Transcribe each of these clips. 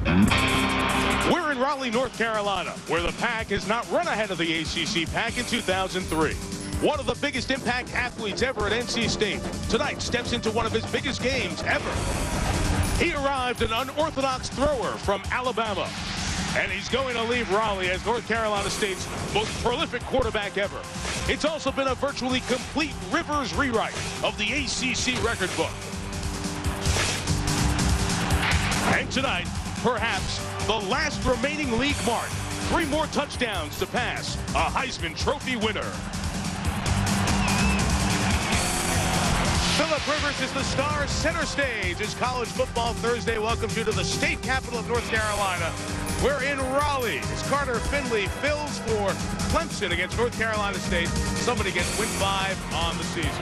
We're in Raleigh, North Carolina, where the Pack has not run ahead of the ACC Pack in 2003. One of the biggest impact athletes ever at NC State tonight steps into one of his biggest games ever. He arrived an unorthodox thrower from Alabama, and he's going to leave Raleigh as North Carolina State's most prolific quarterback ever. It's also been a virtually complete Rivers rewrite of the ACC record book. And tonight, perhaps the last remaining league mark. 3 more touchdowns to pass a Heisman Trophy winner. Philip Rivers is the star center stage as College Football Thursday welcomes you to the state capital of North Carolina. We're in Raleigh as Carter-Finley fills for Clemson against North Carolina State. Somebody gets win 5 on the season.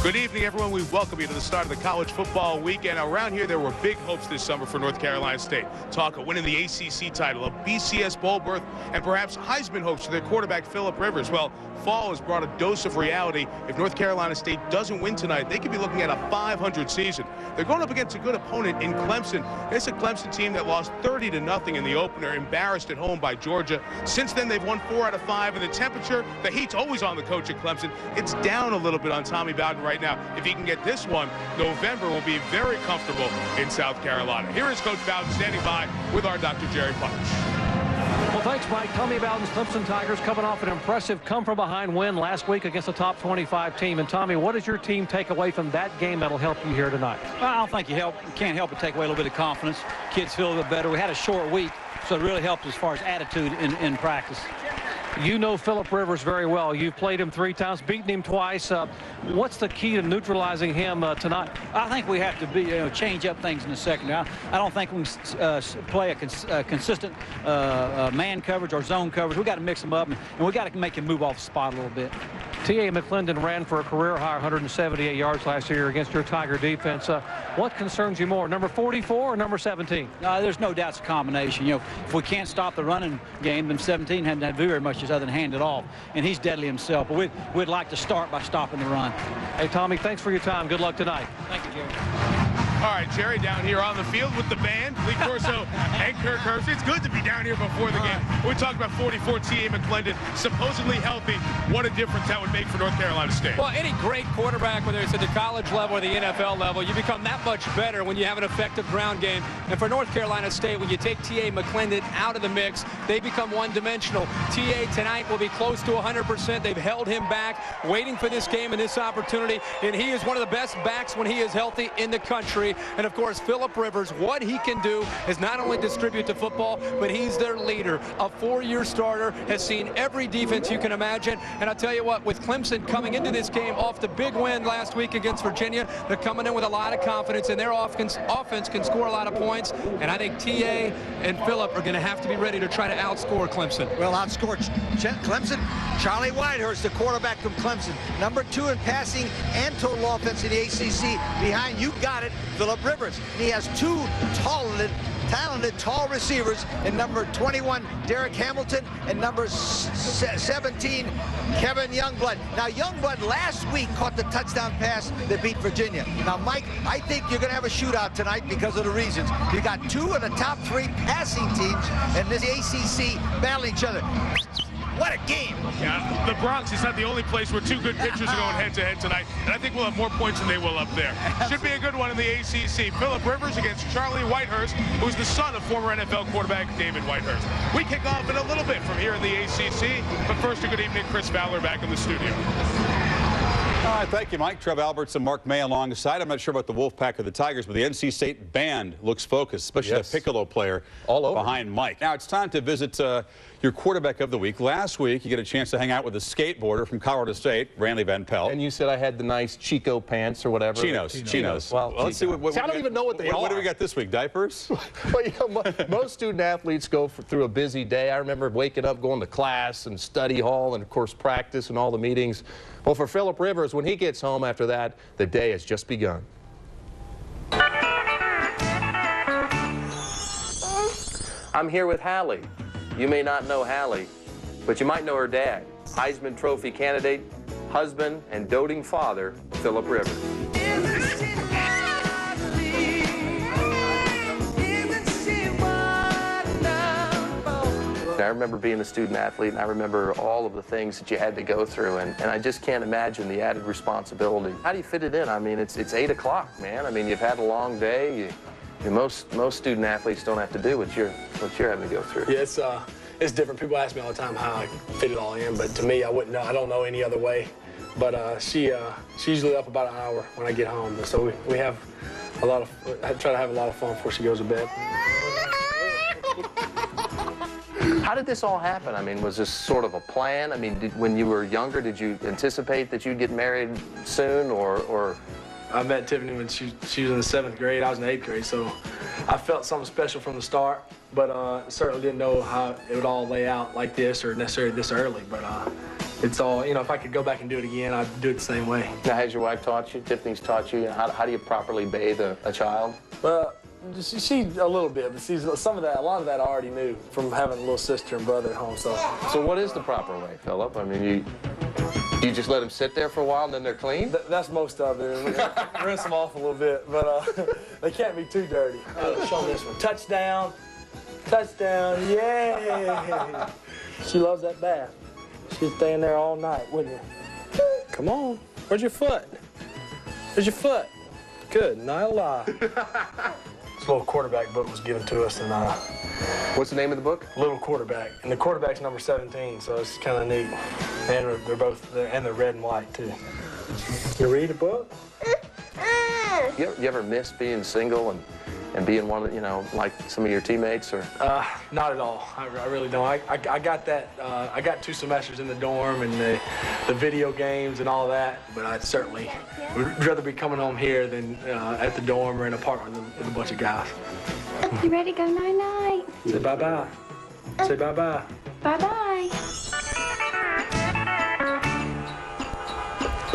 Good evening, everyone. We welcome you to the start of the college football weekend. Around here, there were big hopes this summer for North Carolina State. Talk of winning the ACC title, a BCS bowl berth, and perhaps Heisman hopes for their quarterback, Philip Rivers. Well, fall has brought a dose of reality. If North Carolina State doesn't win tonight, they could be looking at a 500 season. They're going up against a good opponent in Clemson. It's a Clemson team that lost 30-0 in the opener, embarrassed at home by Georgia. Since then, they've won 4 out of 5, and the temperature, the heat's always on the coach at Clemson. It's down a little bit on Tommy Bowden right now. If he can get this one, November will be very comfortable in South Carolina. Here is Coach Bowden standing by with our Dr. Jerry Punch. Well, thanks, Mike. Tommy Bowden's Clemson Tigers coming off an impressive come-from-behind win last week against a top 25 team. And, Tommy, what does your team take away from that game that'll help you here tonight? Well, I don't think you can't help but take away a little bit of confidence. Kids feel a little bit better. We had a short week, so it really helped as far as attitude in practice. You know Philip Rivers very well. You've played him 3 times, beaten him twice. What's the key to neutralizing him tonight? I think we have to change up things in the second half. I don't think we can play a consistent man coverage or zone coverage. We got to mix them up, and we got to make him move off the spot a little bit. T.A. McClendon ran for a career-high 178 yards last year against your Tiger defense. What concerns you more, number 44 or number 17? No, there's no doubt it's a combination. You know, if we can't stop the running game, then 17 hadn't had very much other than hand it off, and he's deadly himself. But we'd like to start by stopping the run. Hey, Tommy, thanks for your time. Good luck tonight. Thank you, Jerry. All right, Jerry down here on the field with the band, Lee Corso and Kirk Herbst. It's good to be down here before the game. We talked about 44 T.A. McClendon, supposedly healthy. What a difference that would make for North Carolina State. Well, any great quarterback, whether it's at the college level or the NFL level, you become that much better when you have an effective ground game. And for North Carolina State, when you take T.A. McClendon out of the mix, they become one-dimensional. T.A. tonight will be close to 100%. They've held him back, waiting for this game and this opportunity. And he is one of the best backs when he is healthy in the country. And, of course, Philip Rivers, what he can do is not only distribute the football, but he's their leader. A 4-year starter, has seen every defense you can imagine. And I'll tell you what, with Clemson coming into this game off the big win last week against Virginia, they're coming in with a lot of confidence, and their offense can score a lot of points. And I think T.A. and Philip are going to have to be ready to try to outscore Clemson. Well, outscore Clemson. Charlie Whitehurst, the quarterback from Clemson, number 2 in passing and total offense in the ACC. Behind, you got it, Philip Rivers. He has 2 talented, tall receivers in number 21, Derek Hamilton, and number 17, Kevin Youngblood. Now, Youngblood last week caught the touchdown pass that beat Virginia. Now, Mike, I think you're going to have a shootout tonight because of the reasons. You got 2 of the top 3 passing teams in this ACC battling each other. What a game. Yeah, the Bronx is not the only place where 2 good pitchers are going head-to-head tonight, and I think we'll have more points than they will up there. Should be a good one in the ACC. Philip Rivers against Charlie Whitehurst, who's the son of former NFL quarterback David Whitehurst. We kick off in a little bit from here in the ACC, but first, a good evening. Chris Fowler back in the studio. All right, thank you, Mike. Trev Alberts and Mark May alongside. I'm not sure about the Wolfpack or the Tigers, but the NC State band looks focused, especially the piccolo player all over behind Mike. Now it's time to visit your quarterback of the week. Last week, you get a chance to hang out with a skateboarder from Colorado State, Randy Van Pelt. And you said I had the nice Chico pants or whatever. Chinos. Well, let's see what I don't even know what they are. What do we got this week? Diapers? Well, you know, most student athletes go through a busy day. I remember waking up, going to class and study hall and, of course, practice and all the meetings. Well, for Philip Rivers, when he gets home after that, the day has just begun. I'm here with Hallie. You may not know Hallie, but you might know her dad, Heisman Trophy candidate, husband, and doting father, Philip Rivers. remember being a student athlete, and I remember all of the things that you had to go through, and I just can't imagine the added responsibility. How do you fit it in? I mean, it's 8 o'clock, man. I mean, you've had a long day. Most student athletes don't have to do what you're having to go through. Yeah, it's different. People ask me all the time how I fit it all in, but to me, I wouldn't know. I don't know any other way. But she's usually up about an hour when I get home, and so we have a lot of. I try to have a lot of fun before she goes to bed. How did this all happen? I mean, was this sort of a plan? I mean, when you were younger, did you anticipate that you'd get married soon, or? I met Tiffany when she was in the 7th grade. I was in the 8th grade, so I felt something special from the start, but certainly didn't know how it would all lay out like this or necessarily this early. But it's all, you know, if I could go back and do it again, I'd do it the same way. Now, has your wife taught you, Tiffany's taught you, how do you properly bathe a child? Well, she a little bit, but a lot of that I already knew from having a little sister and brother at home. So what is the proper way, Philip? I mean, you just let them sit there for a while and then they're clean? That's most of it. Rinse them off a little bit, but they can't be too dirty. Show them this one. Touchdown. Touchdown. Yay. She loves that bath. She'd stay in there all night, wouldn't you? Come on. Where's your foot? Where's your foot? Good. Not a lie. This little quarterback book was given to us, and what's the name of the book? Little Quarterback, and the quarterback's number 17, so it's kind of neat. And they're red and white too. You read a book? You ever miss being single and being one of, you know, like some of your teammates, or? Not at all. I really don't. I got that. I got 2 semesters in the dorm and the video games and all that, but I certainly would rather be coming home here than at the dorm or in an apartment with a bunch of guys. You ready to go night-night? Say bye-bye. Say bye-bye. Bye-bye.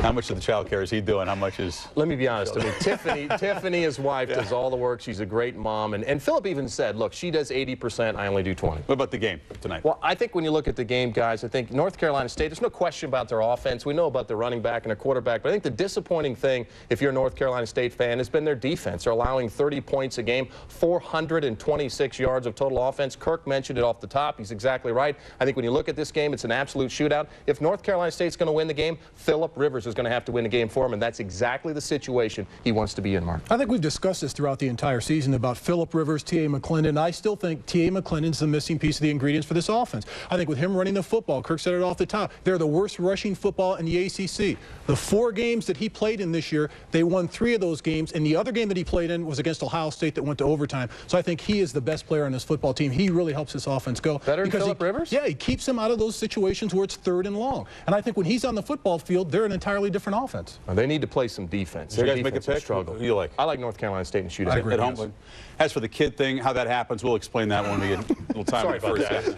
How much of the child care is he doing? How much is... Let me be honest. I mean, Tiffany, his wife, does all the work. She's a great mom. And Philip even said, look, she does 80%, I only do 20. What about the game tonight? Well, I think when you look at the game, guys, I think North Carolina State, there's no question about their offense. We know about their running back and their quarterback. But I think the disappointing thing, if you're a North Carolina State fan, has been their defense. They're allowing 30 points a game, 426 yards of total offense. Kirk mentioned it off the top. He's exactly right. I think when you look at this game, it's an absolute shootout. If North Carolina State's going to win the game, Philip Rivers is going to have to win the game for him, and that's exactly the situation he wants to be in, Mark. I think we've discussed this throughout the entire season about Philip Rivers, T.A. McClendon. I still think T.A. McClendon's the missing piece of the ingredients for this offense. I think with him running the football, Kirk said it off the top, they're the worst rushing football in the ACC. The 4 games that he played in this year, they won 3 of those games, and the other game that he played in was against Ohio State that went to overtime. So I think he is the best player on this football team. He really helps this offense go. Better than Philip Rivers? Yeah, he keeps them out of those situations where it's 3rd and long. And I think when he's on the football field, they're an entirely different offense. Well, they need to play some defense. Did you guys make a pick? Struggle. Who you like? I like North Carolina State and shoot at home. As for the kid thing, how that happens, we'll explain that when we get a little time. Sorry about that.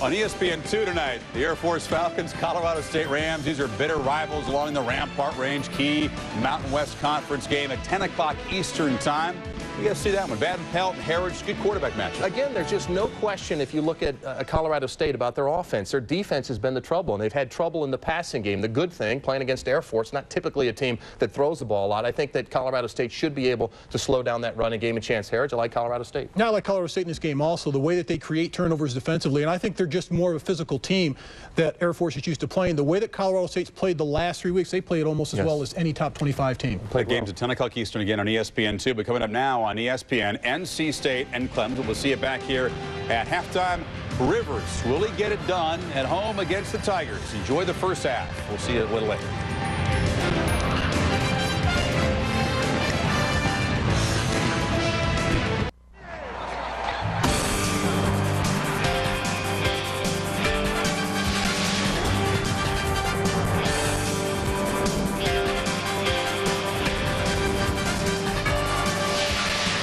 On ESPN 2 tonight, the Air Force Falcons, Colorado State Rams. These are bitter rivals along the Rampart Range. Key Mountain West Conference game at 10 o'clock Eastern time. You guys see that one. Baden Pelt, Heritage, good quarterback match. Again, there's just no question if you look at Colorado State about their offense. Their defense has been the trouble, and they've had trouble in the passing game. The good thing, playing against Air Force, not typically a team that throws the ball a lot. I think that Colorado State should be able to slow down that running game. And Chance Heritage, I like Colorado State. Yeah, I like Colorado State in this game also, the way that they create turnovers defensively, and I think they're just more of a physical team that Air Force is used to playing. The way that Colorado State's played the last 3 weeks, they played almost as well as any top 25 team. Play games at 10 o'clock Eastern again on ESPN 2, but coming up now on ESPN, NC State and Clemson. We'll see it back here at halftime. Rivers, will he get it done at home against the Tigers? Enjoy the first half. We'll see you a little later.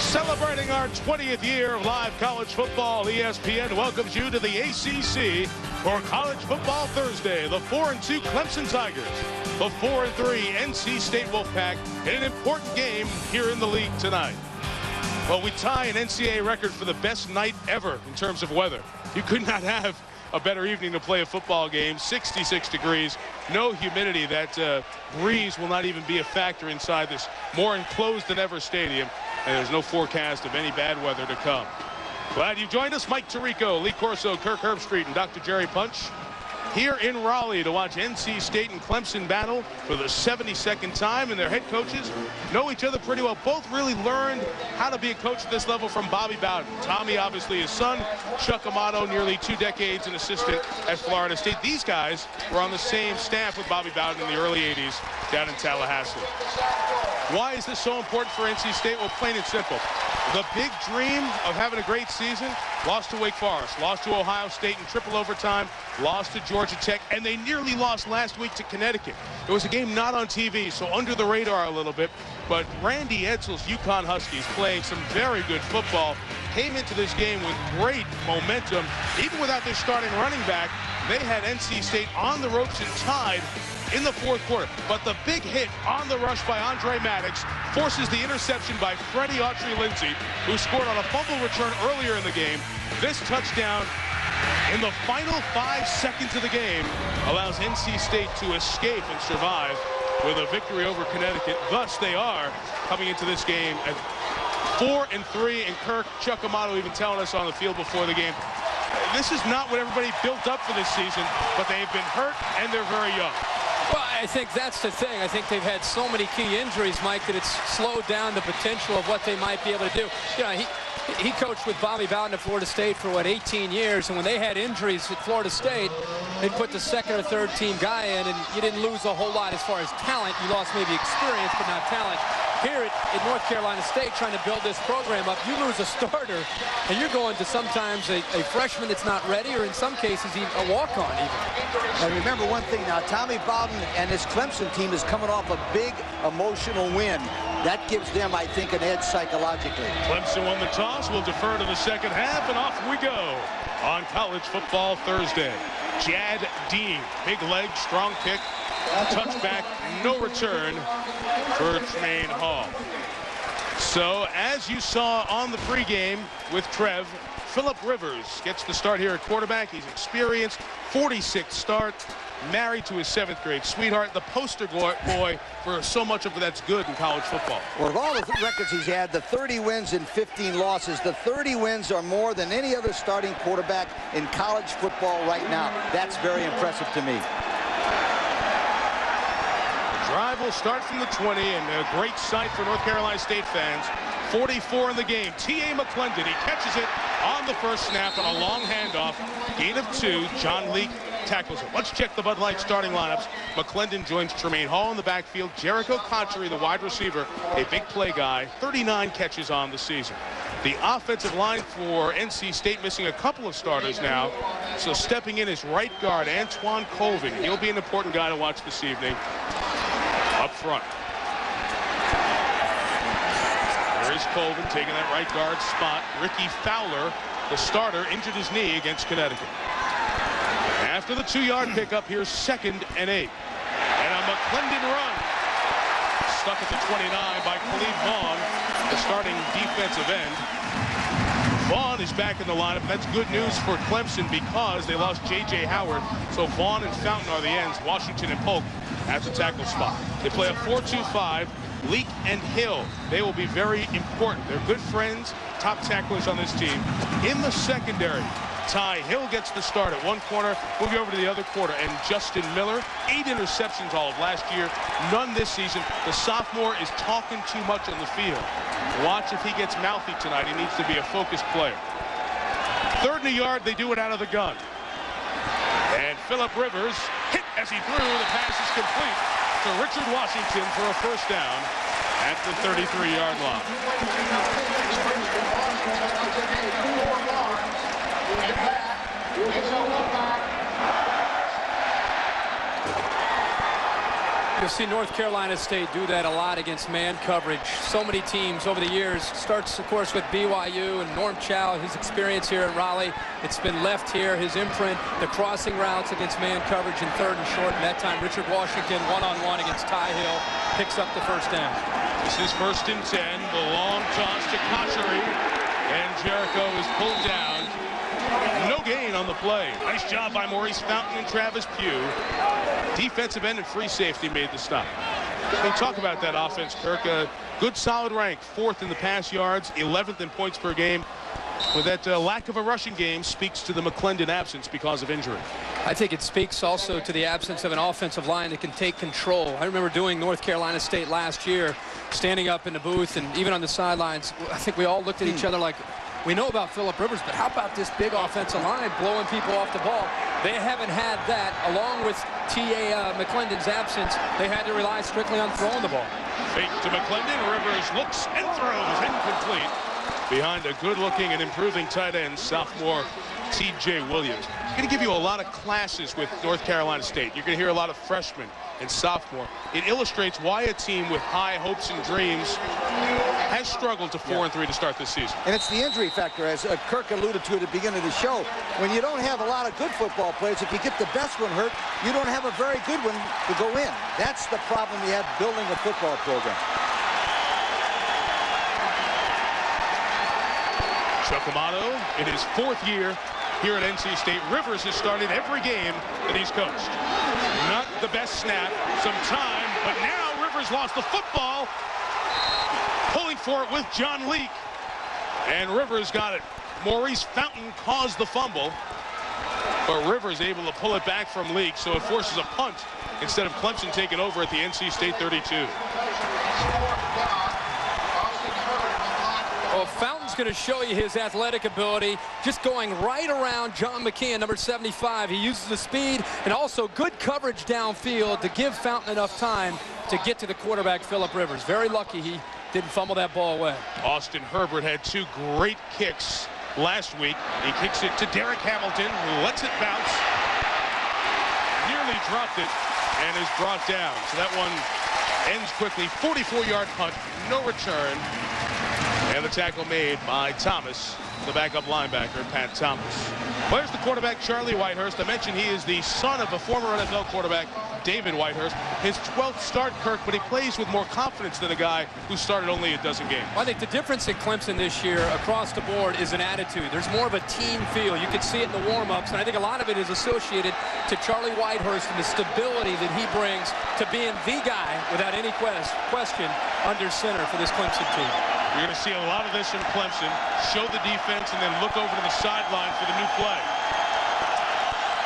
Celebrating our 20th year of live college football, ESPN welcomes you to the ACC for College Football Thursday. The 4-2 Clemson Tigers, the 4-3 NC State Wolfpack in an important game here in the league tonight. Well, we tie an NCAA record for the best night ever in terms of weather. You could not have a better evening to play a football game. 66 degrees, no humidity. That breeze will not even be a factor inside this more enclosed than ever stadium. And there's no forecast of any bad weather to come. Glad you joined us. Mike Tirico, Lee Corso, Kirk Herbstreit, and Dr. Jerry Punch here in Raleigh to watch NC State and Clemson battle for the 72nd time, and their head coaches know each other pretty well. Both really learned how to be a coach at this level from Bobby Bowden. Tommy, obviously his son. Chuck Amato, nearly 2 decades an assistant at Florida State. These guys were on the same staff with Bobby Bowden in the early 80s down in Tallahassee. Why is this so important for NC State? Well, plain and simple. The big dream of having a great season, lost to Wake Forest, lost to Ohio State in triple overtime, lost to Georgia Tech, and they nearly lost last week to Connecticut. It was a game not on TV, so under the radar a little bit. But Randy Edsall's UConn Huskies, playing some very good football, came into this game with great momentum. Even without their starting running back, they had NC State on the ropes and tied in the fourth quarter. But the big hit on the rush by Andre Maddox forces the interception by Freddie Autry-Lindsey, who scored on a fumble return earlier in the game. This touchdown in the final 5 seconds of the game allows NC State to escape and survive with a victory over Connecticut. Thus, they are coming into this game at 4-3, and Kirk, Chuck Amato even telling us on the field before the game, this is not what everybody built up for this season, but they've been hurt and they're very young. Well, I think that's the thing. I think they've had so many key injuries, Mike, that it's slowed down the potential of what they might be able to do. You know, he coached with Bobby Bowden at Florida State for, 18 years, and when they had injuries at Florida State, they'd put the second or third team guy in, and you didn't lose a whole lot as far as talent. You lost maybe experience, but not talent. Here at North Carolina State, trying to build this program up, you lose a starter, and you're going to sometimes a freshman that's not ready, or in some cases even a walk-on even. And remember one thing now, Tommy Bowden and his Clemson team is coming off a big emotional win. That gives them, I think, an edge psychologically. Clemson won the toss. We'll defer to the second half, and off we go on College Football Thursday. Jad Dean, big leg, strong kick, touchback, no return for Tremaine Hall. So, as you saw on the pregame with Trev, Phillip Rivers gets the start here at quarterback. He's experienced, 46th start, married to his 7th grade sweetheart, the poster boy for so much of that's good in college football. Well, of all the records he's had, the 30 wins and 15 losses, the 30 wins are more than any other starting quarterback in college football right now. That's very impressive to me. Drive will start from the 20, and a great sight for North Carolina State fans. 44 in the game. T.A. McClendon, he catches it on the first snap on a long handoff. Gain of 2. John Leak tackles it. Let's check the Bud Light starting lineups. McClendon joins Tremaine Hall in the backfield. Jericho Conchery, the wide receiver, a big play guy. 39 catches on the season. The offensive line for NC State missing a couple of starters now. So stepping in is right guard Antoine Colvin. He'll be an important guy to watch this evening up front. There's Colvin taking that right guard spot. Ricky Fowler, the starter, injured his knee against Connecticut. After the 2-yard pickup, here's 2nd and 8. And a McClendon run. Stuck at the 29 by Khalid Vaughn, the starting defensive end. Vaughn is back in the lineup. That's good news for Clemson because they lost J.J. Howard. So Vaughn and Fountain are the ends. Washington and Polk at the tackle spot. They play a 4-2-5. Leak and Hill, they will be very important. They're good friends, top tacklers on this team. In the secondary, Ty Hill gets the start at one corner, moving over to the other corner, and Justin Miller, 8 interceptions all of last year, none this season. The sophomore is talking too much on the field. Watch if he gets mouthy tonight. He needs to be a focused player. 3rd and a yard, they do it out of the gun. And Phillip Rivers hit as he threw. The pass is complete to Richard Washington for a first down at the 33-yard line. You'll see North Carolina State do that a lot against man coverage. So many teams over the years. Starts, of course, with BYU and Norm Chow, his experience here in Raleigh. It's been left here, his imprint, the crossing routes against man coverage in 3rd and short. And that time, Richard Washington, one-on-one against Ty Hill, picks up the first down. This is 1st and 10. The long toss to Conchery, and Jericho is pulled down. No gain on the play. Nice job by Maurice Fountain and Travis Pugh. Defensive end and free safety made the stop. They talk about that offense, Kirk. A good solid rank. 4th in the pass yards, 11th in points per game. with that lack of a rushing game speaks to the McClendon absence because of injury. I think it speaks also to the absence of an offensive line that can take control. I remember doing North Carolina State last year, standing up in the booth and even on the sidelines. I think we all looked at each other like, we know about Phillip Rivers, but how about this big offensive line blowing people off the ball? They haven't had that. Along with T.A. McClendon's absence, they had to rely strictly on throwing the ball. Fake to McClendon. Rivers looks and throws. Incomplete. Behind a good-looking and improving tight end, sophomore T.J. Williams. He's going to give you a lot of classes with North Carolina State. You're going to hear a lot of freshmen and sophomore. It illustrates why a team with high hopes and dreams has struggled to 4-3 to start this season. And it's the injury factor, as Kirk alluded to at the beginning of the show. When you don't have a lot of good football players, if you get the best one hurt, you don't have a very good one to go in. That's the problem you have building a football program. Chuck Amato in his 4th year here at NC State. Rivers has started every game that he's coached. Not the best snap, some time, but now Rivers lost the football. Pulling for it with John Leak. And Rivers got it. Maurice Fountain caused the fumble, but Rivers able to pull it back from Leak, so it forces a punt instead of Clemson taking over at the NC State 32. Well, Fountain's going to show you his athletic ability, just going right around John McKeon, number 75. He uses the speed and also good coverage downfield to give Fountain enough time to get to the quarterback, Phillip Rivers. Very lucky he didn't fumble that ball away. Austin Herbert had 2 great kicks last week. He kicks it to Derek Hamilton, who lets it bounce. Nearly dropped it and is brought down. So that one ends quickly. 44-yard punt, no return. And the tackle made by Thomas, the backup linebacker, Pat Thomas. Well, there's the quarterback, Charlie Whitehurst. I mentioned he is the son of a former NFL quarterback, David Whitehurst. His 12th start, Kirk, but he plays with more confidence than a guy who started only a dozen games. I think the difference in Clemson this year across the board is an attitude. There's more of a team feel. You can see it in the warm-ups, and I think a lot of it is associated to Charlie Whitehurst and the stability that he brings to being the guy, without any question, under center for this Clemson team. You're going to see a lot of this in Clemson. Show the defense and then look over to the sideline for the new play.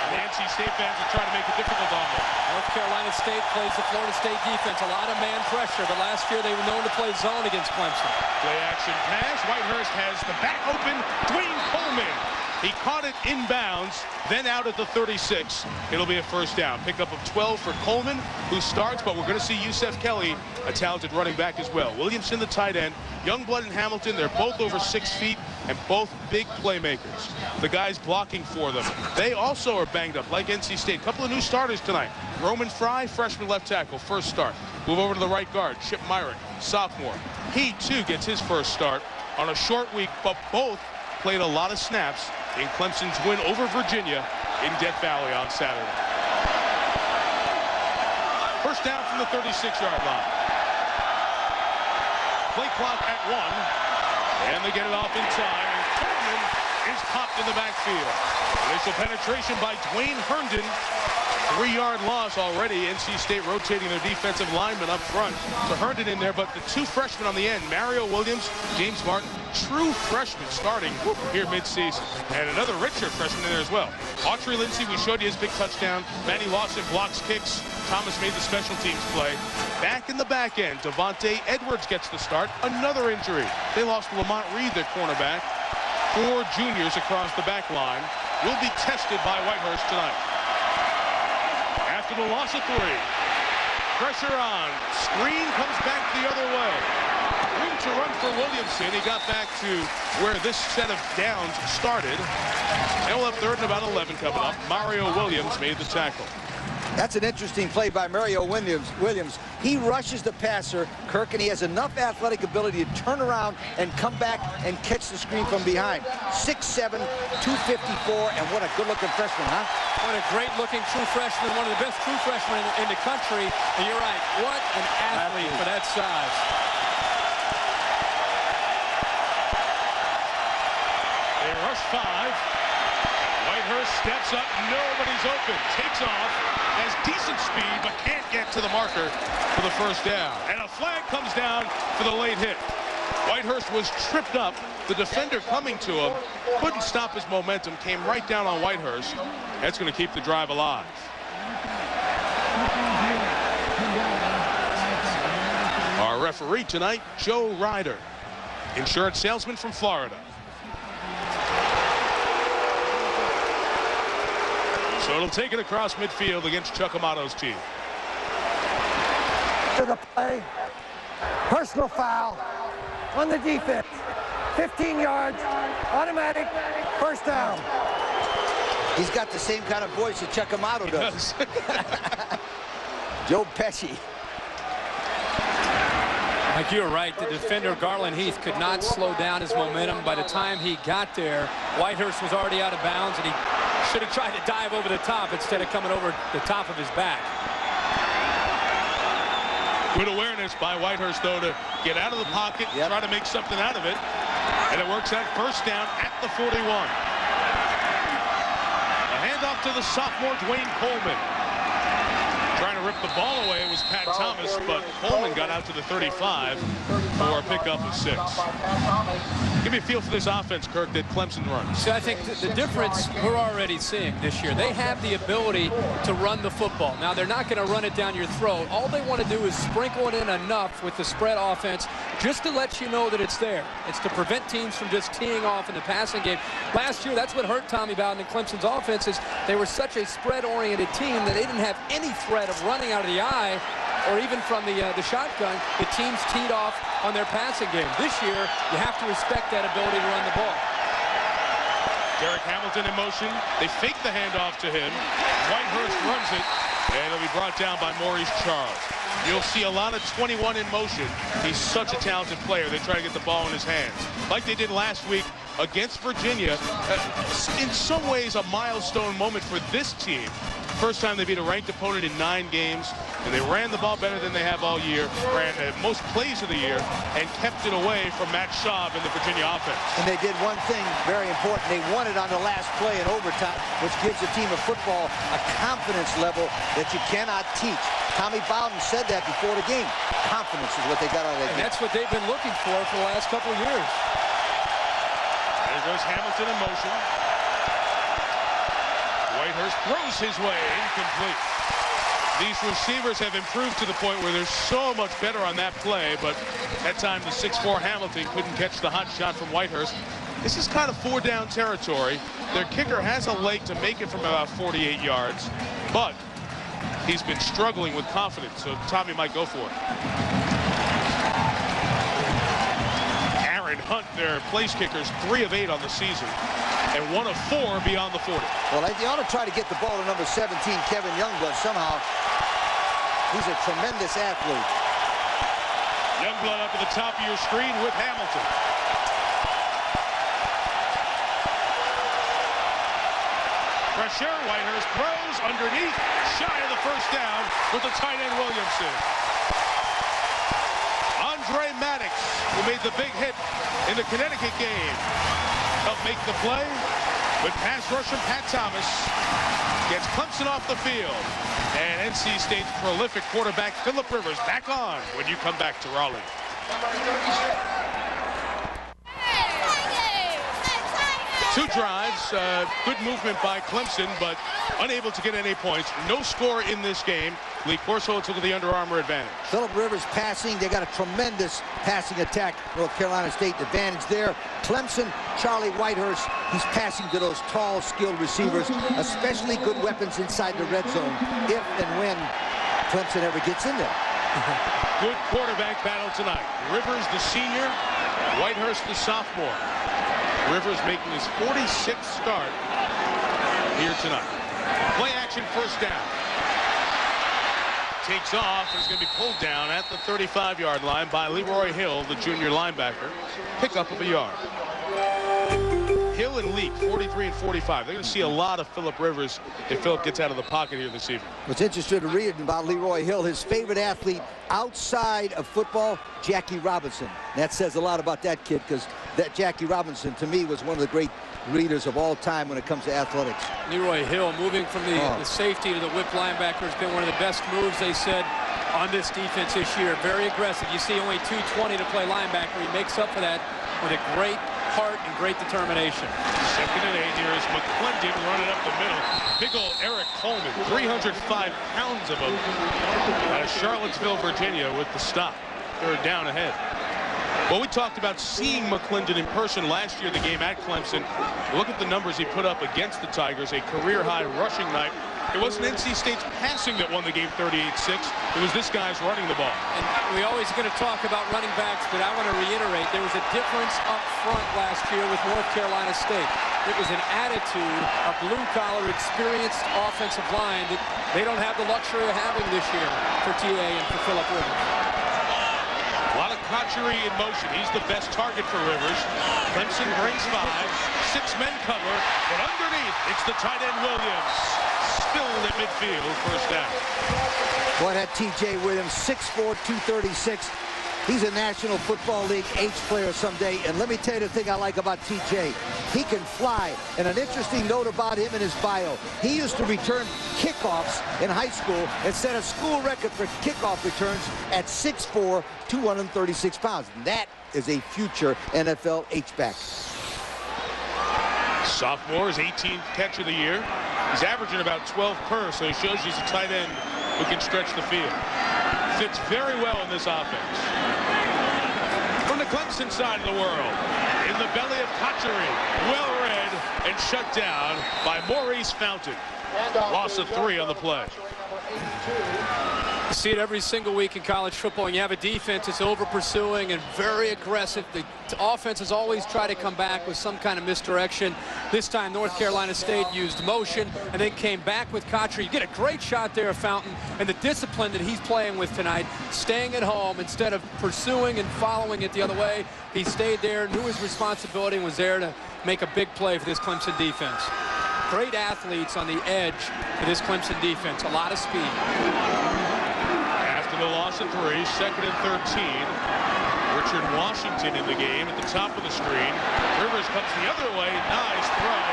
The NC State fans are trying to make it difficult on them. North Carolina State plays the Florida State defense. A lot of man pressure, but last year they were known to play zone against Clemson. Play action pass. Whitehurst has the back open. Dwayne Coleman. He caught it inbounds, then out at the 36. It'll be a first down. Pickup of 12 for Coleman, who starts, but we're going to see Yusef Kelly, a talented running back as well. Williamson, the tight end. Youngblood and Hamilton, they're both over 6 feet and both big playmakers. The guys blocking for them, they also are banged up, like NC State. A couple of new starters tonight. Roman Fry, freshman left tackle, first start. Move over to the right guard, Chip Myrick, sophomore. He, too, gets his first start on a short week, but both played a lot of snaps in Clemson's win over Virginia in Death Valley on Saturday. First down from the 36-yard line. Play clock at 1, and they get it off in time, and Coleman is popped in the backfield. Initial penetration by Dwayne Herndon. 3-yard loss already. NC State rotating their defensive linemen up front. So Herndon in there, but the 2 freshmen on the end, Mario Williams, James Martin, true freshmen starting here mid-season. And another redshirt freshman in there as well. Autry Lindsey, we showed you his big touchdown. Manny Lawson blocks kicks. Thomas made the special teams play. Back in the back end, Devontae Edwards gets the start. Another injury. They lost Lamont Reed, their cornerback. 4 juniors across the back line will be tested by Whitehurst tonight. After the loss of 3. Pressure on. Screen comes back the other way. Room to run for Williamson. He got back to where this set of downs started. And we'll have 3rd and about 11 coming up. Mario Williams made the tackle. That's an interesting play by Mario Williams. He rushes the passer, Kirk, and he has enough athletic ability to turn around and come back and catch the screen from behind. 6'7", 254, and what a good-looking freshman, huh? What a great-looking true freshman, one of the best true freshmen in the country. And you're right, what an athlete for that size. They rush 5. Whitehurst steps up, nobody's open, takes off, has decent speed, but can't get to the marker for the first down. And a flag comes down for the late hit. Whitehurst was tripped up. The defender coming to him couldn't stop his momentum, came right down on Whitehurst. That's going to keep the drive alive. Our referee tonight, Joe Ryder, insurance salesman from Florida. So it'll take it across midfield against Chuck Amato's team. To the play, personal foul on the defense. 15 yards, automatic, first down. He's got the same kind of voice that Chuck Amato does. Joe Pesci. Like you're right, the defender Garland Heath could not slow down his momentum. By the time he got there, Whitehurst was already out of bounds, and he should have tried to dive over the top instead of coming over the top of his back. Good awareness by Whitehurst, though, to get out of the pocket, try to make something out of it. And it works out first down at the 41. A handoff to the sophomore, Dwayne Coleman. Trying to rip the ball away was Pat Thomas, but Coleman got out to the 35 for a pickup of 6. Give me a feel for this offense, Kirk, that Clemson runs. See, I think the difference we're already seeing this year, they have the ability to run the football. Now, they're not going to run it down your throat. All they want to do is sprinkle it in enough with the spread offense just to let you know that it's there. It's to prevent teams from just teeing off in the passing game. Last year, that's what hurt Tommy Bowden and Clemson's offense is they were such a spread-oriented team that they didn't have any threat of running out of the eye or even from the shotgun. The teams teed off on their passing game. This year, you have to respect that ability to run the ball. Derek Hamilton in motion. They fake the handoff to him. Whitehurst runs it, and it'll be brought down by Maurice Charles. You'll see a lot of 21 in motion. He's such a talented player. They try to get the ball in his hands. Like they did last week against Virginia. In some ways, a milestone moment for this team. First time they beat a ranked opponent in 9 games, and they ran the ball better than they have all year, ran most plays of the year, and kept it away from Matt Schaub in the Virginia offense. And they did one thing very important. They won it on the last play in overtime, which gives a team of football a confidence level that you cannot teach. Tommy Bowden said that before the game. Confidence is what they got out of that game. And that's what they've been looking for the last couple of years. There goes Hamilton in motion. Whitehurst throws his way, incomplete. These receivers have improved to the point where they're so much better on that play, but that time the 6'4" Hamilton couldn't catch the hot shot from Whitehurst. This is kind of 4-down territory. Their kicker has a leg to make it from about 48 yards, but he's been struggling with confidence, so Tommy might go for it. Aaron Hunt, their place kickers, 3 of 8 on the season, and 1 of 4 beyond the 40. Well, they ought to try to get the ball to number 17, Kevin Youngblood, somehow. He's a tremendous athlete. Youngblood up at the top of your screen with Hamilton. Pressure, Whitehurst throws underneath, shy of the first down with the tight end Williamson. Andre Maddox, who made the big hit in the Connecticut game, helped make the play, but pass rush from Pat Thomas gets Clemson off the field. And NC State's prolific quarterback Philip Rivers back on when you come back to Raleigh. Two drives, good movement by Clemson, but unable to get any points. No score in this game. Lee Corso took the Under Armour advantage. Philip Rivers passing. They got a tremendous passing attack. North Carolina State advantage there. Clemson, Charlie Whitehurst, he's passing to those tall, skilled receivers, especially good weapons inside the red zone if and when Clemson ever gets in there. Good quarterback battle tonight. Rivers, the senior, Whitehurst, the sophomore. Rivers making his 46th start here tonight. Play action, first down. Takes off and is going to be pulled down at the 35-yard line by Leroy Hill, the junior linebacker. Pickup of a yard. Hill and Leak, 43 and 45. They're going to see a lot of Philip Rivers if Philip gets out of the pocket here this evening. What's interesting to read about Leroy Hill, his favorite athlete outside of football, Jackie Robinson. That says a lot about that kid, because that Jackie Robinson, to me, was one of the great leaders of all time when it comes to athletics. Leroy Hill moving from the safety to the whip linebacker has been one of the best moves, they said, on this defense this year. Very aggressive. You see only 220 to play linebacker. He makes up for that with a great heart and great determination. 2nd and 8. Here is McClendon running up the middle. Big old Eric Coleman, 305 pounds of him. Out of Charlottesville, Virginia with the stop. 3rd down ahead. Well, we talked about seeing McClendon in person last year, the game at Clemson. Look at the numbers he put up against the Tigers, a career-high rushing night. It wasn't NC State's passing that won the game 38-6. It was this guy's running the ball. And we always going to talk about running backs, but I want to reiterate, there was a difference up front last year with North Carolina State. It was an attitude, a blue-collar, experienced offensive line that they don't have the luxury of having this year for TA and for Philip Rivers. A lot of Cotchery in motion. He's the best target for Rivers. Clemson brings 5. 6 men cover, but underneath, it's the tight end Williams. Spilled at midfield, 1st down. Boy, that TJ Williams, 6'4", 236. He's a National Football League H player someday. And let me tell you the thing I like about TJ. He can fly. And an interesting note about him in his bio. He used to return kickoffs in high school and set a school record for kickoff returns at 6'4", 236 pounds. And that is a future NFL H-back. Sophomore, his 18th catch of the year. He's averaging about 12 per, so he shows he's a tight end who can stretch the field. Fits very well in this offense. From the Clemson side of the world, in the belly of Cotchery, well read and shut down by Maurice Fountain. Loss of 3 on the play. You see it every single week in college football. And you have a defense that's over-pursuing and very aggressive. The offenses always try to come back with some kind of misdirection. This time, North Carolina State used motion and then came back with Cotchery. You get a great shot there of Fountain, and the discipline that he's playing with tonight, staying at home instead of pursuing and following it the other way. He stayed there, knew his responsibility, and was there to make a big play for this Clemson defense. Great athletes on the edge for this Clemson defense. A lot of speed. After the loss of 3, 2nd and 13. Richard Washington in the game at the top of the screen. Rivers comes the other way. Nice throw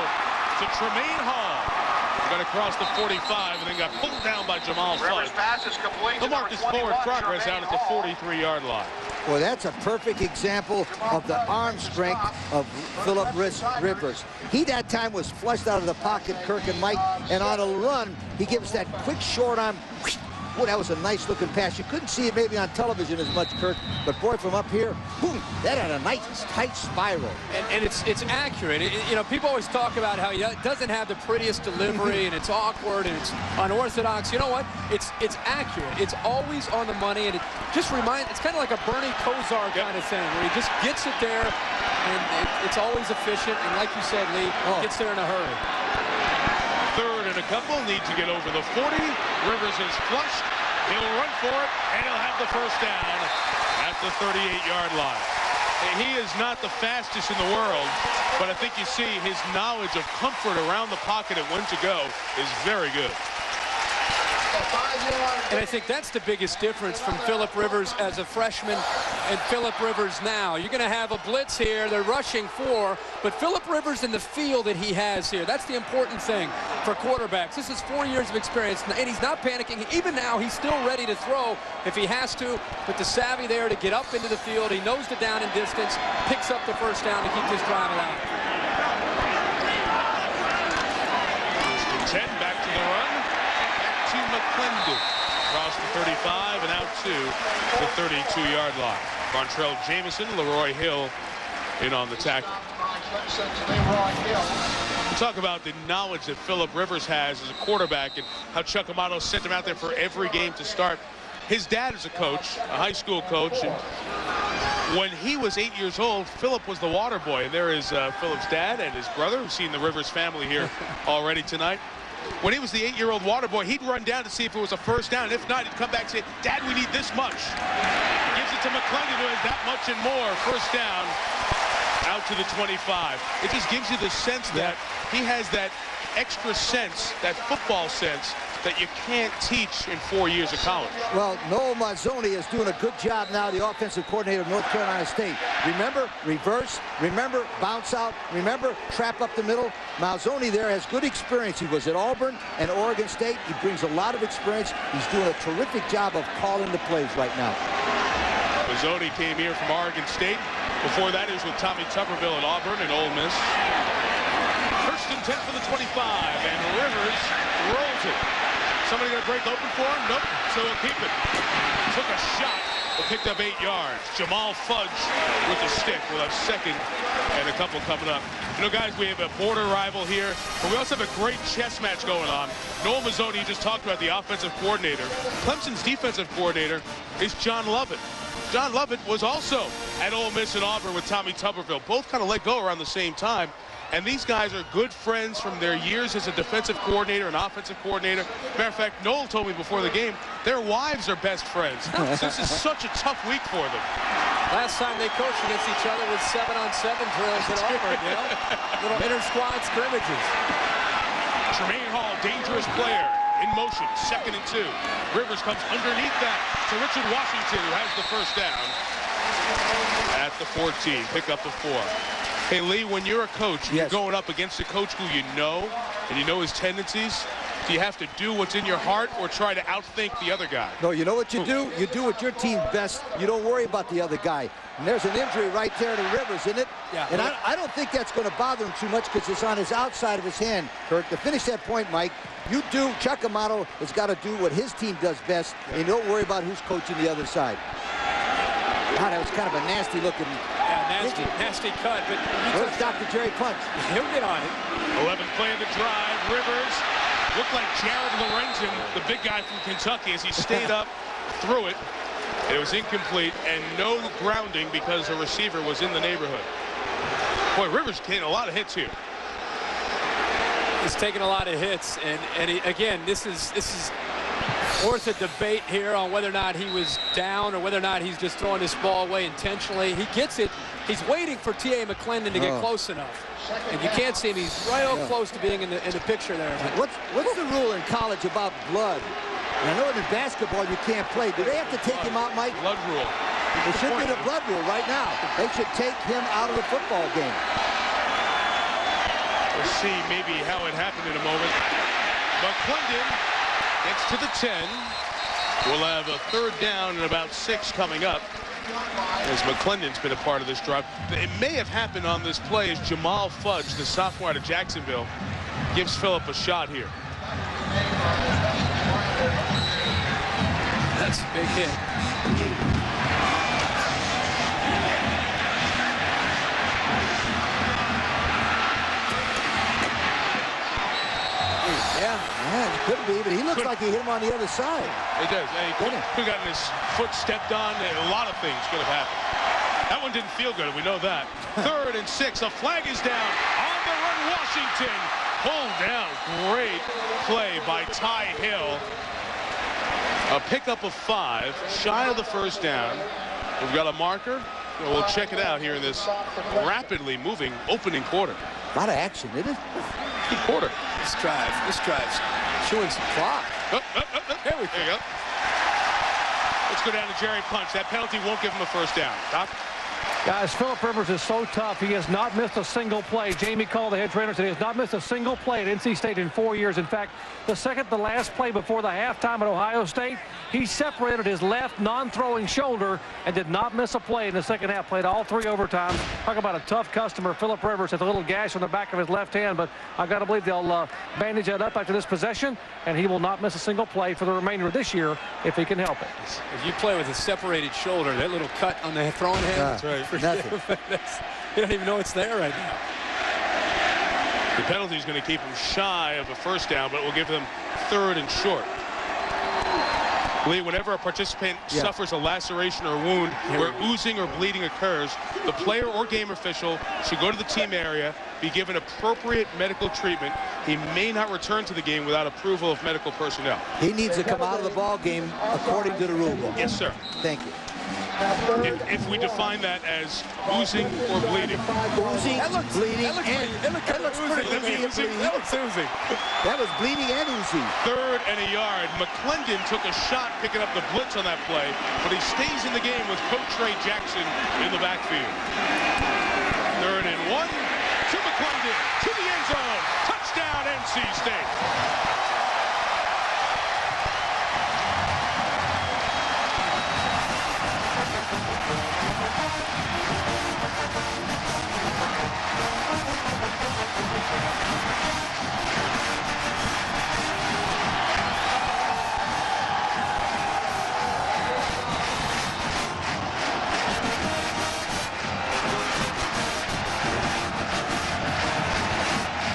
to Tremaine Hall. Got across the 45 and then got pulled down by Jamal Fudge. He'll mark his forward progress out at the 43-yard line. Well, that's a perfect example of the arm strength of Philip Rivers. He that time was flushed out of the pocket, Kirk and Mike, and on a run, he gives that quick short arm. Boy, that was a nice-looking pass. You couldn't see it maybe on television as much, Kirk, but boy, from up here, boom, that had a nice tight spiral. And it's accurate. You know, people always talk about how it doesn't have the prettiest delivery and it's awkward and it's unorthodox. You know what? It's accurate. It's always on the money, and it just reminds. It's kind of like a Bernie Kosar kind of thing, where he just gets it there, and it's always efficient. And like you said, Lee, gets there in a hurry. 3rd and a couple, need to get over the 40. Rivers is flushed. He'll run for it, and he'll have the 1st down at the 38-yard line. He is not the fastest in the world, but I think you see his knowledge of comfort around the pocket and when to go is very good. And I think that's the biggest difference from Philip Rivers as a freshman and Philip Rivers now. You're going to have a blitz here. They're rushing 4, but Philip Rivers in the feel that he has here, that's the important thing for quarterbacks. This is 4 years of experience, and he's not panicking. Even now, he's still ready to throw if he has to, but the savvy there to get up into the field. He knows the down and distance, picks up the 1st down to keep this drive alive. 10 back to the run. To McClendon. Across the 35 and out to the 32-yard line. Montrell Jameson, Leroy Hill in on the tackle. We'll talk about the knowledge that Philip Rivers has as a quarterback and how Chuck Amato sent him out there for every game to start. His dad is a coach, a high school coach, and when he was 8 years old, Philip was the water boy. And there is Philip's dad and his brother. We've seen the Rivers family here already tonight. When he was the 8-year-old water boy, he'd run down to see if it was a 1st down. If not, he'd come back and say, Dad, we need this much. Gives it to McClendon, who has that much and more. 1st down, out to the 25. It just gives you the sense that he has that extra sense, that football sense, that you can't teach in 4 years of college. Well, Noel Mazzoni is doing a good job now, the offensive coordinator of North Carolina State. Remember, reverse. Remember, bounce out. Remember, trap up the middle. Mazzoni there has good experience. He was at Auburn and Oregon State. He brings a lot of experience. He's doing a terrific job of calling the plays right now. Mazzoni came here from Oregon State. Before that, he was with Tommy Tuberville at Auburn and Ole Miss. First and 10 for the 25, and Rivers rolls it. Somebody going to break open for him? Nope, so he'll keep it. Took a shot, but picked up 8 yards. Jamal Fudge with the stick. We'll have second and a couple coming up. You know, guys, we have a border rival here, but we also have a great chess match going on. Noel Mazzoni just talked about the offensive coordinator. Clemson's defensive coordinator is John Lovett. John Lovett was also at Ole Miss and Auburn with Tommy Tuberville. Both kind of let go around the same time. And these guys are good friends from their years as a defensive coordinator and offensive coordinator. Matter of fact, Noel told me before the game, their wives are best friends. This is such a tough week for them. Last time they coached against each other was 7-on-7 drills at Auburn, you know? Little inter-squad scrimmages. Tremaine Hall, dangerous player. In motion, 2nd and 2. Rivers comes underneath that to Richard Washington, who has the first down at the 14. Pick up the 4. Hey, Lee, when you're a coach, you're going up against a coach who you know, and you know his tendencies. Do you have to do what's in your heart or try to outthink the other guy? No, you know what you do? You do what your team's best. You don't worry about the other guy. And there's an injury right there to Rivers, isn't it? Yeah. And I don't think that's going to bother him too much because it's on his outside of his hand. Kirk, to finish that point, Mike, Chuck Amato has got to do what his team does best, and don't worry about who's coaching the other side. God, that was kind of a nasty looking. Yeah, nasty cut. But where's Dr. Jerry Punch? He'll get on it. 11th play of the drive. Rivers looked like Jared Lorenzen, the big guy from Kentucky, as he stayed up, threw it. It was incomplete and no grounding because the receiver was in the neighborhood. Boy, Rivers getting a lot of hits here. He's taking a lot of hits, and again, this is worth a debate here on whether or not he was down or whether or not he's just throwing this ball away intentionally. He gets it. He's waiting for T.A. McClendon to get close enough. And you can't see him. He's right close to being in the picture there. What's the rule in college about blood? And I know in basketball you can't play. Do they have to take him out, Mike? Blood rule. It should be the blood rule right now. They should take him out of the football game. We'll see maybe how it happened in a moment. McClendon gets to the 10. We'll have a 3rd down and about 6 coming up, as McClendon's been a part of this drive. It may have happened on this play as Jamal Fudge, the sophomore out of Jacksonville, gives Phillip a shot here. That's a big hit. Yeah, it could be, but he looks like he hit him on the other side. It does. He could have gotten his foot stepped on. A lot of things could have happened. That one didn't feel good. We know that. 3rd and 6. A flag is down. On the run, Washington. Pulled down. Great play by Ty Hill. A pickup of 5. Shy of the first down. We've got a marker. We'll check it out here in this rapidly moving opening quarter. A lot of action, isn't it? Quarter. This drive's chewing some clock. There you go. Let's go down to Jerry Punch. That penalty won't give him a first down. Doc? Guys, Phillip Rivers is so tough. He has not missed a single play. Jamie Call, the head trainer, said he has not missed a single play at NC State in 4 years. In fact, the second to last play before the halftime at Ohio State, he separated his left non-throwing shoulder and did not miss a play in the second half. Played all 3 overtimes. Talk about a tough customer. Phillip Rivers has a little gash on the back of his left hand, but I've got to believe they'll bandage that up after this possession, and he will not miss a single play for the remainder of this year if he can help it. If you play with a separated shoulder, that little cut on the throwing hand, that's right. You don't even know it's there right now. The penalty is going to keep him shy of a first down, but will give them 3rd and short. Lee, whenever a participant suffers a laceration or wound where oozing or bleeding occurs, the player or game official should go to the team area, be given appropriate medical treatment. He may not return to the game without approval of medical personnel. He needs to come out of the ball game according to the rule book. Yes, sir. Thank you. If we define that as oozing or bleeding. Oozing, bleeding, that looks pretty oozing. That looks oozing. That was bleeding and oozing. 3rd and a yard. McClendon took a shot picking up the blitz on that play, but he stays in the game with Coach Trey Jackson in the backfield. 3rd and 1 to McClendon to the end zone. Touchdown, NC State.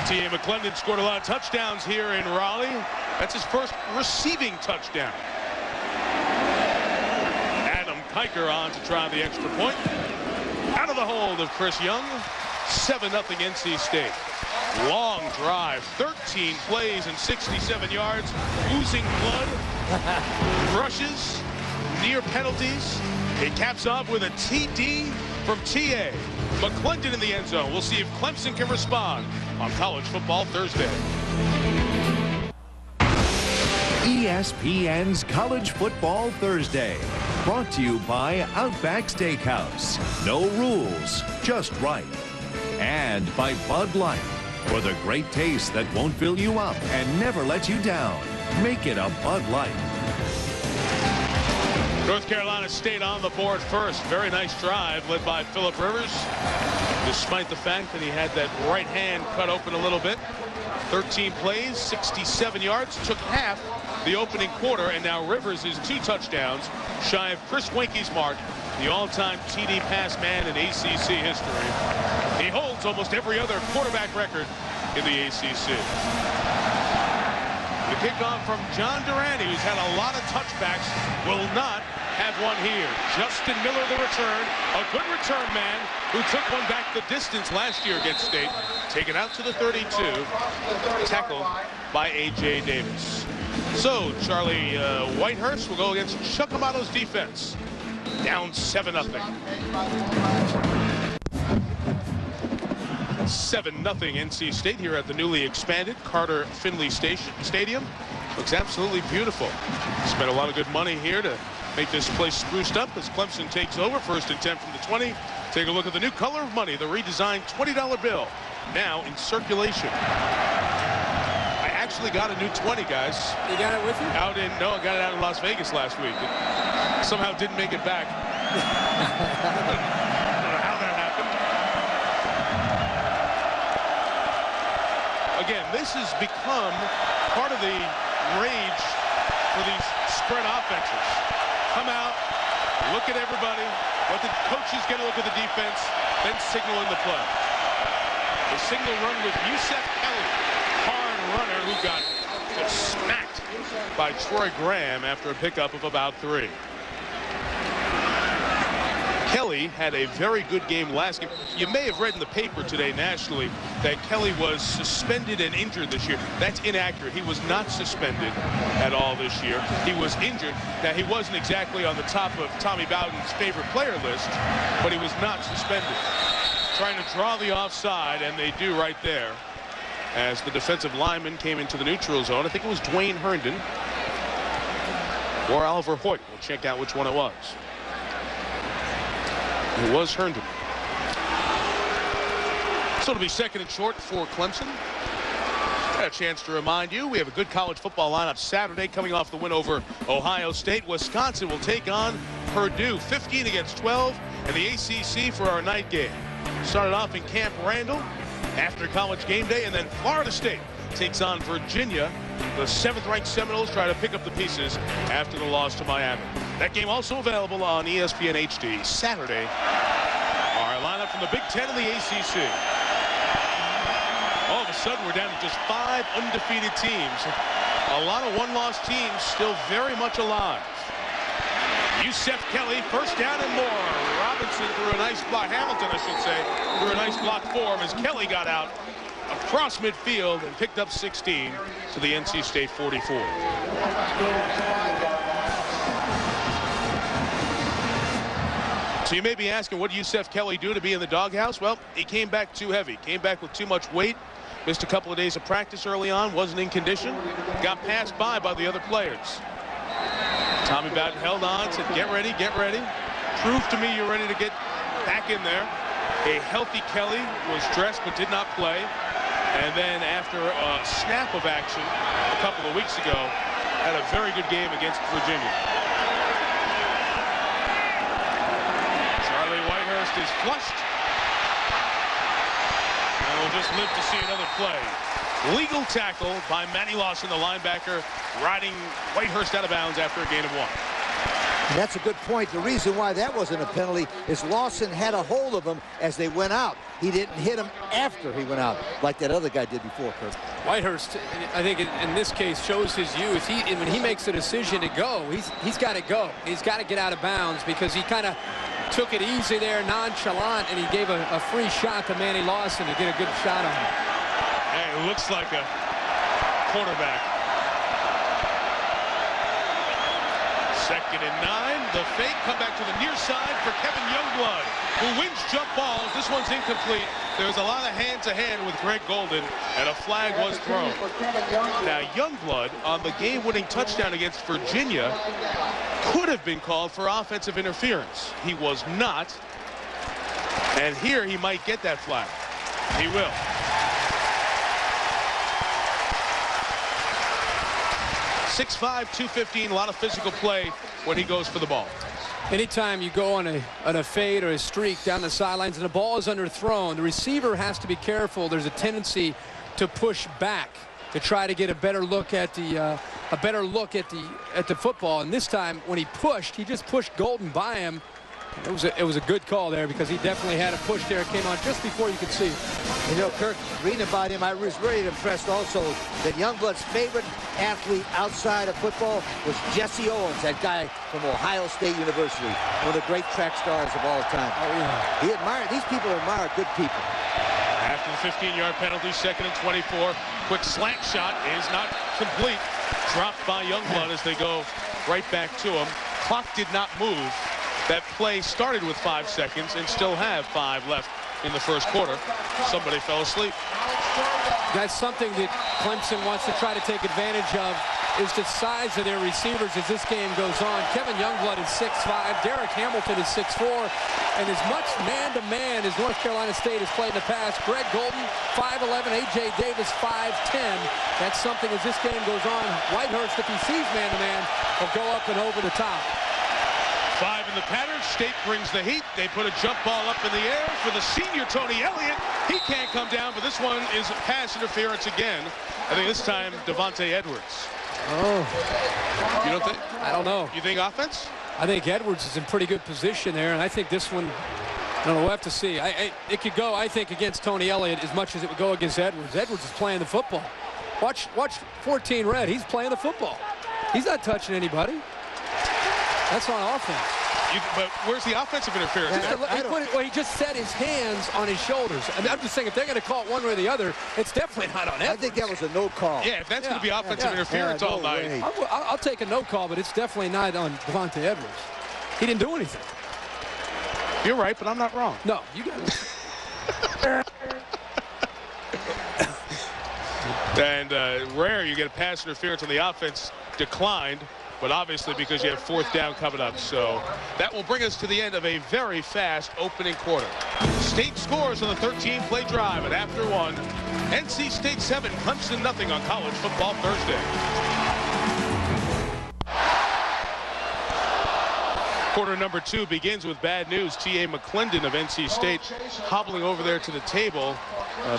T.A. McClendon scored a lot of touchdowns here in Raleigh. That's his first receiving touchdown. Adam Kiker on to try the extra point. Out of the hold of Chris Young. 7-0 NC State. Long drive, 13 plays and 67 yards. Oozing blood. Rushes. Near penalties. It caps off with a TD from T.A. McClendon in the end zone. We'll see if Clemson can respond on College Football Thursday. ESPN's College Football Thursday. Brought to you by Outback Steakhouse. No rules, just right. And by Bud Light. For the great taste that won't fill you up and never let you down. Make it a Bud Light. North Carolina State on the board first. Very nice drive led by Phillip Rivers. Despite the fact that he had that right hand cut open a little bit. 13 plays, 67 yards. Took half the opening quarter, and now Rivers is 2 touchdowns shy of Chris Wenke's mark, the all-time TD pass man in ACC history. He holds almost every other quarterback record in the ACC. The kickoff from John Durante, who's had a lot of touchbacks, will not have one here. Justin Miller, the return, a good return man who took one back the distance last year against State. Taken out to the 32, tackled by A.J. Davis. So Charlie Whitehurst will go against Chuck Amato's defense. Down 7-0. 7-0 NC State here at the newly expanded Carter-Finley Stadium. Looks absolutely beautiful. Spent a lot of good money here to make this place spruced up as Clemson takes over. 1st and 10 from the 20. Take a look at the new color of money, the redesigned $20 bill, now in circulation. I actually got a new 20, guys. You got it with you? I got it out in Las Vegas last week. It somehow didn't make it back. I don't know how that happened. Again, this has become part of the rage for these spread offenses. Come out, look at everybody, let the coaches get a look at the defense, then signal in the play. The signal run with Yusef Kelly, hard runner who got just smacked by Troy Graham after a pickup of about 3. Kelly had a very good game last game. You may have read in the paper today nationally that Kelly was suspended and injured this year. That's inaccurate. He was not suspended at all this year. He was injured. Now, he wasn't exactly on the top of Tommy Bowden's favorite player list, but he was not suspended. Trying to draw the offside, and they do right there as the defensive lineman came into the neutral zone. I think it was Dwayne Herndon or Oliver Hoyt. We'll check out which one it was. It was Herndon. So it'll be 2nd and short for Clemson. Got a chance to remind you, we have a good college football lineup Saturday coming off the win over Ohio State. Wisconsin will take on Purdue, 15 against 12, and the ACC for our night game. Started off in Camp Randall after college game day, and then Florida State takes on Virginia. The 7th-ranked Seminoles try to pick up the pieces after the loss to Miami. That game also available on ESPN HD Saturday. Our lineup from the Big Ten and the ACC. All of a sudden, we're down to just 5 undefeated teams. A lot of one-loss teams still very much alive. Yusef Kelly, 1st down and more. Robinson threw a nice block. Hamilton, I should say, threw a nice block for him as Kelly got out across midfield and picked up 16 to the NC State 44. So you may be asking, what did Yusef Kelly do to be in the doghouse? Well, he came back too heavy, came back with too much weight, missed a couple of days of practice early on, wasn't in condition, got passed by the other players. Tommy Bowden held on, said, get ready, get ready. Prove to me you're ready to get back in there. A healthy Kelly was dressed but did not play. And then after a snap of action a couple of weeks ago, had a very good game against Virginia. Charlie Whitehurst is flushed. And we'll just live to see another play. Legal tackle by Manny Lawson, the linebacker, riding Whitehurst out of bounds after a gain of 1. And that's a good point. The reason why that wasn't a penalty is Lawson had a hold of him as they went out. He didn't hit him after he went out like that other guy did before, Kurt. Whitehurst, I think in this case, shows his youth. When he makes a decision to go, he's got to go. He's got to get out of bounds because he kind of took it easy there, nonchalant, and he gave a free shot to Manny Lawson to get a good shot on him. Hey, it looks like a quarterback. 2nd and 9. The fake, come back to the near side for Kevin Youngblood, who wins jump balls. This one's incomplete. There was a lot of hand-to-hand with Greg Golden, and a flag was thrown. Now, Youngblood, on the game-winning touchdown against Virginia, could have been called for offensive interference. He was not. And here he might get that flag. He will. 6'5", 215, a lot of physical play when he goes for the ball. Anytime you go on a fade or a streak down the sidelines and the ball is underthrown, the receiver has to be careful. There's a tendency to push back to try to get a better look at the football. And this time, when he just pushed Golden by him. It was a good call there because he definitely had a push there. It came on just before you could see it. You know, Kirk, reading about him, I was very impressed also that Youngblood's favorite athlete outside of football was Jesse Owens, that guy from Ohio State University, one of the great track stars of all time. Oh, yeah. These people admire good people. After the 15-yard penalty, 2nd and 24. Quick slant shot is not complete. Dropped by Youngblood as they go right back to him. Clock did not move. That play started with 5 seconds and still have 5 left in the first quarter. Somebody fell asleep. That's something that Clemson wants to try to take advantage of, is the size of their receivers as this game goes on. Kevin Youngblood is 6'5", Derek Hamilton is 6'4", and as much man-to-man as North Carolina State has played in the past, Greg Golden, 5'11", A.J. Davis, 5'10". That's something as this game goes on. Whitehurst, if he sees man-to-man, will go up and over the top. 5 in the pattern. State brings the heat. They put a jump ball up in the air for the senior Tony Elliott. He can't come down, but this one is pass interference again. I think this time Devontae Edwards. Oh. You don't think? I don't know. You think offense? I think Edwards is in pretty good position there, and I think this one, I don't know, we'll have to see. It could go, I think, against Tony Elliott as much as it would go against Edwards. Edwards is playing the football. Watch 14 red. He's playing the football. He's not touching anybody. That's on offense. But where's the offensive interference? He just set his hands on his shoulders. I mean, I'm just saying, if they're going to call it one way or the other, it's definitely not on Edwards. I think that was a no call. Yeah, if that's going to be offensive interference all night. I'll take a no call, but it's definitely not on Devontae Edwards. He didn't do anything. You're right, but I'm not wrong. No, you got it. And rare you get a pass interference on the offense, declined. But obviously because you have 4th down coming up. So that will bring us to the end of a very fast opening quarter. State scores on the 13-play drive, and after 1, NC State 7, Clemson nothing on College Football Thursday. Quarter number 2 begins with bad news. T.A. McClendon of NC State hobbling over there to the table,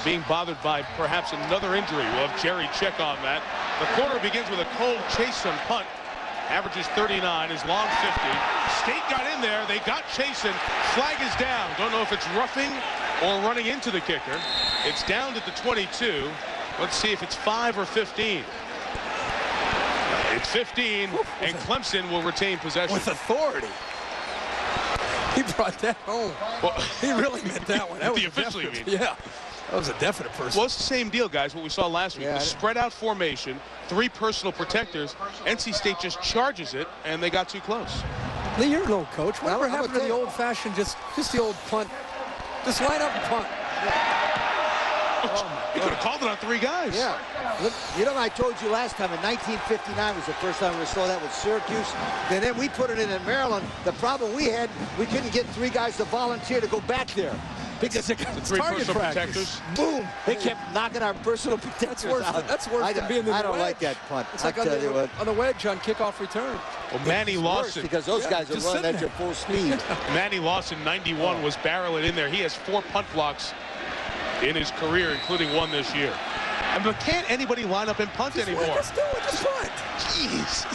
being bothered by perhaps another injury. We'll have Jerry check on that. The quarter begins with a cold Chasen punt. Averages 39, is long 50. State got in there. They got Chasen. Flag is down. Don't know if it's roughing or running into the kicker. It's down to the 22. Let's see if it's 5 or 15. It's 15, and Clemson will retain possession. With authority. He brought that home. Well, he really meant that one. That was officially mean. Yeah. That was a definite person. Well, it's the same deal, guys, what we saw last week. The spread-out formation, 3 personal protectors. NC State just charges it, and they got too close. Lee, you're an old coach. Whatever happened to the old-fashioned, just the old punt? Just line up and punt. You could have called it on 3 guys. Yeah. Look, you know, I told you last time in 1959 was the first time we saw that with Syracuse. And then we put it in Maryland. The problem we had, we couldn't get 3 guys to volunteer to go back there. Because it got 3 personal protectors. Boom! They kept knocking our personal protectors out. That's worse than being in the wedge. I don't like that punt. It's like on the wedge on kickoff return. Well, Manny Lawson. Because those guys are running at full speed. Manny Lawson, 91, was barreling in there. He has 4 punt blocks in his career, including 1 this year. But can't anybody line up and punt anymore? Just do it. Just punt. Jeez.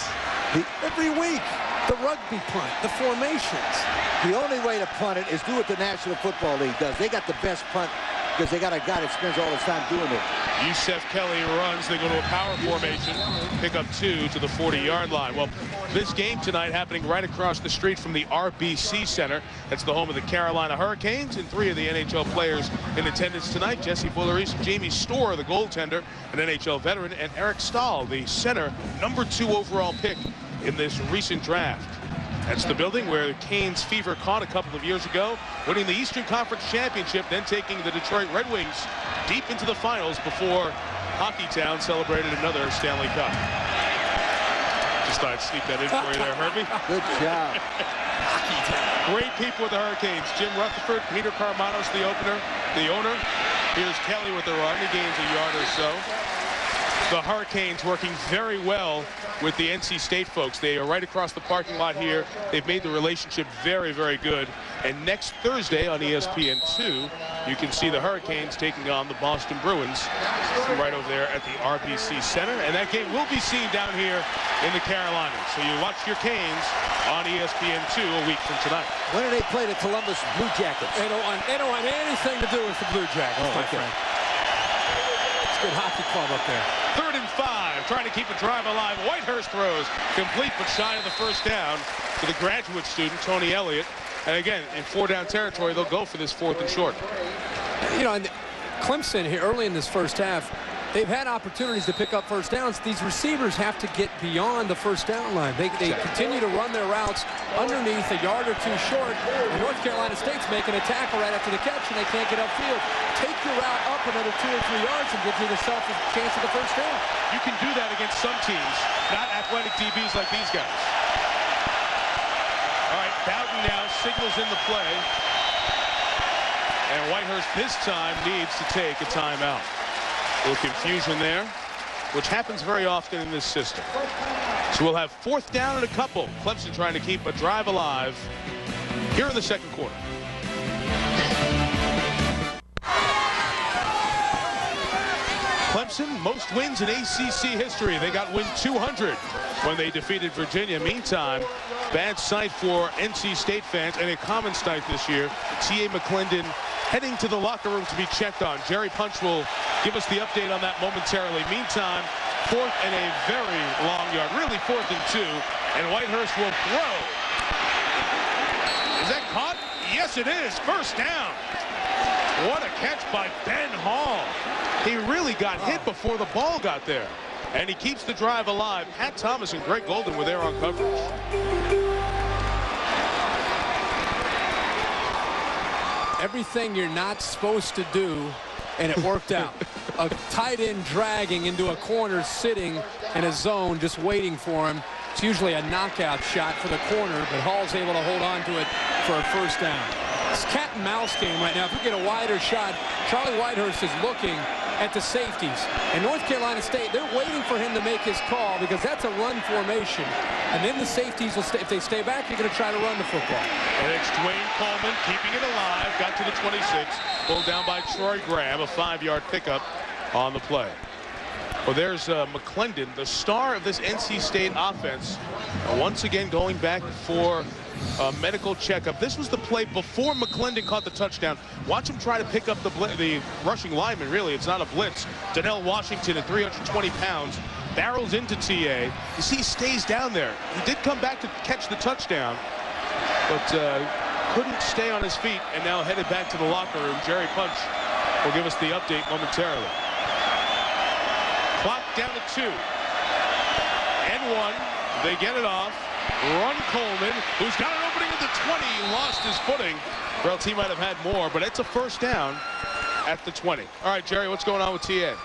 Every week, the rugby punt, the formations. The only way to punt it is do what the National Football League does. They got the best punt because they got a guy that spends all his time doing it. Yusef Kelly runs. They go to a power formation, pick up 2 to the 40-yard line. Well, this game tonight happening right across the street from the RBC Center. That's the home of the Carolina Hurricanes, and 3 of the NHL players in attendance tonight. Jesse Bulleris, Jamie Storr, the goaltender, an NHL veteran, and Eric Stahl, the center, number 2 overall pick in this recent draft. That's the building where the Canes fever caught a couple of years ago, winning the Eastern Conference Championship, then taking the Detroit Red Wings deep into the finals before Hockeytown celebrated another Stanley Cup. Just thought I'd sneak that in for you there, Herbie. Good job. Great people with the Hurricanes. Jim Rutherford, Peter Carmanos, the owner. Here's Kelly with the run. He gains a yard or so. The Hurricanes working very well with the NC State folks. They are right across the parking lot here. They've made the relationship very, very good. And next Thursday on ESPN2, you can see the Hurricanes taking on the Boston Bruins right over there at the RBC Center. And that game will be seen down here in the Carolinas. So you watch your Canes on ESPN2 a week from tonight. When do they play the Columbus Blue Jackets? They don't want anything to do with the Blue Jackets, my friend. It's a good hockey club up there. 3rd and 5, trying to keep a drive alive. Whitehurst throws, complete but shy of the first down to the graduate student, Tony Elliott. And again, in 4-down territory, they'll go for this 4th and short. You know, and Clemson here early in this first half, they've had opportunities to pick up first downs. These receivers have to get beyond the first down line. They continue to run their routes underneath, a yard or 2 short. And North Carolina State's making a tackle right after the catch, and they can't get upfield. Take your route up another 2 or 3 yards and give yourself a chance at the first down. You can do that against some teams, not athletic DBs like these guys. All right, Bowden now signals in the play. And Whitehurst this time needs to take a timeout. A little confusion there, which happens very often in this system. So we'll have 4th down and a couple. Clemson trying to keep a drive alive here in the second quarter. Clemson, most wins in ACC history. They got win 200 when they defeated Virginia. Meantime, bad sight for NC State fans, and a common sight this year. T.A. McClendon heading to the locker room to be checked on. Jerry Punch will give us the update on that momentarily. Meantime, 4th and a very long yard, really 4th and 2, and Whitehurst will throw. Is that caught? Yes, it is. First down. What a catch by Ben Hall. He really got hit before the ball got there, and he keeps the drive alive. Pat Thomas and Greg Golden were there on coverage. Everything you're not supposed to do, and it worked out. A tight end dragging into a corner, sitting in a zone, just waiting for him. It's usually a knockout shot for the corner, but Hall's able to hold on to it for a first down. It's cat and mouse game right now. If we get a wider shot, Charlie Whitehurst is looking at the safeties. And North Carolina State, they're waiting for him to make his call because that's a run formation. And then the safeties will stay. If they stay back, you're going to try to run the football. And it's Dwayne Coleman keeping it alive. Got to the 26. Pulled down by Troy Graham. A 5-yard pickup on the play. Well, there's McClendon, the star of this NC State offense. Once again going back for a medical checkup. This was the play before McClendon caught the touchdown. Watch him try to pick up the rushing lineman. Really, it's not a blitz. Donnell Washington at 320 pounds barrels into TA. You see, he stays down there. He did come back to catch the touchdown, but couldn't stay on his feet, and now headed back to the locker room. Jerry Punch will give us the update momentarily. Clock down to 2. And 1. They get it off. Run Coleman, who's got an opening at the 20. He lost his footing. Or else he might have had more, but it's a first down at the 20. All right, Jerry, what's going on with TA?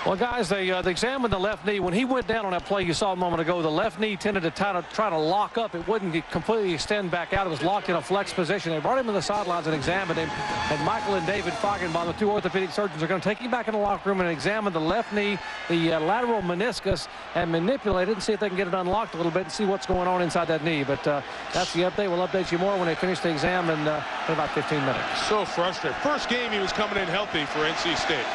Well, guys, they examined the left knee. When he went down on that play you saw a moment ago, the left knee tended to try to lock up. It wouldn't completely extend back out. It was locked in a flex position. They brought him to the sidelines and examined him. And Michael and David Feigenbaum, the two orthopedic surgeons, are going to take him back in the locker room and examine the left knee, the lateral meniscus, and manipulate it and see if they can get it unlocked a little bit and see what's going on inside that knee. But that's the update. We'll update you more when they finish the exam in about 15 minutes. So frustrated. First game, he was coming in healthy for NC State.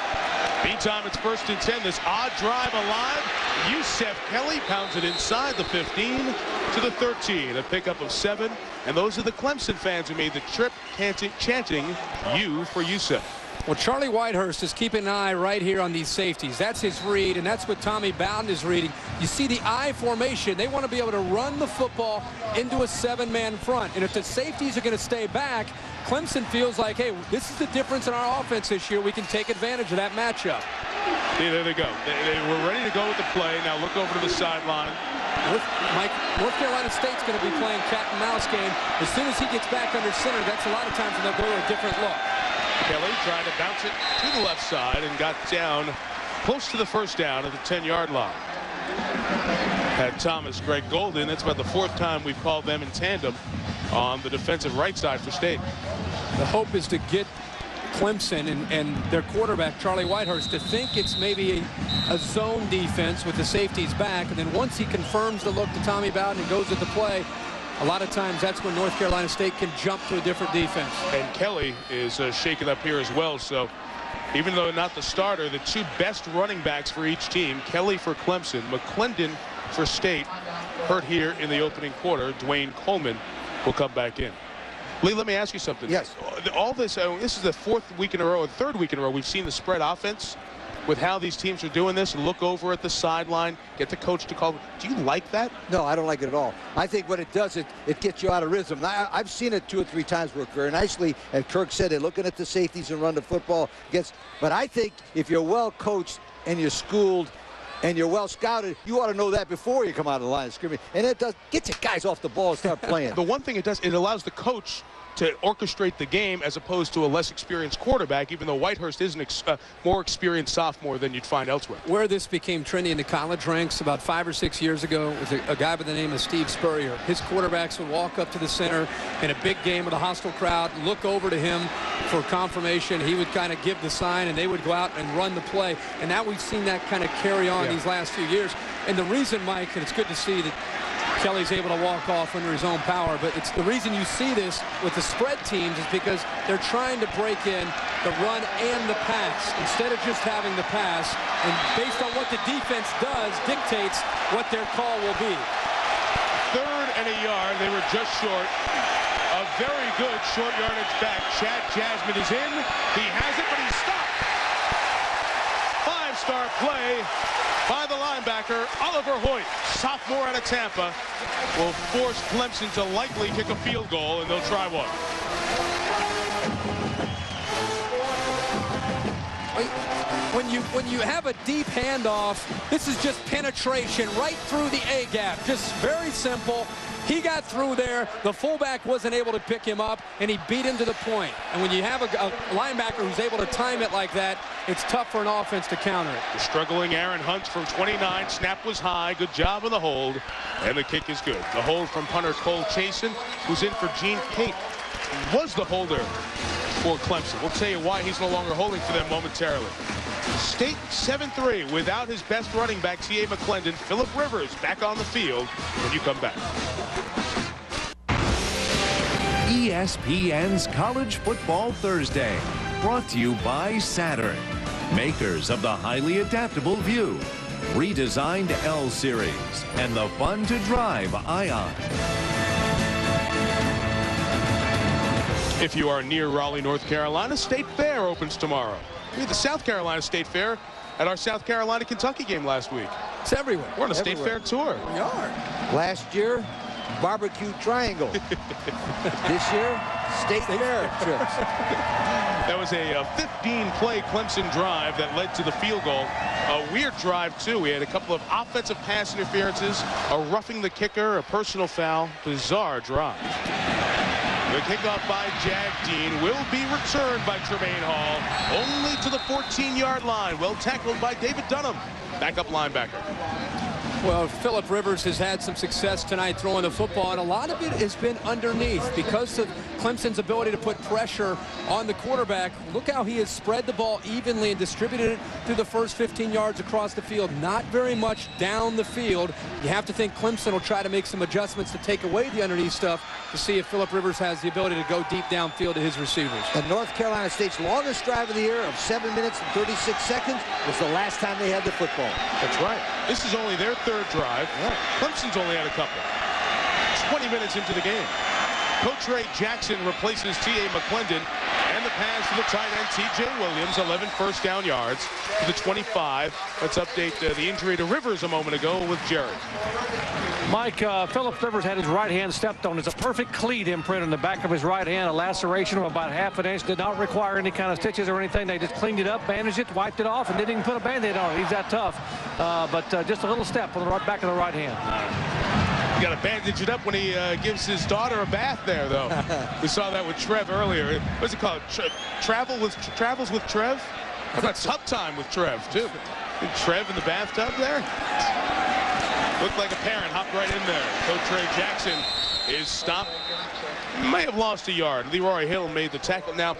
Meantime, it's 1st and 10. This odd drive alive. Yusef Kelly pounds it inside the 15 to the 13. A pickup of 7. And those are the Clemson fans who made the trip chanting "U for Yusef." Well, Charlie Whitehurst is keeping an eye right here on these safeties. That's his read, and that's what Tommy Bowden is reading. You see the I formation. They want to be able to run the football into a 7-man front. And if the safeties are going to stay back, Clemson feels like, hey, this is the difference in our offense this year. We can take advantage of that matchup. Yeah, there they go. They were ready to go with the play. Now look over to the sideline. North Carolina State's going to be playing cat and mouse game. As soon as he gets back under center, that's a lot of times when they'll go to a different look. Kelly tried to bounce it to the left side and got down close to the first down at the 10-yard line. Had Thomas, Greg Golden. That's about the 4th time we've called them in tandem on the defensive right side for State. The hope is to get Clemson and their quarterback, Charlie Whitehurst, to think it's maybe a zone defense with the safeties back. And then once he confirms the look to Tommy Bowden and goes at the play, a lot of times that's when North Carolina State can jump to a different defense. And Kelly is shaken up here as well. So even though not the starter, the 2 best running backs for each team, Kelly for Clemson, McClendon for State, hurt here in the opening quarter. Dwayne Coleman will come back in. Lee, let me ask you something. Yes. All this, this is the 4th week in a row, or 3rd week in a row, we've seen the spread offense with how these teams are doing this. Look over at the sideline, get the coach to call. Do you like that? No, I don't like it at all. I think what it does, it gets you out of rhythm. I've seen it 2 or 3 times work very nicely. And Kirk said they're looking at the safeties and run the football. But I think if you're well coached and you're schooled and you're well scouted, you ought to know that before you come out of the line of scrimmage. And it does get your guys off the ball and start playing. The one thing it does, it allows the coach to orchestrate the game as opposed to a less experienced quarterback, even though Whitehurst is a more experienced sophomore than you'd find elsewhere. Where this became trendy in the college ranks about 5 or 6 years ago was a guy by the name of Steve Spurrier. His quarterbacks would walk up to the center in a big game with a hostile crowd, look over to him for confirmation. He would kind of give the sign, and they would go out and run the play. And now we've seen that kind of carry on these last few years. And the reason, Mike, and it's good to see that Kelly's able to walk off under his own power, but it's the reason you see this with the spread teams is because they're trying to break in the run and the pass instead of just having the pass, and based on what the defense does dictates what their call will be. 3rd and a yard. They were just short. A very good short yardage back. Chad Jasmine is in. He has it, but he's stopped. 5-star play by the linebacker, Oliver Hoyt, sophomore out of Tampa, will force Clemson to likely kick a field goal, and they'll try one. When you have a deep handoff, this is just penetration right through the A-gap. Just very simple. He got through there. The fullback wasn't able to pick him up, and he beat him to the point. And when you have a linebacker who's able to time it like that, it's tough for an offense to counter it. The struggling Aaron Hunt from 29. Snap was high. Good job on the hold. And the kick is good. The hold from punter Cole Chasen, who's in for Gene Pate, was the holder for Clemson. We'll tell you why he's no longer holding for them momentarily. State 7-3 without his best running back, T.A. McClendon. Phillip Rivers back on the field when you come back. ESPN's College Football Thursday, brought to you by Saturn, makers of the highly adaptable View, redesigned L Series, and the fun-to-drive Ion. If you are near Raleigh, North Carolina, State Fair opens tomorrow. We had the South Carolina State Fair at our South Carolina-Kentucky game last week. It's everywhere. We're on a State Fair tour. We are. Last year, barbecue triangle. This year, State Fair trips. That was a 15-play Clemson drive that led to the field goal. A weird drive, too. We had a couple of offensive pass interferences, a roughing the kicker, a personal foul. Bizarre drive. The kickoff by Jag Dean will be returned by Tremaine Hall, only to the 14-yard line. Well tackled by David Dunham, backup linebacker. Well, Phillip Rivers has had some success tonight throwing the football, and a lot of it has been underneath because of Clemson's ability to put pressure on the quarterback. Look how he has spread the ball evenly and distributed it through the first 15 yards across the field. Not very much down the field. You have to think Clemson will try to make some adjustments to take away the underneath stuff to see if Phillip Rivers has the ability to go deep downfield to his receivers. And North Carolina State's longest drive of the year of 7 minutes and 36 seconds was the last time they had the football. That's right. This is only their third drive. Yeah. Clemson's only had a couple. 20 minutes into the game. Coach Ray Jackson replaces T.A. McClendon, and the pass to the tight end T.J. Williams, 11 first down yards to the 25. Let's update the injury to Rivers a moment ago with Jerry. Mike, Phillip Rivers had his right hand stepped on. It's a perfect cleat imprint on the back of his right hand, a laceration of about ½ an inch. Did not require any kind of stitches or anything. They just cleaned it up, bandaged it, wiped it off, and didn't even put a Band-Aid on it. He's that tough. But just a little step on the right back of the right hand. You got to bandage it up when he gives his daughter a bath there, though. We saw that with Trev earlier. What's it called? Travels with Trev? How about tub time with Trev, too? Trev in the bathtub there? Looked like a parent hopped right in there. Coach Ray Jackson is stopped. May have lost a yard. Leroy Hill made the tackle. Now,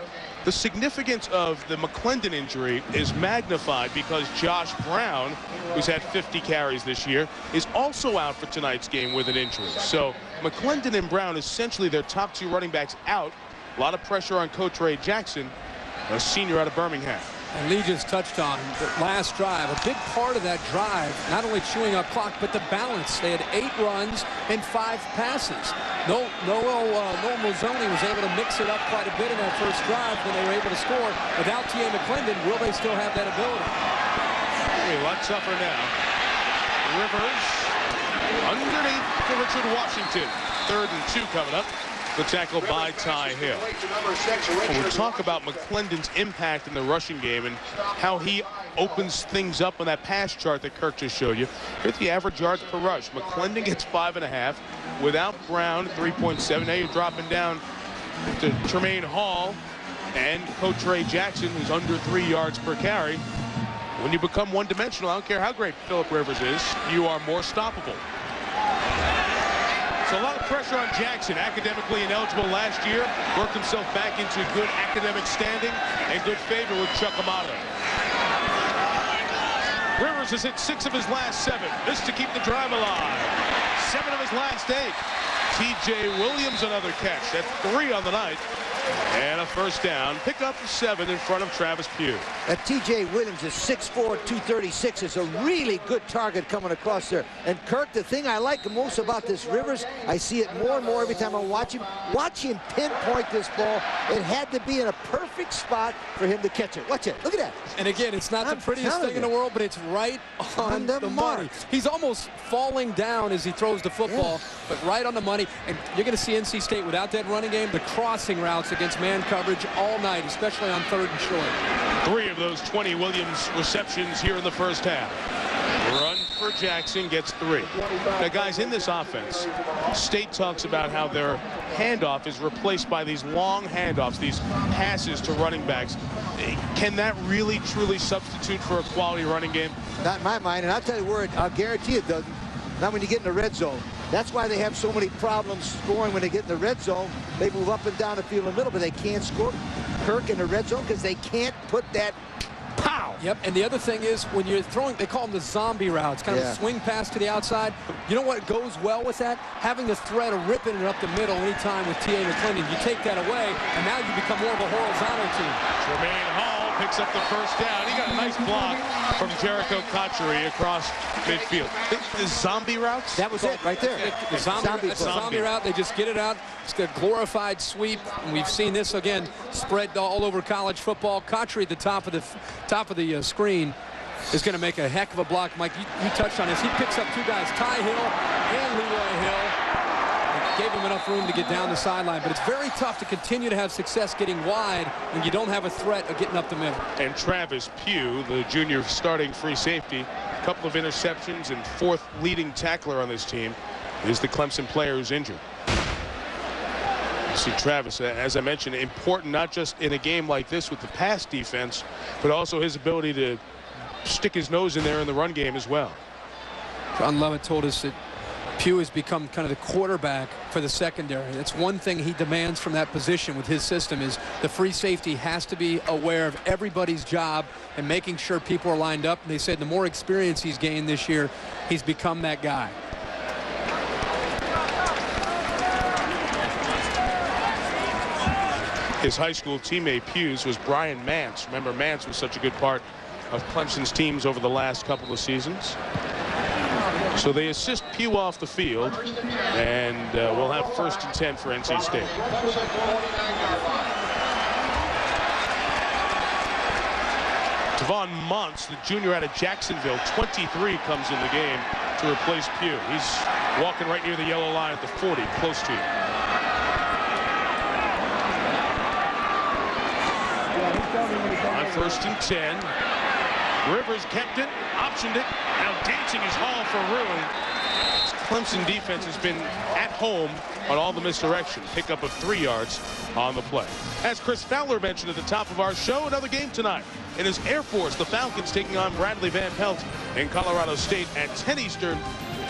the significance of the McClendon injury is magnified because Josh Brown, who's had 50 carries this year, is also out for tonight's game with an injury. So McClendon and Brown, essentially their top two running backs out. A lot of pressure on Coach Ray Jackson, a senior out of Birmingham. And Lee just touched on the last drive. A big part of that drive, not only chewing up clock, but the balance. They had 8 runs and 5 passes. Noel Mazzoni was able to mix it up quite a bit in that first drive when they were able to score. Without T.A. McClendon, will they still have that ability? A lot tougher now. Rivers underneath to Richard Washington. 3rd and 2 coming up. The tackle by Ty Hill. Well, we'll talk about McClendon's impact in the rushing game and how he opens things up on that pass chart that Kirk just showed you. Here's the average yards per rush. McClendon gets 5.5. Without Brown, 3.7. Now you're dropping down to Tremaine Hall and Coach Ray Jackson, who's under 3 yards per carry. When you become one-dimensional, I don't care how great Phillip Rivers is, you are more stoppable. So a lot of pressure on Jackson, academically ineligible last year, worked himself back into good academic standing and good favor with Chuck Amato. Rivers has hit 6 of his last 7. This to keep the drive alive. 7 of his last 8. T.J. Williams another catch. That's 3 on the night. And a first down. Pick up 7 in front of Travis Pugh. T.J. Williams is 6'4", 236. It's a really good target coming across there. And Kirk, the thing I like most about this Rivers, I see it more and more every time I watch him. Watch him pinpoint this ball. It had to be in a perfect spot for him to catch it. Watch it. Look at that. And again, it's not the prettiest thing in the world, but it's right on the money. He's almost falling down as he throws the football, but right on the money. And you're going to see NC State without that running game, the crossing routes against man coverage all night, especially on 3rd and short. 3 of those 20 Williams receptions here in the first half. Run for Jackson, gets 3. Now, guys, in this offense, State talks about how their handoff is replaced by these long handoffs, these passes to running backs. Can that really, truly substitute for a quality running game? Not in my mind, and I'll tell you where I'll guarantee it doesn't. Not when you get in the red zone. That's why they have so many problems scoring when they get in the red zone. They move up and down the field in the middle, but they can't score, Kirk, in the red zone because they can't put that pow. Yep, and the other thing is when you're throwing, they call them the zombie routes, kind of a swing pass to the outside. You know what goes well with that? Having the threat of ripping it up the middle anytime with T.A. McClendon. You take that away, and now you become more of a horizontal team. Tremaine Hall picks up the first down. He got a nice block from Jericho Cotchery across midfield. The zombie routes? That was it right there. The zombie route. They just get it out. It's a glorified sweep. And we've seen this again spread all over college football. Cotchery at the top of the screen is going to make a heck of a block. Mike, you touched on this. He picks up 2 guys, Ty Hill and Leroy Hill. gave him enough room to get down the sideline, but it's very tough to continue to have success getting wide when you don't have a threat of getting up the middle. And Travis Pugh, the junior starting free safety, a couple of interceptions and fourth leading tackler on this team, is the Clemson player who's injured. You see Travis, as I mentioned, important not just in a game like this with the pass defense, but also his ability to stick his nose in there in the run game as well. John Lovett told us that Pugh has become kind of the quarterback for the secondary. That's one thing he demands from that position with his system, is the free safety has to be aware of everybody's job and making sure people are lined up. And they said the more experience he's gained this year, he's become that guy. His high school teammate Pugh's was Brian Mance. Remember, Mance was such a good part of Clemson's teams over the last couple of seasons. So they assist Pugh off the field, and we'll have 1st and 10 for NC State. Tavon Montz, the junior out of Jacksonville, 23, comes in the game to replace Pugh. He's walking right near the yellow line at the 40, close to you. On 1st and 10, Rivers kept it, optioned it, now dancing his Hall for ruin. Clemson defense has been at home on all the misdirection. Pickup of 3 yards on the play. As Chris Fowler mentioned at the top of our show, another game tonight. In his Air Force, the Falcons taking on Bradley Van Pelt in Colorado State at 10 Eastern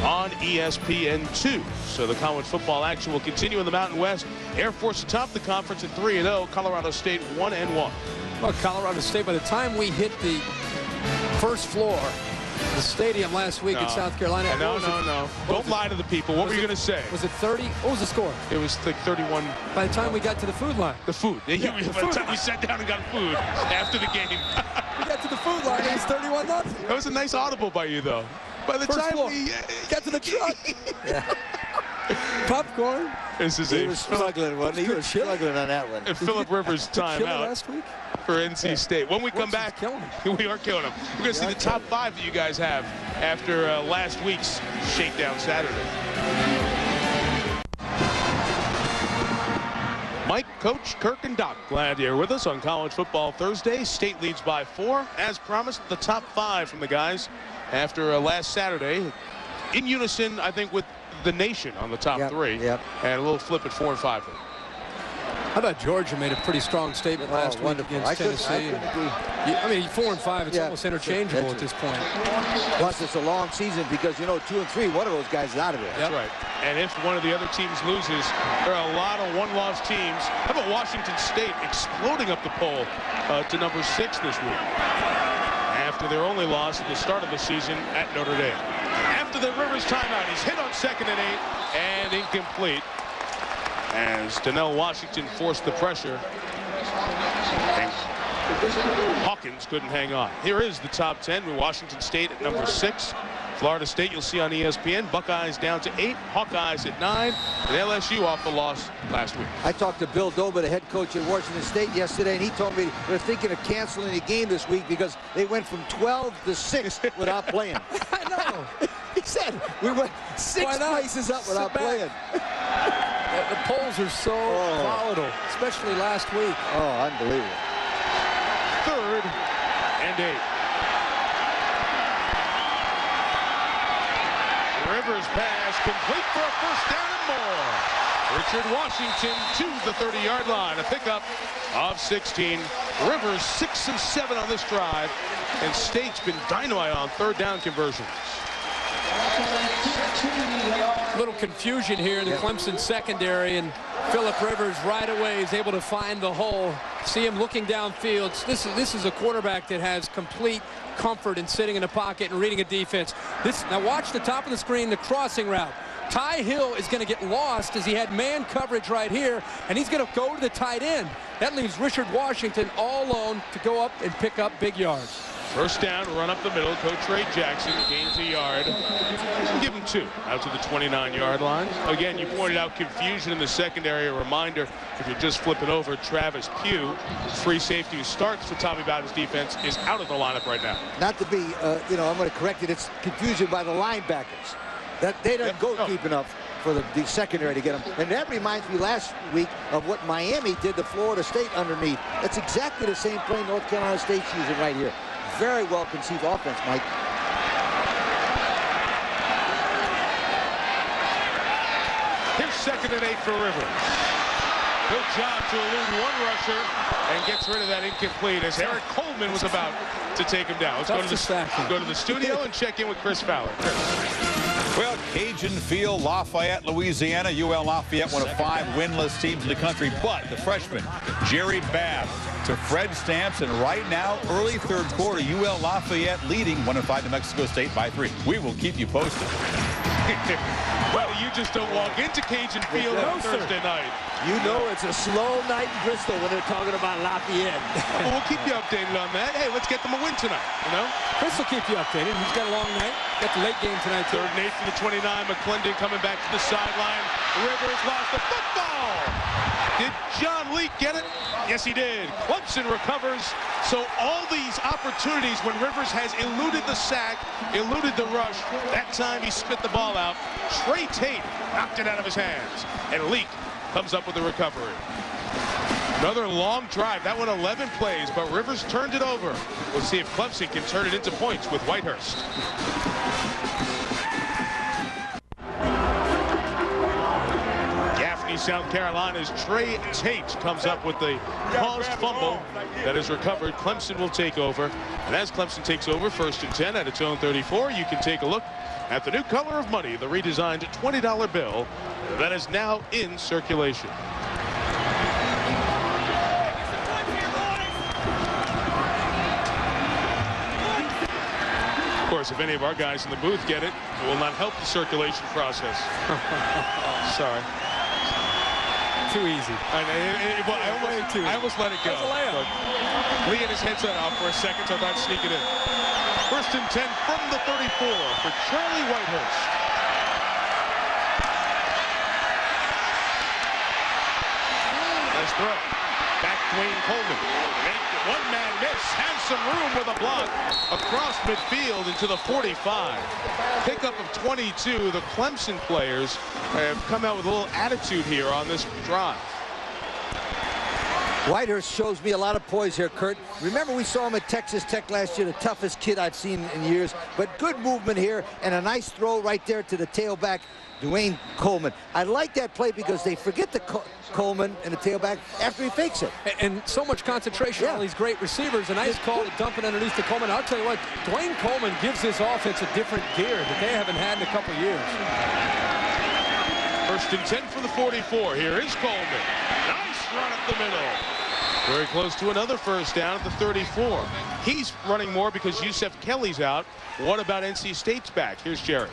on ESPN 2. So the college football action will continue in the Mountain West. Air Force atop the conference at 3-0. Colorado State 1-1. Well, Colorado State, by the time we hit the first floor, the stadium last week in South Carolina. No. Don't lie to the people. What were you going to say? Was it 30? What was the score? It was like 31. By the time we got to the food line. The food. By the time we sat down and got food after the game. We got to the food line. It was 31-0. That was a nice audible by you, though. By the time we got to the truck. Popcorn. He was struggling, wasn't he? He was struggling on that one. And Phillip Rivers timeout last week for NC State. When we come back, we are killing him. We're going to see the top 5 that you guys have after last week's Shakedown Saturday. Mike, Coach, Kirk, and Doc, glad you're with us on College Football Thursday. State leads by 4. As promised, the top 5 from the guys after last Saturday. In unison, I think, with the nation on the top 3. And a little flip at 4 and 5. I thought Georgia made a pretty strong statement last week against Tennessee. I mean, 4 and 5, it's almost interchangeable at this point. Plus, it's a long season because, you know, 2 and 3, one of those guys is out of it. That's right. And if one of the other teams loses, there are a lot of one-loss teams. How about Washington State exploding up the poll to number 6 this week after their only loss at the start of the season at Notre Dame. After the Rivers timeout, he's hit on 2nd and 8 and incomplete as Donnell Washington forced the pressure. And Hawkins couldn't hang on. Here is the top 10 with Washington State at number 6. Florida State, you'll see on ESPN. Buckeyes down to 8. Hawkeyes at 9. And LSU off the loss last week. I talked to Bill Doba, the head coach at Washington State yesterday, and he told me they're thinking of canceling the game this week because they went from 12 to 6 without playing. I know. He said we went 6 places up without playing. The polls are so volatile, especially last week. Oh, unbelievable. 3rd and 8. Rivers pass complete for a 1st down and more. Richard Washington to the 30-yard line. A pickup of 16. Rivers 6 of 7 on this drive. And State's been dynamite on 3rd down conversions. A little confusion here in the Clemson secondary, and Phillip Rivers right away is able to find the hole. See him looking downfield. This is a quarterback that has complete comfort in sitting in the pocket and reading a defense. Now watch the top of the screen, the crossing route. Ty Hill is going to get lost as he had man coverage right here, and he's going to go to the tight end. That leaves Richard Washington all alone to go up and pick up big yards. 1st down, run up the middle. Coach Ray Jackson gains a yard. Give him 2 out to the 29-yard line. Again, you pointed out confusion in the secondary. A reminder, if you're just flipping over, Travis Pugh, free safety who starts for Tommy Bowden's defense, is out of the lineup right now. Not to be, you know, I'm going to correct it. It's confusion by the linebackers. That they don't go deep enough. for the secondary to get him. And that reminds me last week of what Miami did to Florida State underneath. That's exactly the same play North Carolina State's using right here. Very well conceived offense, Mike. Here's 2nd and 8 for Rivers. Good job to elude one rusher and gets rid of that incomplete as Eric Coleman was about to take him down. Let's go to the studio and check in with Chris Fowler. Chris. Well, Cajun Field, Lafayette, Louisiana. UL Lafayette, one of 5 winless teams in the country. But the freshman, Jerry Babb, to Fred Stamps. And right now, early 3rd quarter, UL Lafayette leading 1-5 New Mexico State by 3. We will keep you posted. Well, you just don't walk into Cajun Field on Thursday night. You know it's a slow night in Bristol when they're talking about Lafayette. Well, we'll keep you updated on that. Hey, let's get them a win tonight, you know? Chris will keep you updated. He's got a long night. Got the late game tonight, too. 3rd and 8 from the 29. McClendon coming back to the sideline. Rivers lost the football. Did John Leak get it? Yes, he did. Clemson recovers. So all these opportunities when Rivers has eluded the sack, eluded the rush, that time he spit the ball out. Trey Tate knocked it out of his hands. And Leak comes up with the recovery. Another long drive. That one 11 plays, but Rivers turned it over. We'll see if Clemson can turn it into points with Whitehurst. Gaffney, South Carolina's Trey Tate comes up with the caused fumble that is recovered. Clemson will take over. And as Clemson takes over, 1st and 10 at its own 34, you can take a look at the new color of money, the redesigned $20 bill that is now in circulation. Of course, if any of our guys in the booth get it, it will not help the circulation process. Sorry. Too easy. I almost let it go. Lee had his headset off for a second, so I thought sneak it in. 1st and 10 from the 34 for Charlie Whitehurst. Nice throw. Back Dwayne Coleman. One man miss. Has some room with a block across midfield into the 45. Pickup of 22. The Clemson players have come out with a little attitude here on this drive. Whitehurst shows me a lot of poise here, Kurt. Remember, we saw him at Texas Tech last year, the toughest kid I've seen in years. But good movement here and a nice throw right there to the tailback, Dwayne Coleman. I like that play because they forget the Coleman and the tailback after he fakes it. And so much concentration on these great receivers. A nice call to dump it underneath to Coleman. I'll tell you what, Dwayne Coleman gives this offense a different gear that they haven't had in a couple years. 1st and 10 for the 44. Here is Coleman. Nice run up the middle. Very close to another 1st down at the 34. He's running more because Yusef Kelly's out. What about NC State's back? Here's Jerry.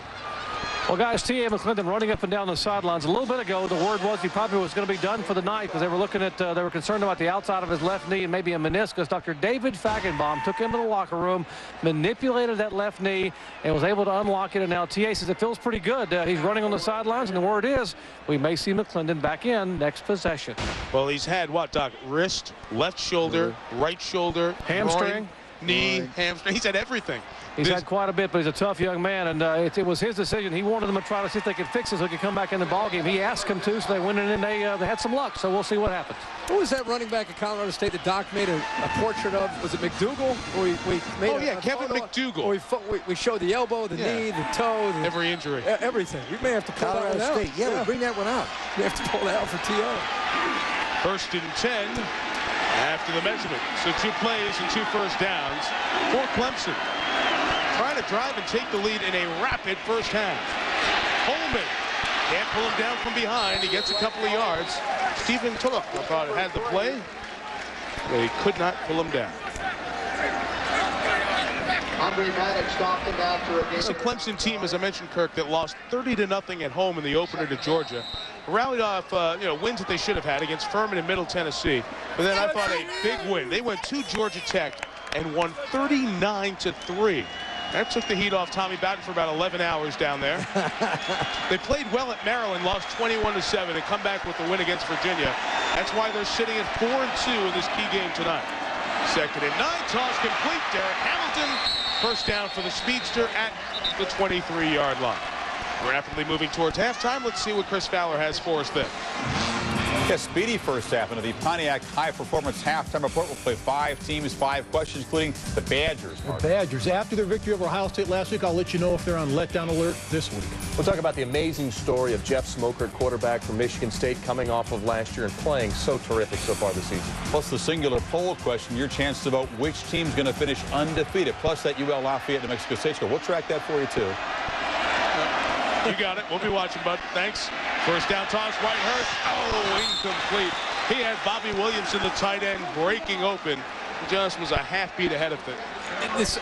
Well, guys, T.A. McClendon running up and down the sidelines. A little bit ago, the word was he probably was going to be done for the night because they were looking at, they were concerned about the outside of his left knee and maybe a meniscus. Dr. David Faggenbaum took him to the locker room, manipulated that left knee, and was able to unlock it. And now T.A. says it feels pretty good. He's running on the sidelines, and the word is we may see McClendon back in next possession. Well, he's had what, Doc? Wrist, left shoulder, right shoulder, hamstring, knee, hamstring. He's had everything. He's had quite a bit, but he's a tough young man, and it was his decision. He wanted them to try to see if they could fix it so he could come back in the ballgame. He asked him to, so they went in and they had some luck, so we'll see what happens. Who was that running back at Colorado State that Doc made a portrait of? Was it McDougal? Kevin McDougal. We showed the elbow, the knee, the toe. Every injury. Everything. We may have to pull that one out. State. Yeah, we'll bring that one out. We have to pull that out for T.O. 1st and 10 after the measurement. So 2 plays and 2 1st downs for Clemson. Trying to drive and take the lead in a rapid 1st half. Coleman can't pull him down from behind. He gets a couple of yards. Stephen Tulloch, I thought, had the play, but he could not pull him down. It's a Clemson team, as I mentioned, Kirk, that lost 30-0 at home in the opener to Georgia. Rallied off, wins that they should have had against Furman and Middle Tennessee. But then I thought a big win. They went to Georgia Tech and won 39-3. That took the heat off Tommy Bowden for about 11 hours down there. They played well at Maryland, lost 21-7, and come back with the win against Virginia. That's why they're sitting at 4-2 in this key game tonight. 2nd and 9, toss complete. Derek Hamilton, 1st down for the speedster at the 23-yard line. Rapidly moving towards halftime. Let's see what Chris Fowler has for us then. Yeah, speedy first half into the Pontiac High Performance Halftime Report. We'll play 5 teams, 5 questions, including the Badgers. The Badgers, after their victory over Ohio State last week, I'll let you know if they're on letdown alert this week. We'll talk about the amazing story of Jeff Smokert, quarterback from Michigan State, coming off of last year and playing so terrific so far this season. Plus the singular poll question, your chance to vote which team's going to finish undefeated. Plus that UL Lafayette New Mexico State score. We'll track that for you, too. You got it. We'll be watching, bud. Thanks. First down toss, Whitehurst. Oh, incomplete. He had Bobby Williamson, the tight end, breaking open. Just was a half beat ahead of it. This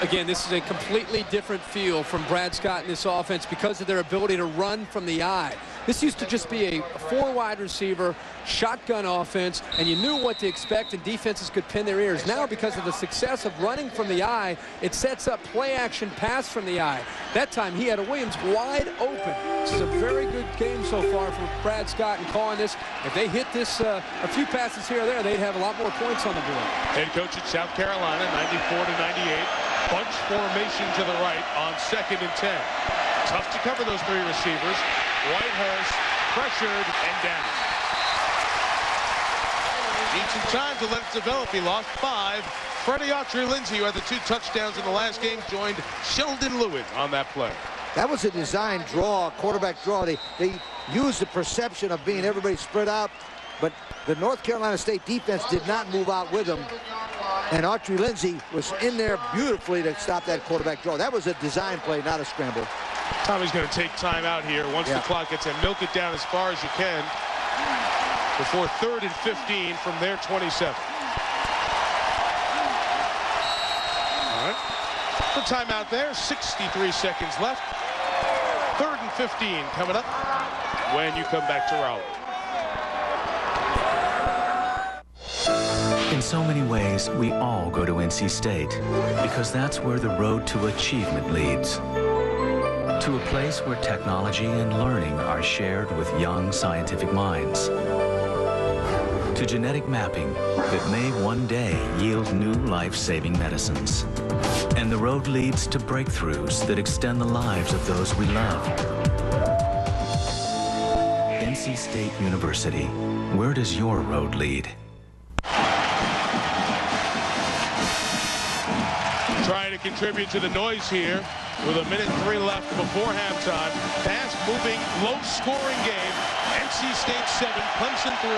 is a completely different feel from Brad Scott in this offense because of their ability to run from the eye. This used to just be a 4-wide receiver, shotgun offense, and you knew what to expect, and defenses could pin their ears. Now, because of the success of running from the eye, it sets up play-action pass from the eye. That time, he had a Williams wide open. This is a very good game so far for Brad Scott in calling this. If they hit this a few passes here or there, they'd have a lot more points on the board. Head coach at South Carolina, 94-98. Bunch formation to the right on 2nd and 10. Tough to cover those 3 receivers. Whitehurst pressured and down. Need some time to let it develop. He lost 5. Freddie Autry-Lindsey, who had the 2 touchdowns in the last game, joined Sheldon Lewis on that play. That was a design draw, quarterback draw. They used the perception of being everybody spread out, but the North Carolina State defense did not move out with them. And Autry-Lindsey was in there beautifully to stop that quarterback draw. That was a design play, not a scramble. Tommy's going to take time out here once the clock gets in. Milk it down as far as you can before 3rd and 15 from their 27. All right. The timeout there. 63 seconds left. 3rd and 15 coming up when you come back to Raleigh. In so many ways, we all go to NC State because that's where the road to achievement leads. To a place where technology and learning are shared with young scientific minds. To genetic mapping that may one day yield new life-saving medicines. And the road leads to breakthroughs that extend the lives of those we love. NC State University, where does your road lead? Trying to contribute to the noise here with 1:03 left before halftime. Fast-moving, low-scoring game. NC State 7, Clemson 3.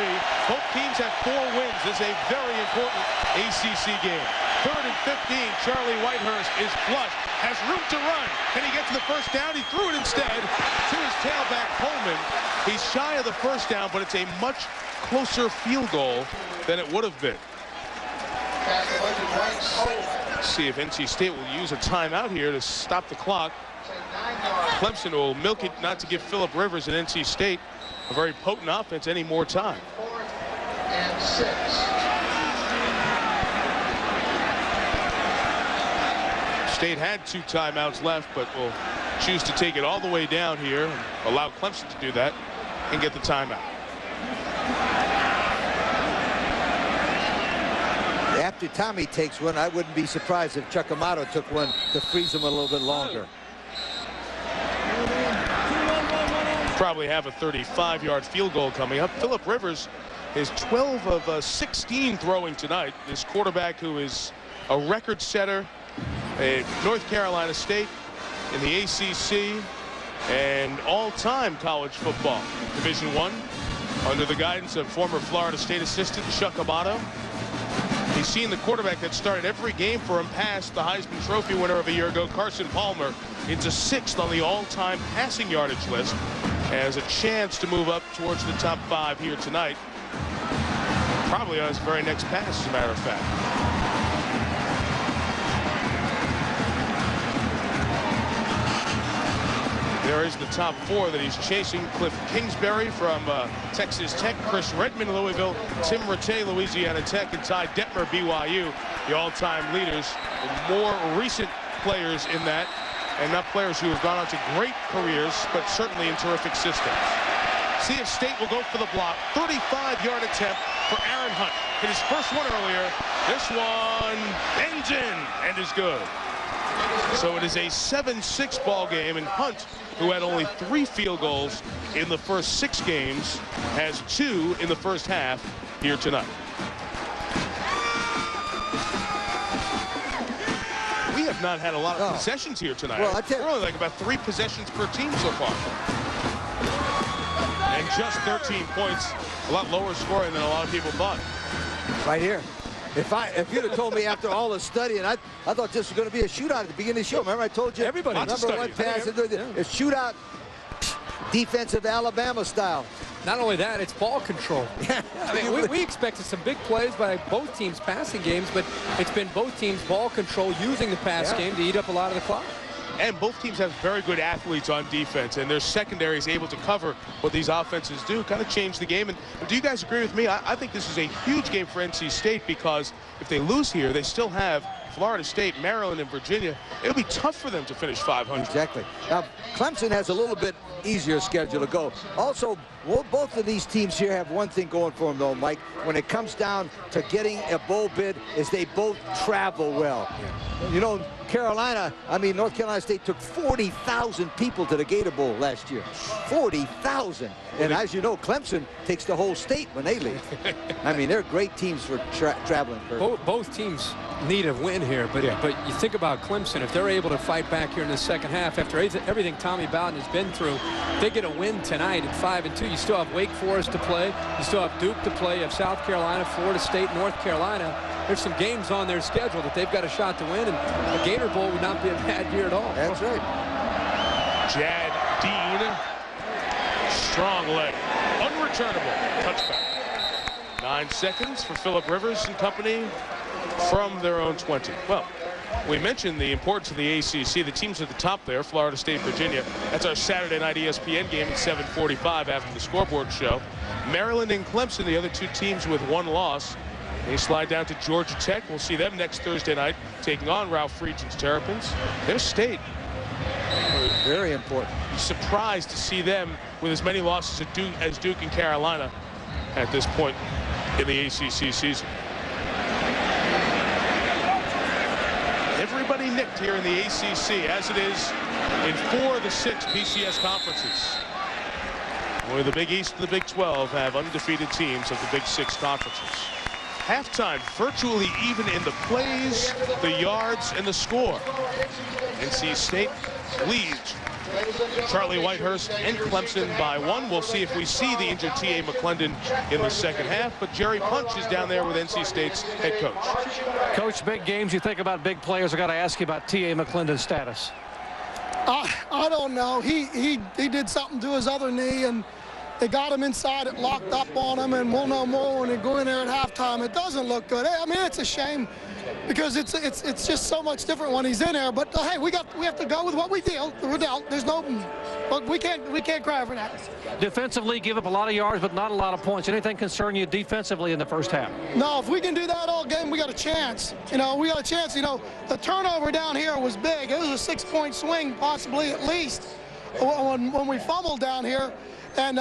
Both teams have 4 wins. This is a very important ACC game. 3rd and 15. Charlie Whitehurst is flush. Has room to run. Can he get to the first down? He threw it instead to his tailback, Coleman. He's shy of the first down, but it's a much closer field goal than it would have been. Let's see if NC State will use a timeout here to stop the clock. Clemson will milk it not to give Phillip Rivers and NC State a very potent offense any more time. 4th and 6. State had 2 timeouts left, but will choose to take it all the way down here and allow Clemson to do that and get the timeout. After Tommy takes one, I wouldn't be surprised if Chuck Amato took one to freeze him a little bit longer. Probably have a 35-yard field goal coming up. Phillip Rivers is 12 of 16 throwing tonight. This quarterback who is a record setter at North Carolina State in the ACC and all-time college football. Division I under the guidance of former Florida State assistant Chuck Amato. He's seen the quarterback that started every game for him past the Heisman Trophy winner of a year ago, Carson Palmer, into 6th on the all-time passing yardage list. Has a chance to move up towards the top 5 here tonight. Probably on his very next pass, as a matter of fact. There is the top 4 that he's chasing. Cliff Kingsbury from Texas Tech, Chris Redmond, Louisville, Tim Rattay, Louisiana Tech, and Ty Detmer, BYU, the all-time leaders. More recent players in that, and not players who have gone on to great careers, but certainly in terrific systems. See if State will go for the block. 35-yard attempt for Aaron Hunt. Hit his first one earlier. This one ends in and is good. So it is a 7-6 ball game, and Hunt, who had only 3 field goals in the first 6 games, has 2 in the first half here tonight. We have not had a lot of possessions here tonight. Well, we're only like about 3 possessions per team so far. And just 13 points, a lot lower scoring than a lot of people thought. Right here. If you'd have told me after all the studying, I thought this was going to be a shootout at the beginning of the show. Remember I told you? Everybody. Number 1 pass. It's shootout, defensive Alabama style. Not only that, it's ball control. I mean, we expected some big plays by both teams' passing games, but it's been both teams' ball control using the pass game to eat up a lot of the clock. And both teams have very good athletes on defense, and their secondary is able to cover what these offenses do, kind of change the game. And do you guys agree with me? I think this is a huge game for NC State, because if they lose here, they still have Florida State, Maryland, and Virginia. It'll be tough for them to finish 500. Exactly. Now, Clemson has a little bit easier schedule to go. Also, both of these teams here have one thing going for them, though, Mike. When it comes down to getting a bowl bid, is they both travel well. Yeah. You know, North Carolina State took 40,000 people to the Gator Bowl last year. 40,000. And as you know, Clemson takes the whole state when they leave. I mean, they're great teams for traveling. Both teams need a win here, but you think about Clemson, if they're able to fight back here in the second half after everything Tommy Bowden has been through, they get a win tonight at 5-2. You still have Wake Forest to play. You still have Duke to play. You have South Carolina, Florida State, North Carolina. There's some games on their schedule that they've got a shot to win, and the Gator Bowl would not be a bad year at all. That's right. Jad Dean, strong leg, unreturnable touchback. 9 seconds for Phillip Rivers and company from their own 20. Well, we mentioned the importance of the ACC. The teams at the top there, Florida State, Virginia. That's our Saturday night ESPN game at 7:45 after the scoreboard show. Maryland and Clemson, the other 2 teams with 1 loss. They slide down to Georgia Tech. We'll see them next Thursday night, taking on Ralph Friedgen's Terrapins. Their state. Very important. Surprised to see them with as many losses as Duke and Carolina at this point in the ACC season. Everybody nicked here in the ACC, as it is in 4 of the 6 BCS conferences. Only the Big East and the Big 12 have undefeated teams of the Big 6 conferences. Halftime virtually even in the plays, the yards, and the score. NC State leads Charlie Whitehurst and Clemson by 1. We'll see if we see the injured T.A. McClendon in the second half, but Jerry Punch is down there with NC State's head coach. Coach, big games, you think about big players. I got to ask you about T.A. McClendon's status. I don't know. He did something to his other knee, and they got him inside, it locked up on him, and we'll know more when they go in there at halftime. It doesn't look good. I mean, it's a shame because it's just so much different when he's in there. But hey, we have to go with what we dealt. There's no, but we can't cry for that. Defensively, give up a lot of yards, but not a lot of points. Anything concern you defensively in the first half? No, if we can do that all game, we got a chance. You know, we got a chance. You know, the turnover down here was big. It was a 6-point swing, possibly at least, when we fumbled down here. And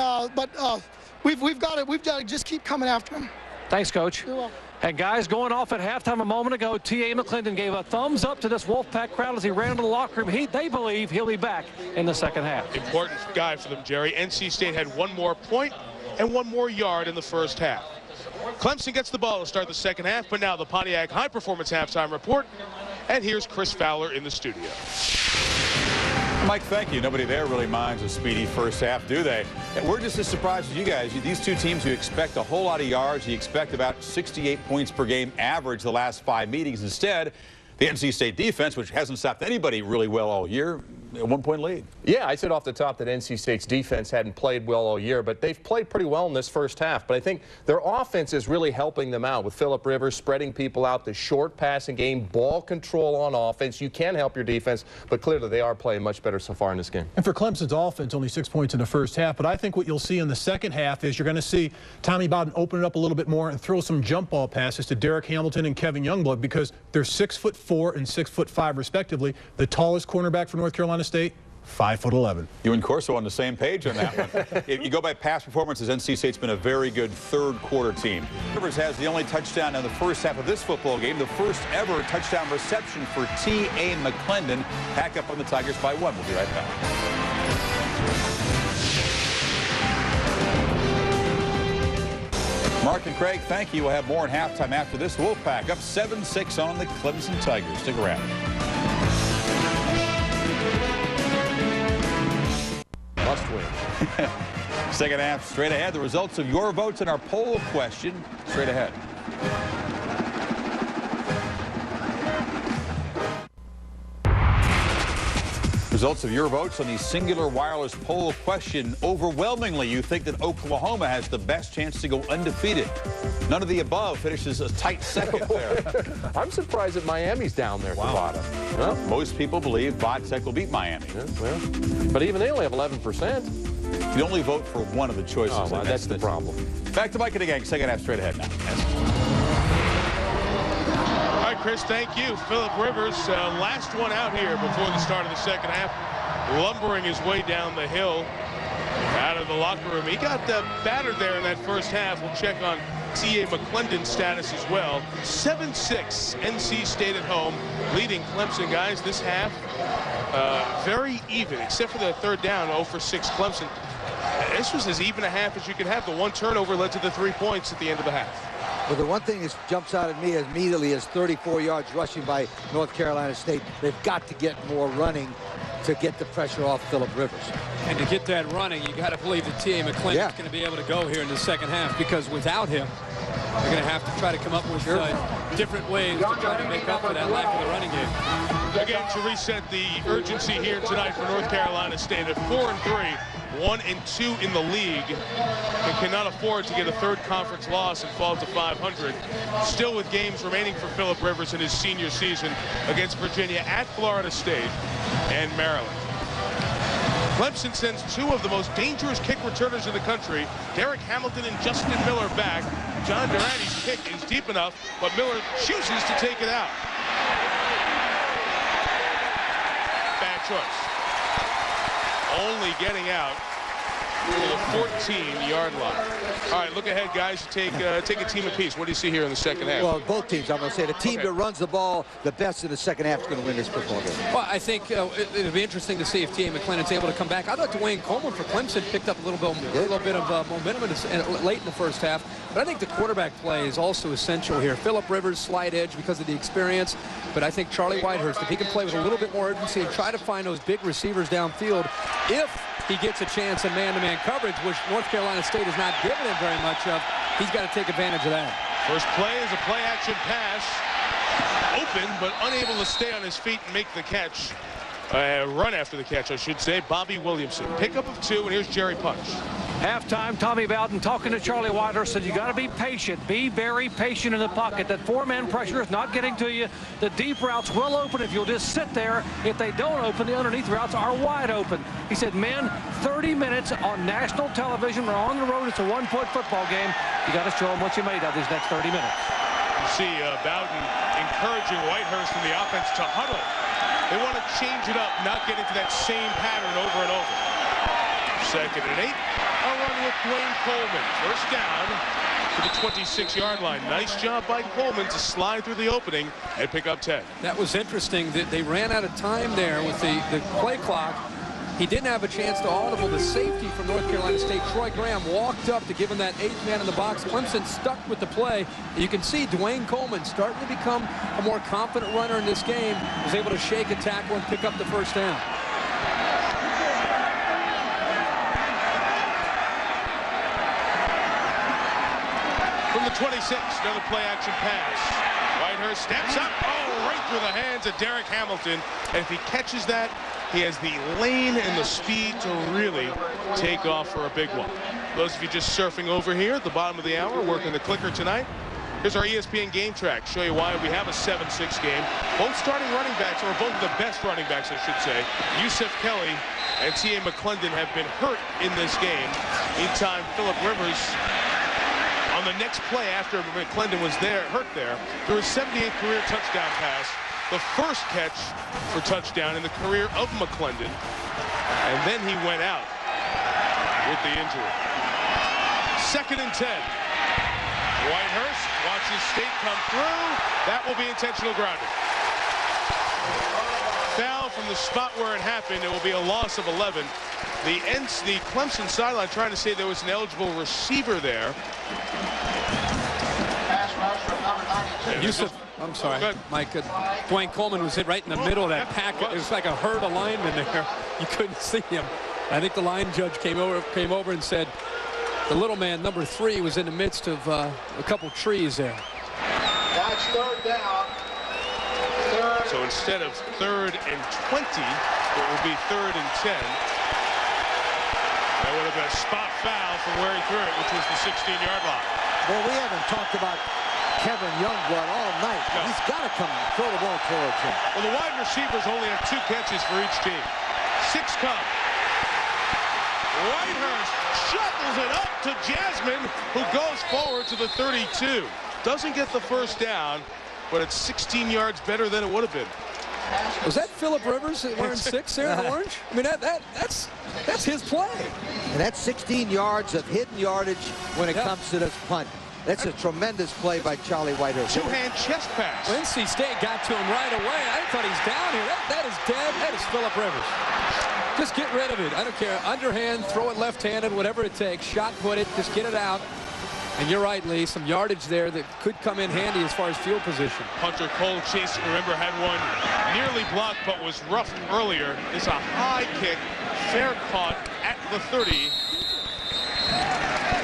we've got to just keep coming after him. Thanks, Coach. You're welcome. And guys, going off at halftime a moment ago, T.A. McClendon gave a thumbs up to this Wolfpack crowd as he ran into the locker room. They believe he'll be back in the second half. Important guy for them, Jerry. NC State had 1 more point and 1 more yard in the first half. Clemson gets the ball to start the second half, but now the Pontiac High Performance halftime report. And here's Chris Fowler in the studio. Mike, thank you. Nobody there really minds a speedy first half, do they? And we're just as surprised as you guys. These 2 teams, you expect a whole lot of yards. You expect about 68 points per game average the last 5 meetings. Instead, the NC State defense, which hasn't stopped anybody really well all year, a 1-point lead. Yeah, I said off the top that NC State's defense hadn't played well all year, but they've played pretty well in this first half. But I think their offense is really helping them out with Phillip Rivers spreading people out, the short passing game, ball control on offense. You can help your defense, but clearly they are playing much better so far in this game. And for Clemson's offense, only 6 points in the first half. But I think what you'll see in the second half is you're going to see Tommy Bowden open it up a little bit more and throw some jump ball passes to Derek Hamilton and Kevin Youngblood, because they're 6'4" and 6'5" respectively. The tallest cornerback for North Carolina State, 5'11". You and Corso on the same page on that one. If you go by past performances, NC State's been a very good third-quarter team. Rivers has the only touchdown in the first half of this football game, the first ever touchdown reception for T.A. McClendon. Pack up on the Tigers by 1. We'll be right back. Mark and Craig, thank you. We'll have more in halftime after this. Wolfpack up 7-6 on the Clemson Tigers. Stick around. Must win. Second half straight ahead. The results of your votes in our poll question straight ahead. Results of your votes on the singular wireless poll question. Overwhelmingly, you think that Oklahoma has the best chance to go undefeated. None of the above. Finishes a tight second there. I'm surprised that Miami's down there at the bottom. Well, most people believe Vodtech will beat Miami. Yeah, well, but even they only have 11%. You only vote for one of the choices. Oh, well, that's the problem. Back to Mike and the gang. Second half straight ahead now. All right, Chris, thank you. Phillip Rivers, last one out here before the start of the second half, lumbering his way down the hill out of the locker room. He got battered there in that first half. We'll check on T.A. McClendon's status as well. 7-6, NC State at home, leading Clemson, guys. This half, very even, except for the third down, 0 for 6 Clemson. This was as even a half as you could have. The one turnover led to the 3 points at the end of the half. But the one thing that jumps out at me immediately is 34 yards rushing by North Carolina State. They've got to get more running to get the pressure off Phillip Rivers. And to get that running, you got to believe that T.A. McClendon's going to be able to go here in the second half, because without him, they're going to have to try to come up with different ways to try to make up for that lack of the running game. Again, to reset the urgency here tonight for North Carolina State at 4-3. 1-2 in the league, and cannot afford to get a third conference loss and fall to 500. Still with games remaining for Phillip Rivers in his senior season against Virginia, at Florida State, and Maryland. Clemson sends 2 of the most dangerous kick returners in the country, Derek Hamilton and Justin Miller, back. John Durante's kick is deep enough, but Miller chooses to take it out. Bad choice. Only getting out to the 14-yard line. All right, look ahead, guys. Take a team apiece. What do you see here in the second half? Well, both teams, I'm going to say. The team that runs the ball the best in the second half is going to win this football game. Well, I think it'll be interesting to see if T.A. McClendon's able to come back. I thought Dwayne Coleman for Clemson picked up a little bit of momentum late in the first half. But I think the quarterback play is also essential here. Phillip Rivers, slight edge because of the experience. But I think Charlie Whitehurst, if he can play with a little bit more urgency and try to find those big receivers downfield, if he gets a chance in man-to-man coverage, which North Carolina State has not given him very much of, he's got to take advantage of that. First play is a play-action pass. Open, but unable to stay on his feet and make the catch. Run after the catch, I should say. Bobby Williamson. Pickup of 2, and here's Jerry Punch. Halftime, Tommy Bowden talking to Charlie Whitehurst said you got to be patient. Be very patient in the pocket. That 4-man pressure is not getting to you. The deep routes will open if you'll just sit there. If they don't open, the underneath routes are wide open. He said, men, 30 minutes on national television. We're on the road. It's a one-point football game. You got to show them what you made of these next 30 minutes. You see Bowden encouraging Whitehurst in the offense to huddle. They want to change it up, not get into that same pattern over and over. 2nd and 8. A run with Dwayne Coleman. First down to the 26-yard line. Nice job by Coleman to slide through the opening and pick up 10. That was interesting that they ran out of time there with the play clock. He didn't have a chance to audible. The safety from North Carolina State, Troy Graham, walked up to give him that 8th man in the box. Clemson stuck with the play. You can see Dwayne Coleman starting to become a more confident runner in this game. Was able to shake a tackle and pick up the first down. From the 26, another play-action pass. Whitehurst steps up, right through the hands of Derek Hamilton. And if he catches that, he has the lane and the speed to really take off for a big one. Those of you just surfing over here at the bottom of the hour, working the clicker tonight. Here's our ESPN game track. Show you why we have a 7-6 game. Both starting running backs, or both of the best running backs, I should say, Yusuf Kelly and T.A. McClendon, have been hurt in this game. Meantime, Phillip Rivers, on the next play after McClendon was hurt there, threw his 78th career touchdown pass. The first catch for touchdown in the career of McClendon. And then he went out with the injury. 2nd and 10. Whitehurst watches State come through. That will be intentional grounding. Foul from the spot where it happened. It will be a loss of 11. The Clemson sideline trying to say there was an eligible receiver there. Yusuf, I'm sorry, Mike. Dwayne Coleman was hit right in the middle of that pack. It was like a herd of linemen there. You couldn't see him. I think the line judge came over and said the little man, number 3, was in the midst of a couple trees there. That's 3rd down. So instead of 3rd and 20, it will be 3rd and 10. That would have been a spot foul from where he threw it, which was the 16-yard line. Well, we haven't talked about Kevin Youngblood all night. No. He's got to come throw the ball towards him. Well, the wide receivers only have 2 catches for each team. 6 come. Whitehurst shuttles it up to Jasmine, who goes forward to the 32. Doesn't get the first down, but it's 16 yards better than it would have been. Was that Phillip Rivers wearing 6 there in orange? I mean, that's his play. And that's 16 yards of hidden yardage when it comes to this punt. That's a tremendous play by Charlie Whitehurst. 2-hand chest pass. Well, NC State got to him right away. I thought he's down here. That is dead. That is Phillip Rivers. Just get rid of it. I don't care. Underhand, throw it left-handed, whatever it takes. Shot put it. Just get it out. And you're right, Lee. Some yardage there that could come in handy as far as field position. Hunter Cole Chase, remember, had one nearly blocked but was roughed earlier. It's a high kick, fair caught at the 30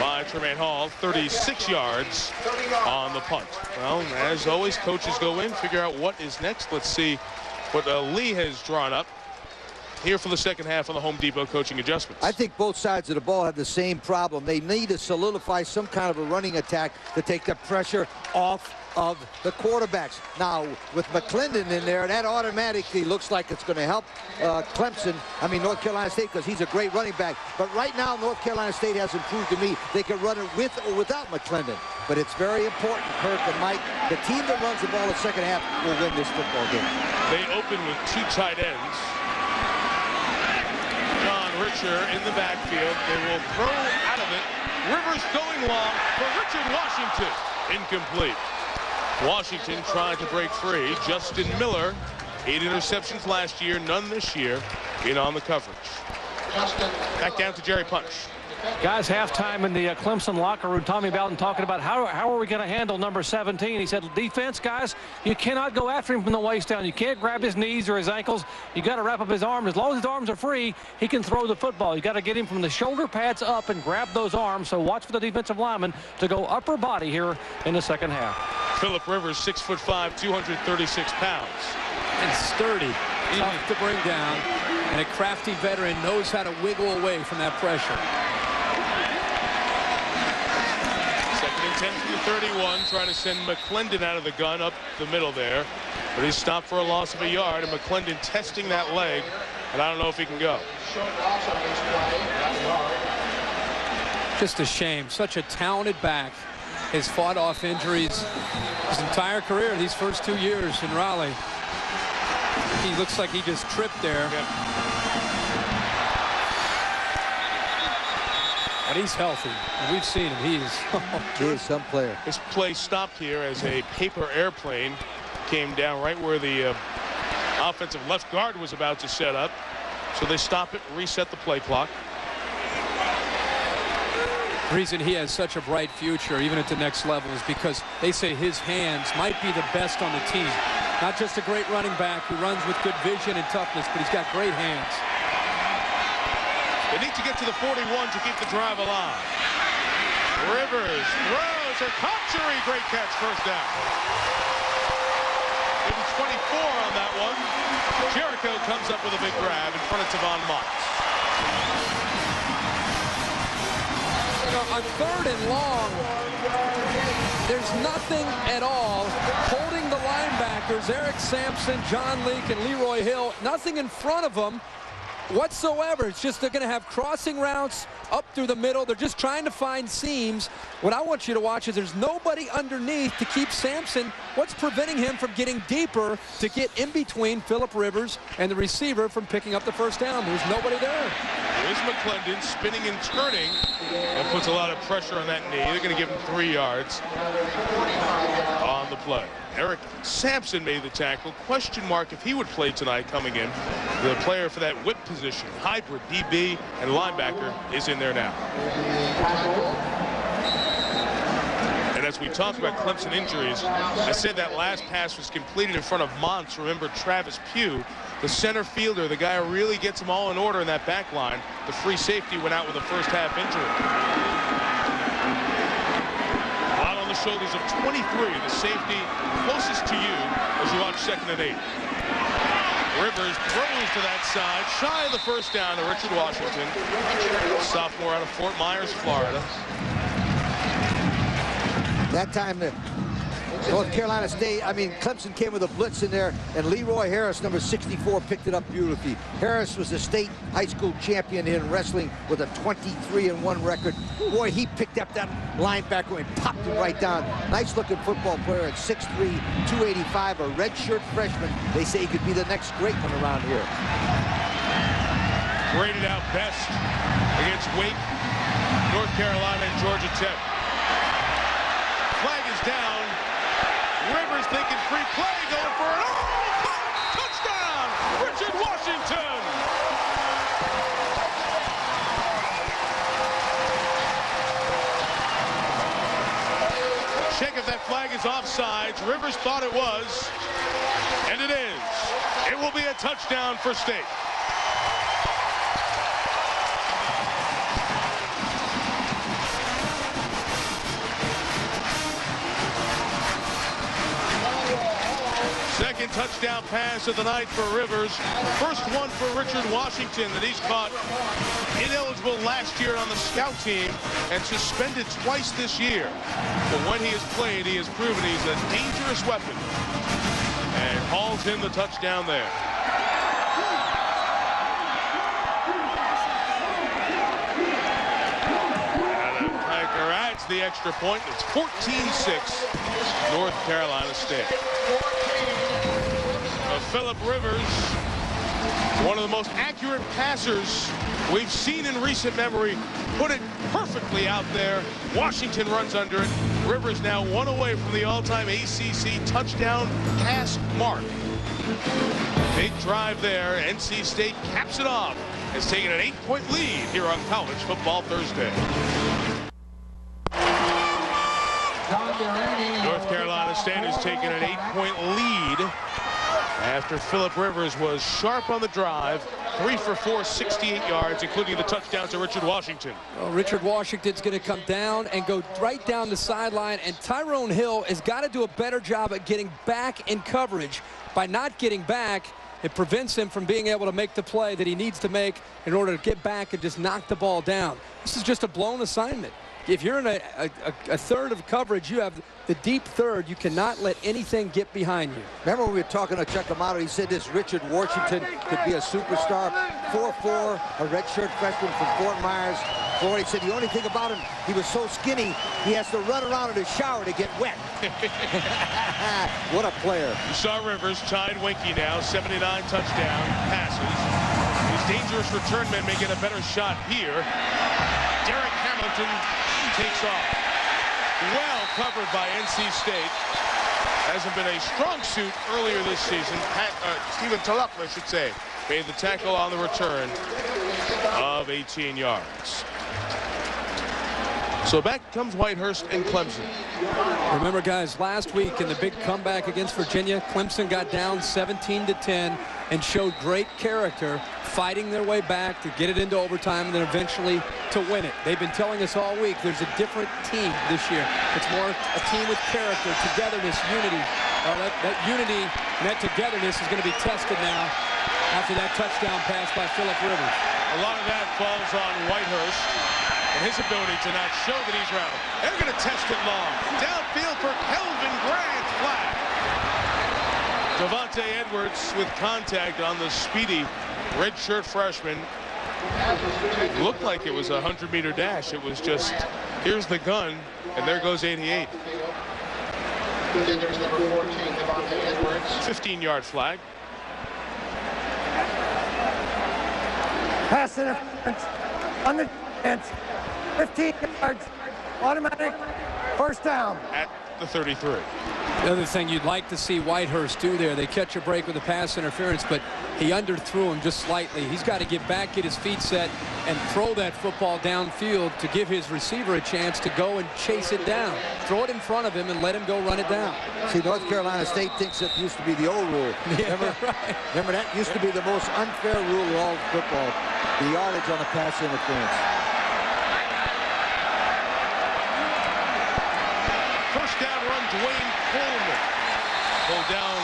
by Tremaine Hall. 36 yards on the punt. Well, as always, coaches go in, figure out what is next. Let's see what Lee has drawn up here for the second half on the Home Depot coaching adjustments. I think both sides of the ball have the same problem. They need to solidify some kind of a running attack to take the pressure off of the quarterbacks. Now, with McClendon in there, that automatically looks like it's going to help North Carolina State, because he's a great running back. But right now, North Carolina State hasn't proved to me they can run it with or without McClendon. But it's very important, Kirk and Mike, the team that runs the ball in the second half will win this football game. They open with 2 tight ends. Richer in the backfield. They will throw out of it. Rivers going long for Richard Washington. Incomplete. Washington trying to break free. Justin Miller, 8 interceptions last year, none this year, in on the coverage. Back down to Jerry Punch. Guys, halftime in the Clemson locker room, Tommy Bowden talking about how are we going to handle number 17. He said, defense, guys, you cannot go after him from the waist down. You can't grab his knees or his ankles. You got to wrap up his arms. As long as his arms are free, he can throw the football. You got to get him from the shoulder pads up and grab those arms. So watch for the defensive lineman to go upper body here in the second half. Phillip Rivers, 6'5", 236 pounds. And sturdy, tough to bring down. And a crafty veteran knows how to wiggle away from that pressure. 2nd and 10 from the 31, trying to send McClendon out of the gun up the middle there. But he's stopped for a loss of a yard, and McClendon testing that leg, and I don't know if he can go. Just a shame. Such a talented back. Has fought off injuries his entire career, these first 2 years in Raleigh. He looks like he just tripped there. Yep. But he's healthy. And we've seen him. He is some player. This play stopped here as a paper airplane came down right where the offensive left guard was about to set up. So they stop it, reset the play clock. The reason he has such a bright future, even at the next level, is because they say his hands might be the best on the team. Not just a great running back who runs with good vision and toughness, but he's got great hands. They need to get to the 41 to keep the drive alive. Rivers throws a Cotchery, great catch, first down. It was 24 on that one. Jericho comes up with a big grab in front of Tavon Mott. On 3rd and long, there's nothing at all holding the linebackers, Eric Sampson, John Leake, and Leroy Hill, nothing in front of them. whatsoever. It's just they're going to have crossing routes up through the middle. They're just trying to find seams. What I want you to watch is there's nobody underneath to keep Sampson. What's preventing him from getting deeper to get in between Phillip Rivers and the receiver from picking up the first down? There's nobody there. There's McClendon spinning and turning and puts a lot of pressure on that knee. They're going to give him 3 yards on the play. Eric Sampson made the tackle. Question mark if he would play tonight coming in. The player for that whip position, hybrid DB and linebacker, is in there now. And as we talked about Clemson injuries, I said that last pass was completed in front of Montz. Remember Travis Pugh, the center fielder, the guy who really gets them all in order in that back line. The free safety went out with a first half injury. Shoulders of 23, the safety closest to you as you watch 2nd and 8. Rivers throws to that side, shy of the first down to Richard Washington, sophomore out of Fort Myers, Florida. That time North Carolina State, Clemson came with a blitz in there, and Leroy Harris, number 64, picked it up beautifully. Harris was a state high school champion in wrestling with a 23-1 record. Boy, he picked up that linebacker and popped him right down. Nice-looking football player at 6'3", 285, a redshirt freshman. They say he could be the next great one around here. Graded out best against Wake, North Carolina, and Georgia Tech. Flag is down. Rivers thinking free play, going for it. Oh, touchdown, Richard Washington. Check if that flag is offsides. Rivers thought it was, and it is. It will be a touchdown for State. Second touchdown pass of the night for Rivers. First one for Richard Washington that he's caught. Ineligible last year on the scout team and suspended twice this year. But when he has played, he has proven he's a dangerous weapon. And hauls in the touchdown there. Tiger adds the extra point. It's 14-6, North Carolina State. Phillip Rivers, one of the most accurate passers we've seen in recent memory, put it perfectly out there. Washington runs under it. Rivers now one away from the all-time ACC touchdown pass mark. Big drive there. NC State caps it off. Has taken an 8-point lead here on College Football Thursday. North Carolina State has taken an 8-point lead after Phillip Rivers was sharp on the drive. 3 for 4, 68 yards, including the touchdown to Richard Washington. Well, Richard Washington's going to come down and go right down the sideline, and Tyrone Hill has got to do a better job at getting back in coverage. By not getting back, it prevents him from being able to make the play that he needs to make in order to get back and just knock the ball down. This is just a blown assignment. If you're in a third of coverage, you have the deep third. You cannot let anything get behind you. Remember when we were talking to Chuck Amato, he said this Richard Washington could be a superstar. 4'4", a redshirt freshman from Fort Myers, Florida. He said the only thing about him, he was so skinny, he has to run around in his shower to get wet. What a player. You saw Rivers, Chide Winky now, 79 touchdown passes. These dangerous return men may get a better shot here. Derek Hamilton takes off. Well covered by NC State. Hasn't been a strong suit earlier this season. Stephen Tulupla, I should say, made the tackle on the return of 18 yards. So back comes Whitehurst and Clemson. Remember, guys, last week in the big comeback against Virginia, Clemson got down 17-10 and showed great character, fighting their way back to get it into overtime and then eventually to win it. They've been telling us all week there's a different team this year. It's more a team with character, togetherness, unity. That unity and that togetherness is going to be tested now after that touchdown pass by Phillip Rivers. A lot of that falls on Whitehurst and his ability to not show that he's rattled. They're going to test it long. Downfield for Kelvin Grant, flag. Devontae Edwards with contact on the speedy redshirt freshman. It looked like it was a 100-meter dash. It was just, here's the gun, and there goes 88. 15-yard flag. Pass interference on the defense. 15 yards. Automatic first down. At the 33. The other thing you'd like to see Whitehurst do there, they catch a break with a pass interference, but he underthrew him just slightly. He's got to get back, get his feet set, and throw that football downfield to give his receiver a chance to go and chase it down. Throw it in front of him and let him go run it down. See, North Carolina State thinks it used to be the old rule. Yeah, Remember that used to be the most unfair rule of all football, the yardage on the pass interference. First down run, Dwayne Coleman. Pulled down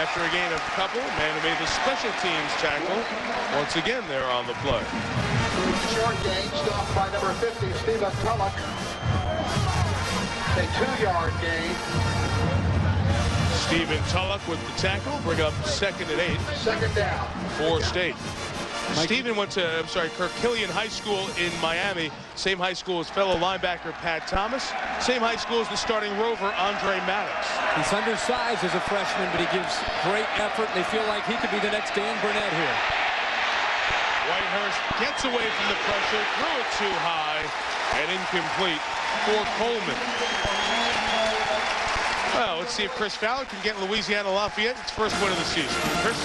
after a gain of a couple. Man who made the special teams tackle. Once again, they're on the play. Short gain, stopped by number 50, Stephen Tulloch. A 2-yard gain. Stephen Tulloch with the tackle. Bring up 2nd and 8. Second down. For State. Stephen went to, Kirkillian High School in Miami. Same high school as fellow linebacker Pat Thomas. Same high school as the starting rover Andre Maddox. He's undersized as a freshman, but he gives great effort. They feel like he could be the next Dan Burnett here. Whitehurst gets away from the pressure, threw it too high, and incomplete for Coleman. Well, let's see if Chris Fowler can get Louisiana Lafayette its first win of the season. Chris?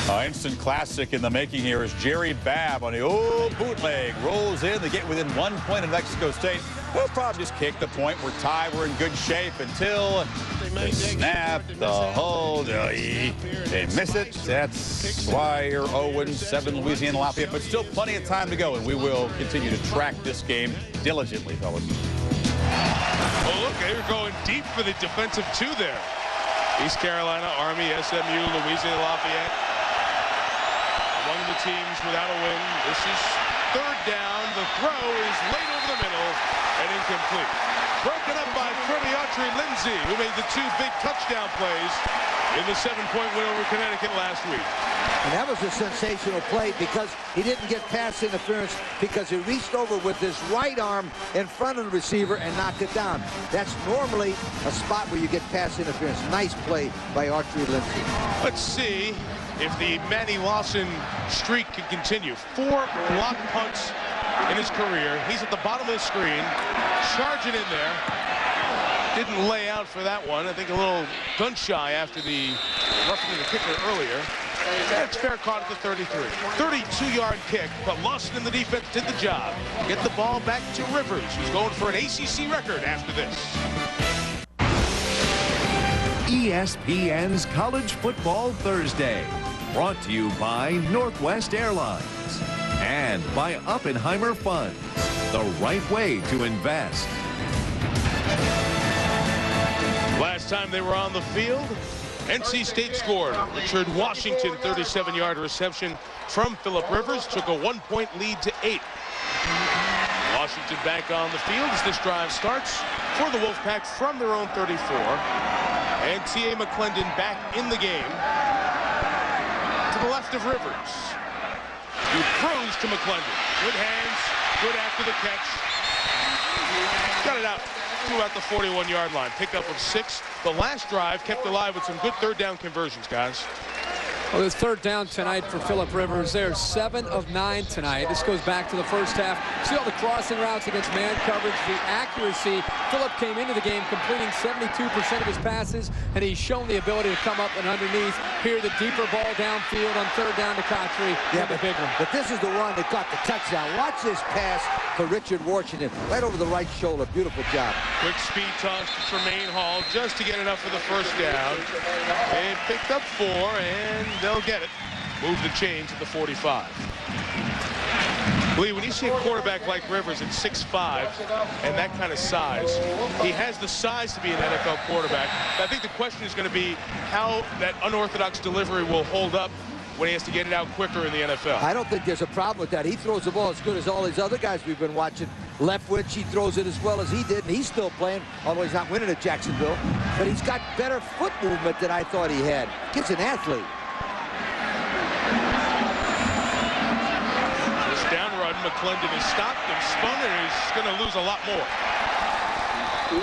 Instant classic in the making here is Jerry Babb on the old bootleg. Rolls in. They get within 1 point of Mexico State. They'll probably just kick the point. We're tied. We're in good shape until the snap, the hold. They miss it. That's why you're 0-7 Louisiana Lafayette. But still plenty of time to go, and we will continue to track this game diligently, fellas. Oh, look, they were going deep for the defensive two there. East Carolina, Army, SMU, Louisiana Lafayette. Among the teams without a win. This is third down. The throw is late over the middle and incomplete. Broken up by Freddie Autry-Lindsey, who made the 2 big touchdown plays in the 7-point win over Connecticut last week. And that was a sensational play because he didn't get pass interference because he reached over with his right arm in front of the receiver and knocked it down. That's normally a spot where you get pass interference. Nice play by Autry-Lindsey. Let's see if the Manny Lawson streak can continue. 4 block punts in his career. He's at the bottom of the screen, charging in there. Didn't lay out for that one. I think a little gun shy after the roughing the kicker earlier. That's fair caught at the 33. 32-yard kick, but Lawson and the defense did the job. Get the ball back to Rivers, who's going for an ACC record after this. ESPN's College Football Thursday, brought to you by Northwest Airlines and by Oppenheimer Funds, the right way to invest. Last time they were on the field, NC State scored. Richard Washington, 37-yard reception from Phillip Rivers, took a 1-point lead to 8. Washington back on the field as this drive starts for the Wolfpack from their own 34. And T.A. McClendon back in the game to the left of Rivers, who throws to McClendon. Good hands, good after the catch. Got it out to about the 41-yard line. Pickup of 6. The last drive kept alive with some good third down conversions, guys. Well, this third down tonight for Phillip Rivers. They're 7 of 9 tonight. This goes back to the first half. See all the crossing routes against man coverage, the accuracy. Phillip came into the game completing 72% of his passes, and he's shown the ability to come up and underneath. Here, the deeper ball downfield on third down to Cotry. Yeah, the big one. But this is the one that got the touchdown. Watch this pass to Richard Washington, right over the right shoulder. Beautiful job. Quick speed toss to Tremaine Hall just to get enough for the first down. They picked up 4, and they'll get it. Move the chains at the 45. Lee, when you see a quarterback like Rivers at 6'5" and that kind of size, he has the size to be an NFL quarterback. I think the question is going to be how that unorthodox delivery will hold up when he has to get it out quicker in the NFL. I don't think there's a problem with that. He throws the ball as good as all these other guys we've been watching. Leftwich, he throws it as well as he did, and he's still playing, although he's not winning at Jacksonville. But he's got better foot movement than I thought he had. Kid's an athlete. McClendon is stopped and spun, and he's going to lose a lot more.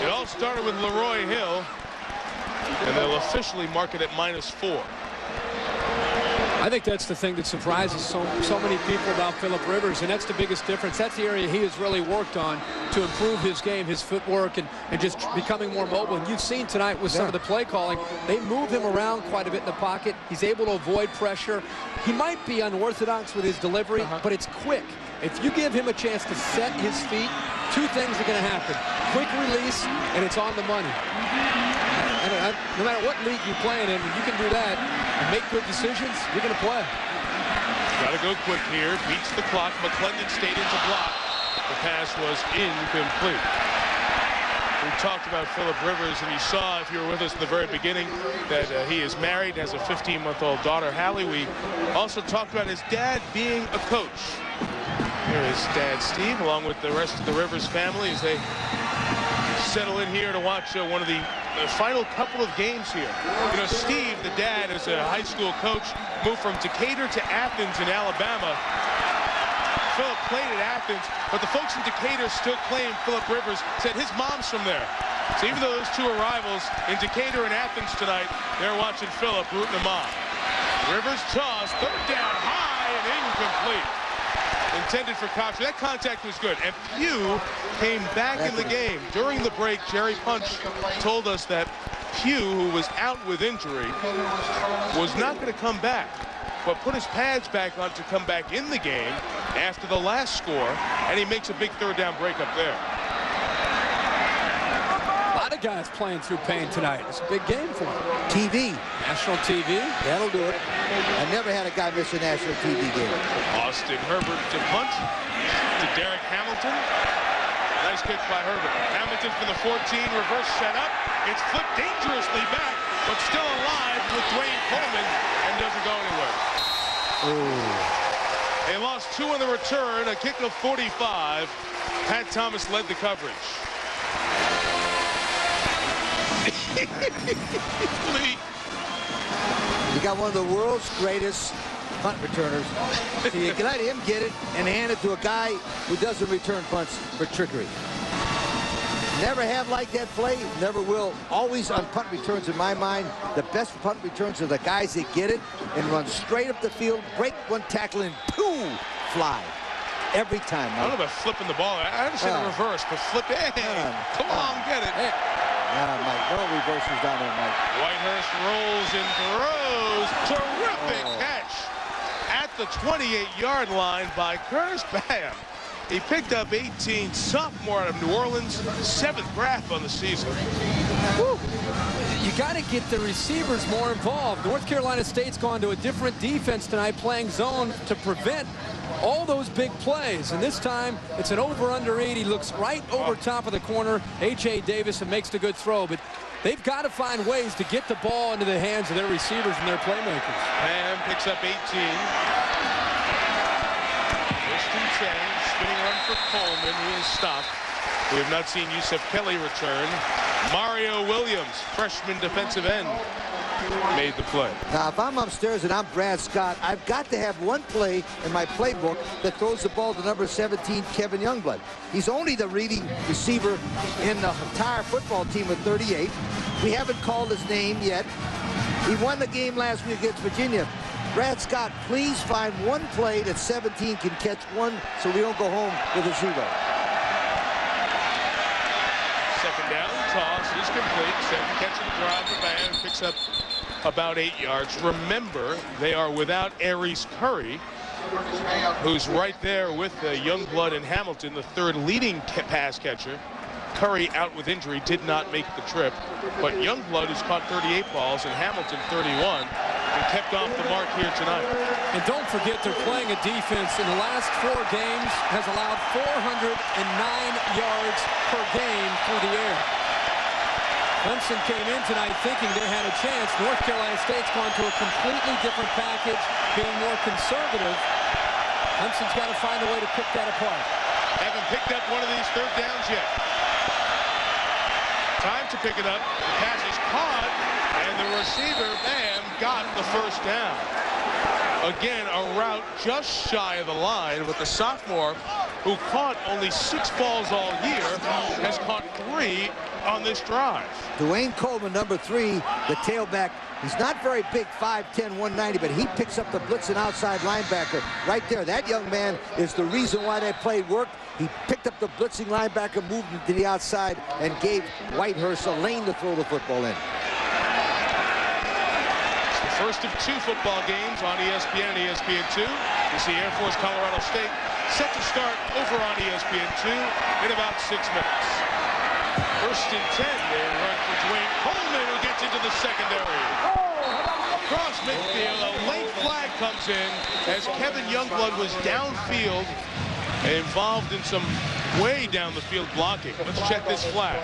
It all started with Leroy Hill, and they'll officially mark it at -4. I think that's the thing that surprises so many people about Philip Rivers, and that's the biggest difference. That's the area he has really worked on to improve his game, his footwork, and just becoming more mobile. And you've seen tonight with some of the play calling, they move him around quite a bit in the pocket. He's able to avoid pressure. He might be unorthodox with his delivery, but it's quick. If you give him a chance to set his feet, two things are going to happen. Quick release, and it's on the money. And no matter what league you're playing in, you can do that and make good decisions, you're going to play. Got to go quick here. Beats the clock. McClendon stayed into block. The pass was incomplete. We talked about Philip Rivers, and you saw, if you were with us at the very beginning, that he is married, has a 15-month-old daughter, Hallie. We also talked about his dad being a coach. Here is Dad Steve, along with the rest of the Rivers family, as they settle in here to watch one of the final couple of games here. You know, Steve, the dad, is a high school coach, moved from Decatur to Athens in Alabama. Philip played at Athens, but the folks in Decatur still claim Philip Rivers, said his mom's from there. So even though those two are rivals, in Decatur and Athens tonight, they're watching Philip rooting him on. Rivers toss, third down high and incomplete. Intended for Cox. That contact was good. And Pugh came back in the game. During the break, Jerry Punch told us that Pugh, who was out with injury, was not going to come back, but put his pads back on to come back in the game after the last score, and he makes a big third down break up there. A lot of guys playing through pain tonight. It's a big game for him. TV. National TV. That'll do it. I never had a guy miss a national TV game. Austin Herbert to punt to Derek Hamilton. Nice catch by Herbert. Hamilton for the 14, reverse set up. It's flipped dangerously back, but still alive with Dwayne Coleman and doesn't go anywhere. Ooh. They lost 2 on the return, a kick of 45. Pat Thomas led the coverage. You got one of the world's greatest punt returners. So you can let him get it and hand it to a guy who doesn't return punts for trickery. Never have liked that play, never will. Always on punt returns, in my mind, the best punt returns are the guys that get it and run straight up the field, break one tackle, and boom, fly. Every time. I don't know about flipping the ball. I understand the reverse, but flip it. Come on, get it. Mike, no reversals down there, Mike. Whitehurst rolls and throws. Terrific catch at the 28-yard line by Curtis Bam. He picked up 18, sophomore out of New Orleans, 7th grab on the season. Woo. You got to get the receivers more involved. North Carolina State's gone to a different defense tonight, playing zone to prevent all those big plays. And this time, it's an over-under 8. He looks right over top of the corner, H.A. Davis, and makes the good throw. But they've got to find ways to get the ball into the hands of their receivers and their playmakers. Bam picks up 18. First and 10. Spinning run for Coleman. He is stopped. We have not seen Yusuf Kelly return. Mario Williams, freshman defensive end, made the play. Now, if I'm upstairs and I'm Brad Scott, I've got to have one play in my playbook that throws the ball to number 17, Kevin Youngblood. He's only the leading receiver in the entire football team with 38. We haven't called his name yet. He won the game last week against Virginia. Brad Scott, please find one play that 17 can catch one so we don't go home with a 0. Second down, toss is complete. Second catch of the drive, the band picks up about 8 yards. Remember, they are without Aries Curry, who's right there with Youngblood and Hamilton, the third leading pass catcher. Curry, out with injury, did not make the trip, but Youngblood has caught 38 balls and Hamilton 31 and kept off the mark here tonight. And don't forget, they're playing a defense in the last 4 games has allowed 409 yards per game through the air. Clemson came in tonight thinking they had a chance. North Carolina State's gone to a completely different package, being more conservative. Clemson's got to find a way to pick that apart. Haven't picked up one of these third downs yet. Time to pick it up. The pass is caught, and the receiver, Bam, got the first down. Again, a route just shy of the line, but the sophomore, who caught only 6 balls all year, has caught 3 on this drive. Dwayne Coleman, number 3, the tailback. He's not very big, 5'10", 190, but he picks up the blitzing outside linebacker right there. That young man is the reason why that play worked. He picked up the blitzing linebacker, moved him to the outside, and gave Whitehurst a lane to throw the football in. It's the first of 2 football games on ESPN and ESPN2. You see Air Force Colorado State set to start over on ESPN2 in about 6 minutes. First and 10, they run for Dwayne Coleman, who gets into the secondary. Across midfield, a late flag comes in as Kevin Youngblood was downfield, involved in some way down the field blocking. Let's check this flag.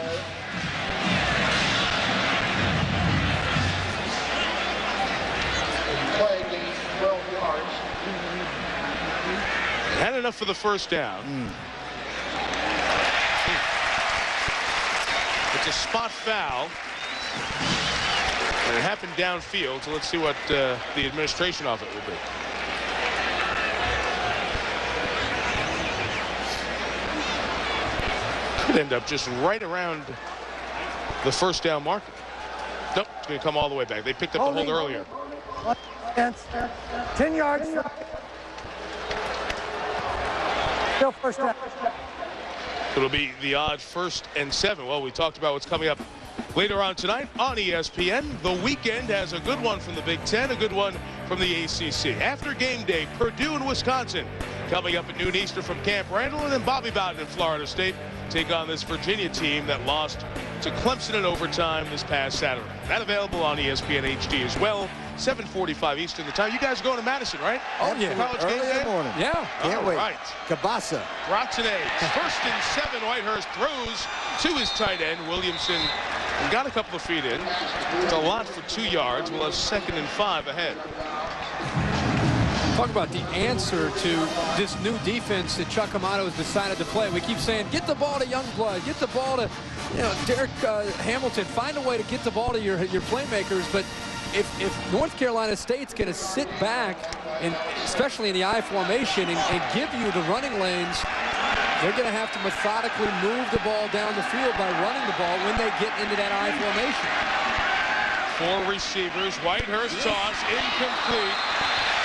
Play gains 12 yards. Had enough for the first down. It's a spot foul. And it happened downfield, so let's see what the administration of it will be. Could end up just right around the first down marker. Nope, it's going to come all the way back. They picked up the hold earlier. 10 yards. Still first down. It'll be the odd 1st and 7. Well, we talked about what's coming up later on tonight on ESPN. The weekend has a good one from the Big Ten, a good one from the ACC. After game day, Purdue and Wisconsin coming up at noon Eastern from Camp Randall, and then Bobby Bowden and Florida State take on this Virginia team that lost to Clemson in overtime this past Saturday. That available on ESPN HD as well. 7:45 Eastern the time. You guys are going to Madison, right? Oh, yeah. College Early game in day? the morning. Yeah. Can't wait. Right. Cabasa. Brats and eggs. 1st and 7. Whitehurst throws to his tight end, Williamson, and got a couple of feet in. It's a lot for 2 yards. We'll have 2nd and 5 ahead. Talk about the answer to this new defense that Chuck Amato has decided to play. We keep saying, get the ball to Youngblood, get the ball to, Derek Hamilton. Find a way to get the ball to your playmakers. But if North Carolina State's going to sit back, and especially in the I formation, and give you the running lanes, they're going to have to methodically move the ball down the field by running the ball when they get into that I formation. 4 receivers. Whitehurst toss incomplete.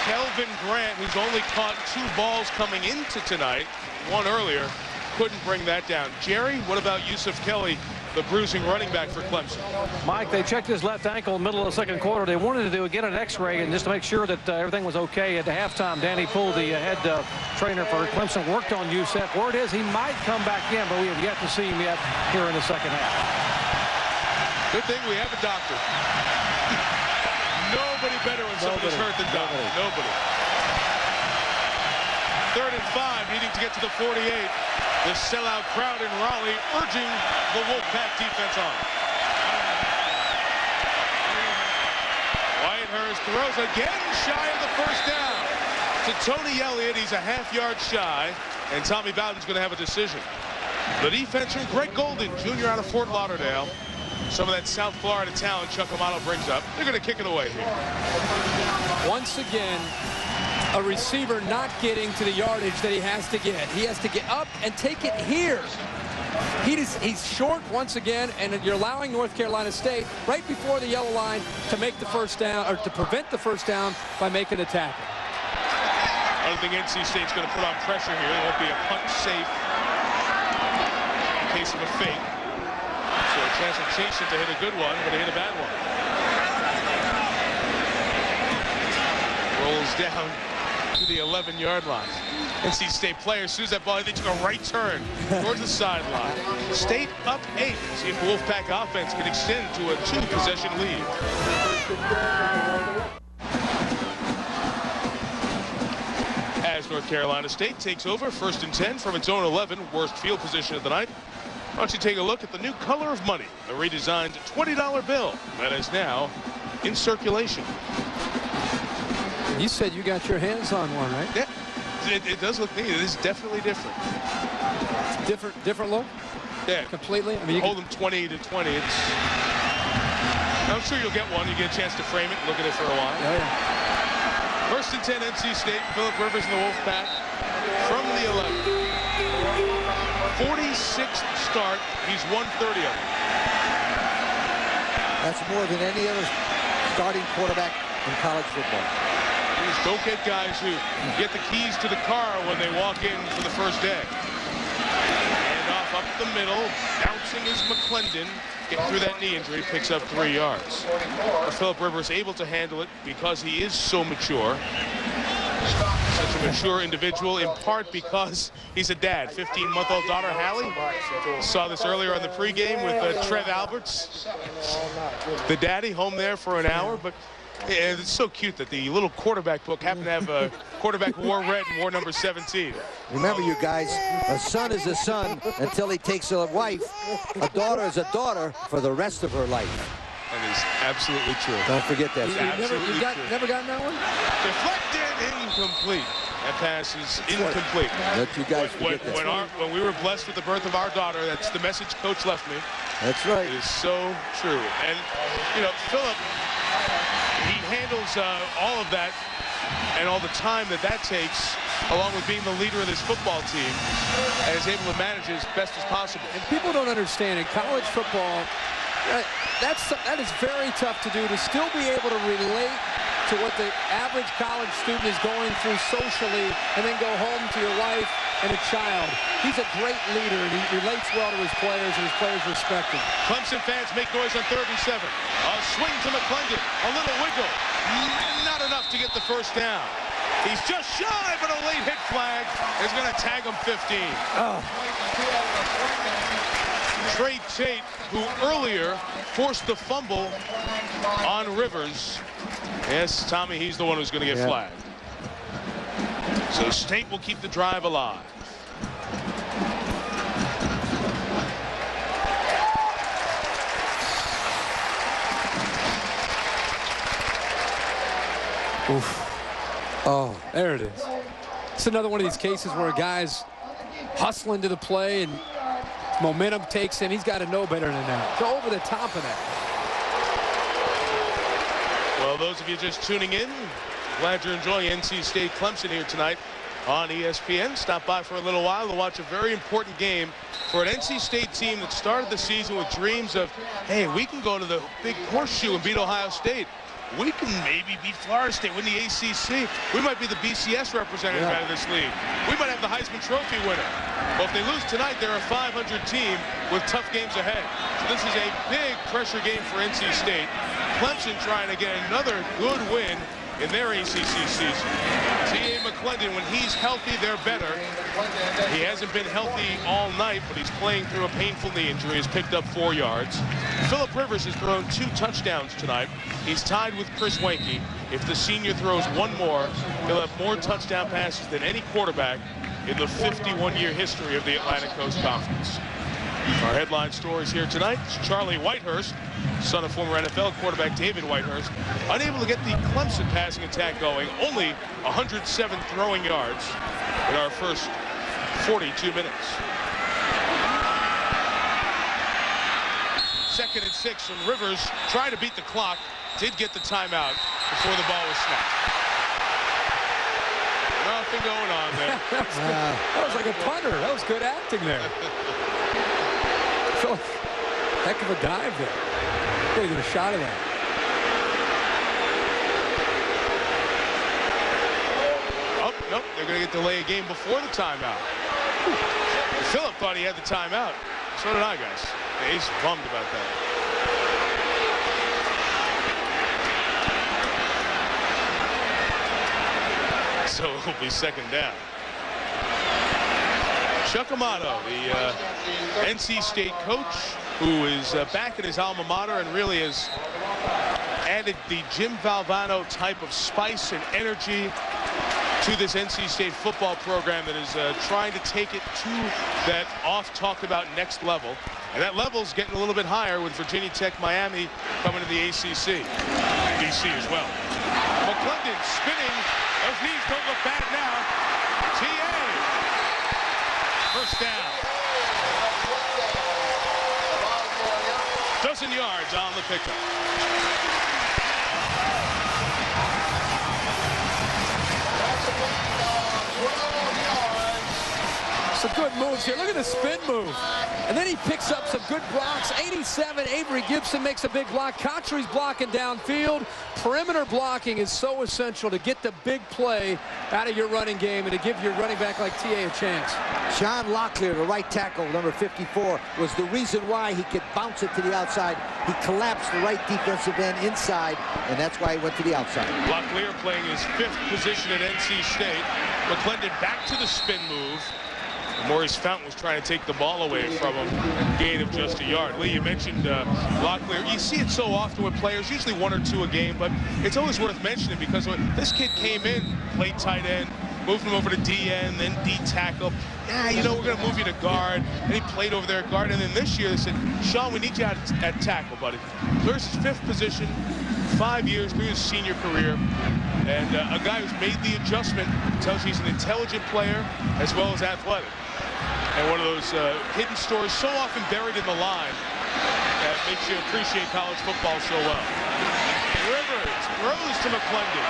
Kelvin Grant, who's only caught 2 balls coming into tonight, 1 earlier, couldn't bring that down. Jerry, what about Yusuf Kelly, the bruising running back for Clemson? Mike, they checked his left ankle in the middle of the 2nd quarter. They wanted to get an x-ray and just to make sure that everything was okay. At the halftime, Danny Poole, the head trainer for Clemson, worked on Yusuf. Word is he might come back in, but we have yet to see him yet here in the 2nd half. Good thing we have a doctor. Nobody better when somebody's hurt than Doctor. Nobody. 3rd and 5, needing to get to the 48. The sellout crowd in Raleigh urging the Wolfpack defense on. Whitehurst throws again shy of the first down to Tony Elliott. He's a half-yard shy, and Tommy Bowden's going to have a decision. The defense from Greg Golden, Jr. out of Fort Lauderdale. Some of that South Florida talent Chuck Amato brings up. They're going to kick it away here. Once again, a receiver not getting to the yardage that he has to get. He has to get up and take it here. He's short once again, and you're allowing North Carolina State right before the yellow line to make the first down, or to prevent the first down by making a tackle. I don't think NC State's going to put on pressure here. It won't be a punt safe in case of a fake. So a chance of chasing to hit a good one, but he hit a bad one. Rolls down to the 11-yard line. NC State players, as soon as that ball, they took a right turn towards the sideline. State up 8. See if the Wolfpack offense can extend to a 2-possession lead. As North Carolina State takes over 1st and 10 from its own 11, worst field position of the night. Why don't you take a look at the new color of money, the redesigned $20 bill that is now in circulation. You said you got your hands on one, right? Yeah, it does look neat. It is definitely different. Different look? Yeah. Completely? I mean, you hold them 20 to 20. I'm sure you'll get one. You get a chance to frame it and look at it for a while. Oh, yeah. First and 10, NC State. Phillip Rivers and the Wolfpack from the 11. 46th start. He's won 30 of them. That's more than any other starting quarterback in college football. Please don't get guys who get the keys to the car when they walk in for the first day. And off up the middle. Bouncing is McClendon. Getting through that knee injury, picks up 3 yards. Phillip Rivers able to handle it because he is so mature. Such a mature individual, in part because he's a dad. 15-month-old daughter, Hallie. Saw this earlier on the pregame with Trev Alberts. The daddy home there for an hour, but it's so cute that the little quarterback book happened to have a quarterback wore red and wore number 17. Remember, you guys, a son is a son until he takes a wife. A daughter is a daughter for the rest of her life. That is absolutely true. Don't forget that. Never gotten that one? Deflected, incomplete. That pass is incomplete. Let you guys forget that. When we were blessed with the birth of our daughter, that's the message Coach left me. That's right. It is so true. And, you know, Phillip, he handles all of that and all the time that takes, along with being the leader of this football team, and is able to manage it as best as possible. And people don't understand, in college football, that is very tough to do, to still be able to relate to what the average college student is going through socially and then go home to your wife and a child. He's a great leader, and he relates well to his players, and his players respect him. Clemson fans make noise on 3rd and 7. A swing to McClendon, a little wiggle. Not enough to get the first down. He's just shy, but a late hit flag is going to tag him 15. Oh. Trey Tate, who earlier forced the fumble on Rivers. Yes, Tommy, he's the one who's going to get flagged. So State will keep the drive alive. Oof. Oh, there it is. It's another one of these cases where a guy's hustling to the play and momentum takes him. He's got to know better than that. Go over the top of that. Well, those of you just tuning in, glad you're enjoying NC State Clemson here tonight on ESPN. Stop by for a little while to watch a very important game for an NC State team that started the season with dreams of, hey, we can go to the big horseshoe and beat Ohio State. We can maybe beat Florida State, win the ACC. We might be the BCS representative out of this league. We might have the Heisman Trophy winner. Well, if they lose tonight, they're a 500 team with tough games ahead. So this is a big pressure game for NC State. Clemson trying to get another good win in their ACC season. T.A. McClendon, when he's healthy, they're better. He hasn't been healthy all night, but he's playing through a painful knee injury. He's picked up 4 yards. Phillip Rivers has thrown 2 touchdowns tonight. He's tied with Chris Weinke. If the senior throws one more, he'll have more touchdown passes than any quarterback in the 51-year history of the Atlantic Coast Conference. Our headline stories here tonight. Charlie Whitehurst, son of former NFL quarterback David Whitehurst, unable to get the Clemson passing attack going. Only 107 throwing yards in our first 42 minutes. 2nd and 6, and Rivers tried to beat the clock. Did get the timeout before the ball was snapped. Nothing going on there. That was like a punter. That was good acting there. So, heck of a dive there. Gotta get a shot of that. Oh, nope. They're going to get to delay a game before the timeout. Phillip thought he had the timeout. So did I, guys. Yeah, he's bummed about that. So it'll be 2nd down. Chuck Amato, the NC State coach, who is back at his alma mater and really has added the Jim Valvano type of spice and energy to this NC State football program that is trying to take it to that oft-talked-about next level. And that level's getting a little bit higher with Virginia Tech, Miami coming to the ACC. And BC as well. McClendon spinning. Those knees don't look bad now. T.A. First down. 12 yards on the pickup. Some good moves here. Look at the spin move. And then he picks up some good blocks. 87, Avery Gibson makes a big block. Cotchery's blocking downfield. Perimeter blocking is so essential to get the big play out of your running game and to give your running back like T.A. a chance. Sean Locklear, the right tackle, number 54, was the reason why he could bounce it to the outside. He collapsed the right defensive end inside, and that's why he went to the outside. Locklear playing his 5th position at NC State. McClendon back to the spin move. Maurice Fountain was trying to take the ball away from him, gain of just a yard. Lee, you mentioned Locklear. You see it so often with players, usually 1 or 2 a game, but it's always worth mentioning because this kid came in, played tight end, moved him over to DN, then D tackle. Yeah, you know, we're going to move you to guard. And he played over there at guard. And then this year they said, Sean, we need you at tackle, buddy. There's his 5th position, 5 years through his senior career. And a guy who's made the adjustment, tells you he's an intelligent player as well as athletic. And one of those hidden stories so often buried in the line that makes you appreciate college football so well. Rivers throws to McClendon.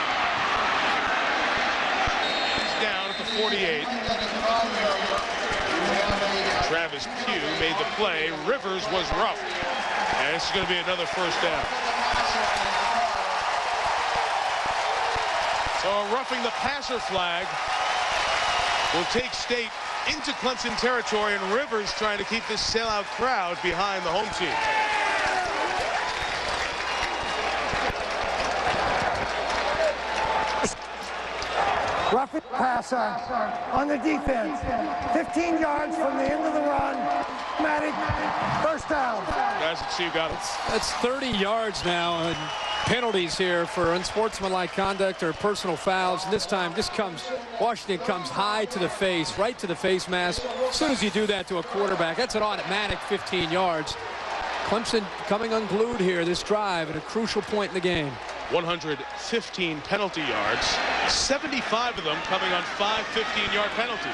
He's down at the 48. Travis Pugh made the play. Rivers was rough. And this is going to be another first down. So a roughing the passer flag will take State into Clemson territory, and Rivers trying to keep this sellout crowd behind the home team. Roughing passer on the defense. 15 yards from the end of the run. Automatic first down. Guys, let's see who got it. That's 30 yards now, and penalties here for unsportsmanlike conduct or personal fouls. And this time, Washington comes high to the face, right to the face mask. As soon as you do that to a quarterback, that's an automatic 15 yards. Clemson coming unglued here this drive at a crucial point in the game. 115 penalty yards, 75 of them coming on 5 15-yard penalties.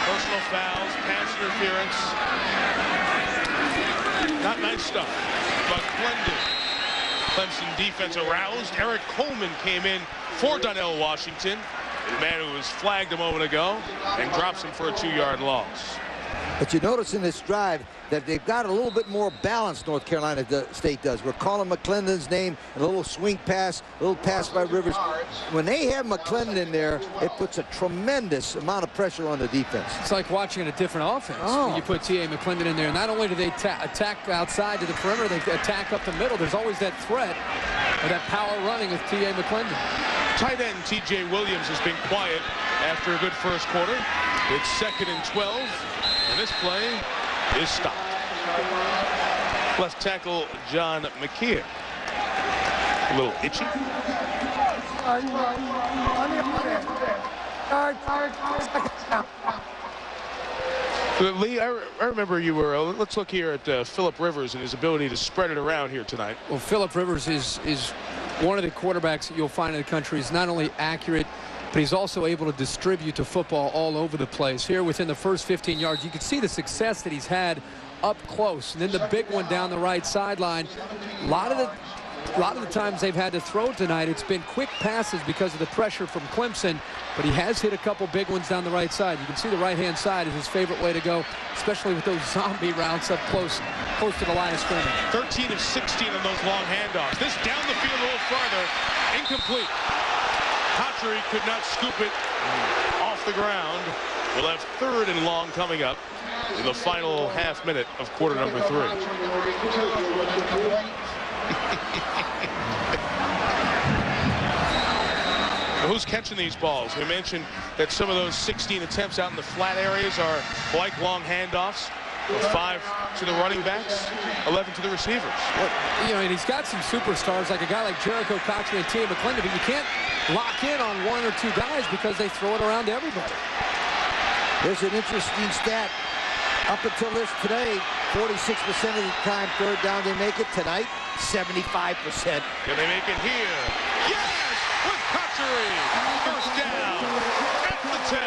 Personal fouls, pass interference. Not nice stuff. But Clemson defense aroused. Eric Coleman came in for Donnell Washington, the man who was flagged a moment ago, and drops him for a 2-yard loss. But you notice in this drive that they've got a little bit more balance, North Carolina State does. We're calling McClendon's name, a little swing pass, a little pass by Rivers. When they have McClendon in there, it puts a tremendous amount of pressure on the defense. It's like watching a different offense. When you put T.A. McClendon in there. Not only do they attack outside to the perimeter, they attack up the middle. There's always that threat of that power running with T.A. McClendon. Tight end T.J. Williams has been quiet after a good first quarter. It's 2nd and 12, and this play is stopped. Left tackle John McKeon. A little itchy. Lee, I remember you were, let's look here at Philip Rivers and his ability to spread it around here tonight. Well, Philip Rivers is one of the quarterbacks that you'll find in the country. He's not only accurate, but he's also able to distribute the football all over the place. Here within the first 15 yards, you can see the success that he's had up close. And then the big one down the right sideline. A lot of the times they've had to throw tonight, it's been quick passes because of the pressure from Clemson, but he has hit a couple big ones down the right side. You can see the right-hand side is his favorite way to go, especially with those zombie routes up close to the line of scrimmage. 13 of 16 on those long handoffs. This down the field a little farther, incomplete. Cotchery could not scoop it off the ground. We'll have 3rd and long coming up in the final half minute of quarter number 3. Who's catching these balls? We mentioned that some of those 16 attempts out in the flat areas are like long handoffs. 5 to the running backs, 11 to the receivers. You know, and he's got some superstars like a guy like Jericho Cotchery and T.A. McClendon, but you can't lock in on 1 or 2 guys because they throw it around to everybody. There's an interesting stat. Up until this today, 46% of the time, 3rd down they make it. Tonight, 75%. Can they make it here? Yes! With Cotchery! First down at the 10.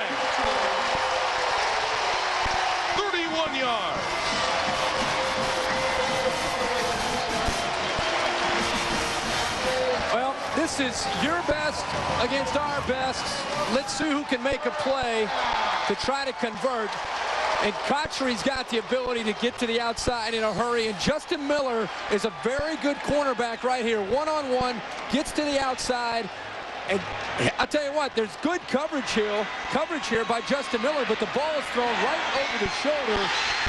31 yards. Well, this This is your best against our best. Let's see who can make a play to try to convert. And Cotchery's got the ability to get to the outside in a hurry. And Justin Miller is a very good cornerback right here. One-on-one, gets to the outside. And I'll tell you what, there's good coverage here by Justin Miller, but the ball is thrown right over the shoulder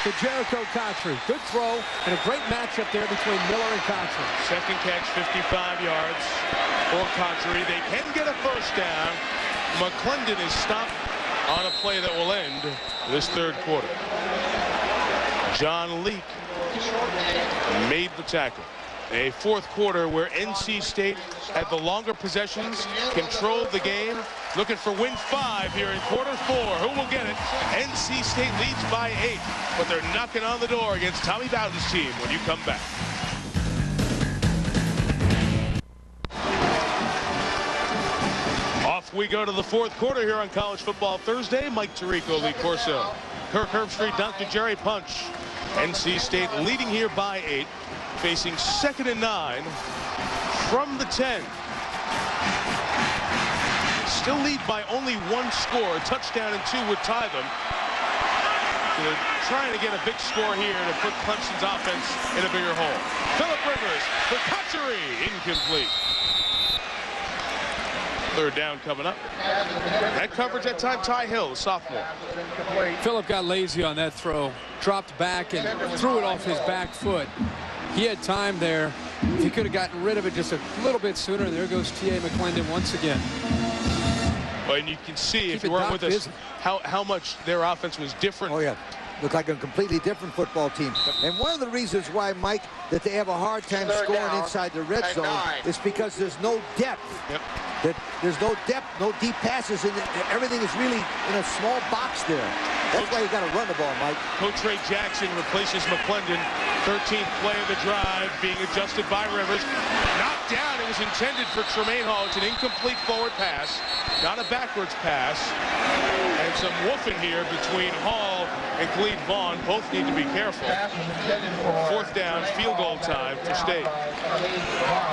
to Jericho Cotchery. Good throw and a great matchup there between Miller and Cotchery. Second catch, 55 yards for Cotchery. They can get a first down. McClendon is stopped on a play that will end this third quarter. John Leak made the tackle. A fourth quarter where NC State had the longer possessions, controlled the game, looking for win 5 here in quarter 4. Who will get it? NC State leads by 8, but they're knocking on the door against Tommy Bowden's team when you come back. Off we go to the fourth quarter here on College Football Thursday. Mike Tirico, Lee Corso, Kirk Herbstreit, Dr. Jerry Punch. NC State leading here by 8. Facing 2nd and 9 from the 10. Still lead by only 1 score. A touchdown and 2 would tie them. They're trying to get a big score here to put Clemson's offense in a bigger hole. Phillip Rivers for Cotchery, incomplete. Third down coming up. That coverage that time, Ty Hill, the sophomore. Phillip got lazy on that throw. Dropped back and threw it off his back foot. He had time there. If he could have gotten rid of it just a little bit sooner, there goes T.A. McClendon once again. Well, and you can see, if you weren't with us, how much their offense was different. Oh, yeah. Looked like a completely different football team. And one of the reasons why, Mike, that they have a hard time scoring inside the red zone is because there's no depth. Yep. There's no depth, no deep passes, and everything is really in a small box there. That's why you got to run the ball, Mike. Coach Ray Jackson replaces McClendon. 13th play of the drive being adjusted by Rivers. Knocked down. It was intended for Tremaine Hall. It's an incomplete forward pass, not a backwards pass. And some woofing here between Hall and Cleve Vaughn. Both need to be careful. Fourth down, field goal time for State.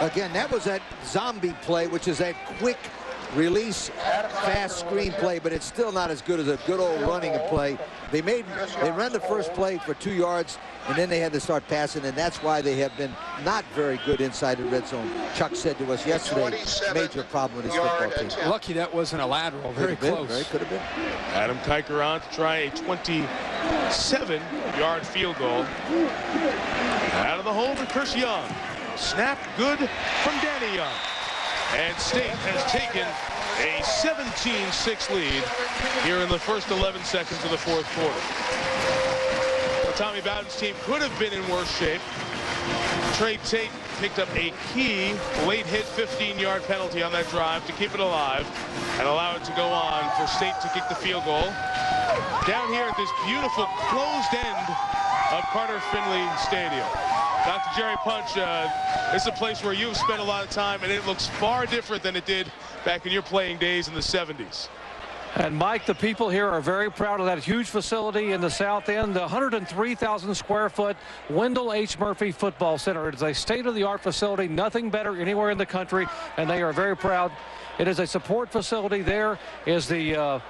Again, that was that zombie play, which is that quick release, fast screen play, but it's still not as good as a good old running play. They ran the first play for 2 yards, and then they had to start passing, and that's why they have been not very good inside the red zone. Chuck said to us yesterday, major problem with his football team. Lucky that wasn't a lateral, very close. Very could have been. Adam Kiker on to try a 27-yard field goal. Out of the hole to Chris Young. Snap good from Danny Young. And State has taken a 17-6 lead here in the first 11 seconds of the fourth quarter. The Tommy Bowden's team could have been in worse shape. Trey Tate picked up a key late hit 15-yard penalty on that drive to keep it alive and allow it to go on for State to kick the field goal. Down here at this beautiful closed end of Carter-Finley Stadium. Dr. Jerry Punch, this is a place where you've spent a lot of time, and it looks far different than it did back in your playing days in the 70s. And Mike, the people here are very proud of that huge facility in the south end, the 103,000 square foot Wendell H. Murphy Football Center. It is a state-of-the-art facility, nothing better anywhere in the country, and they are very proud. It is a support facility. There is the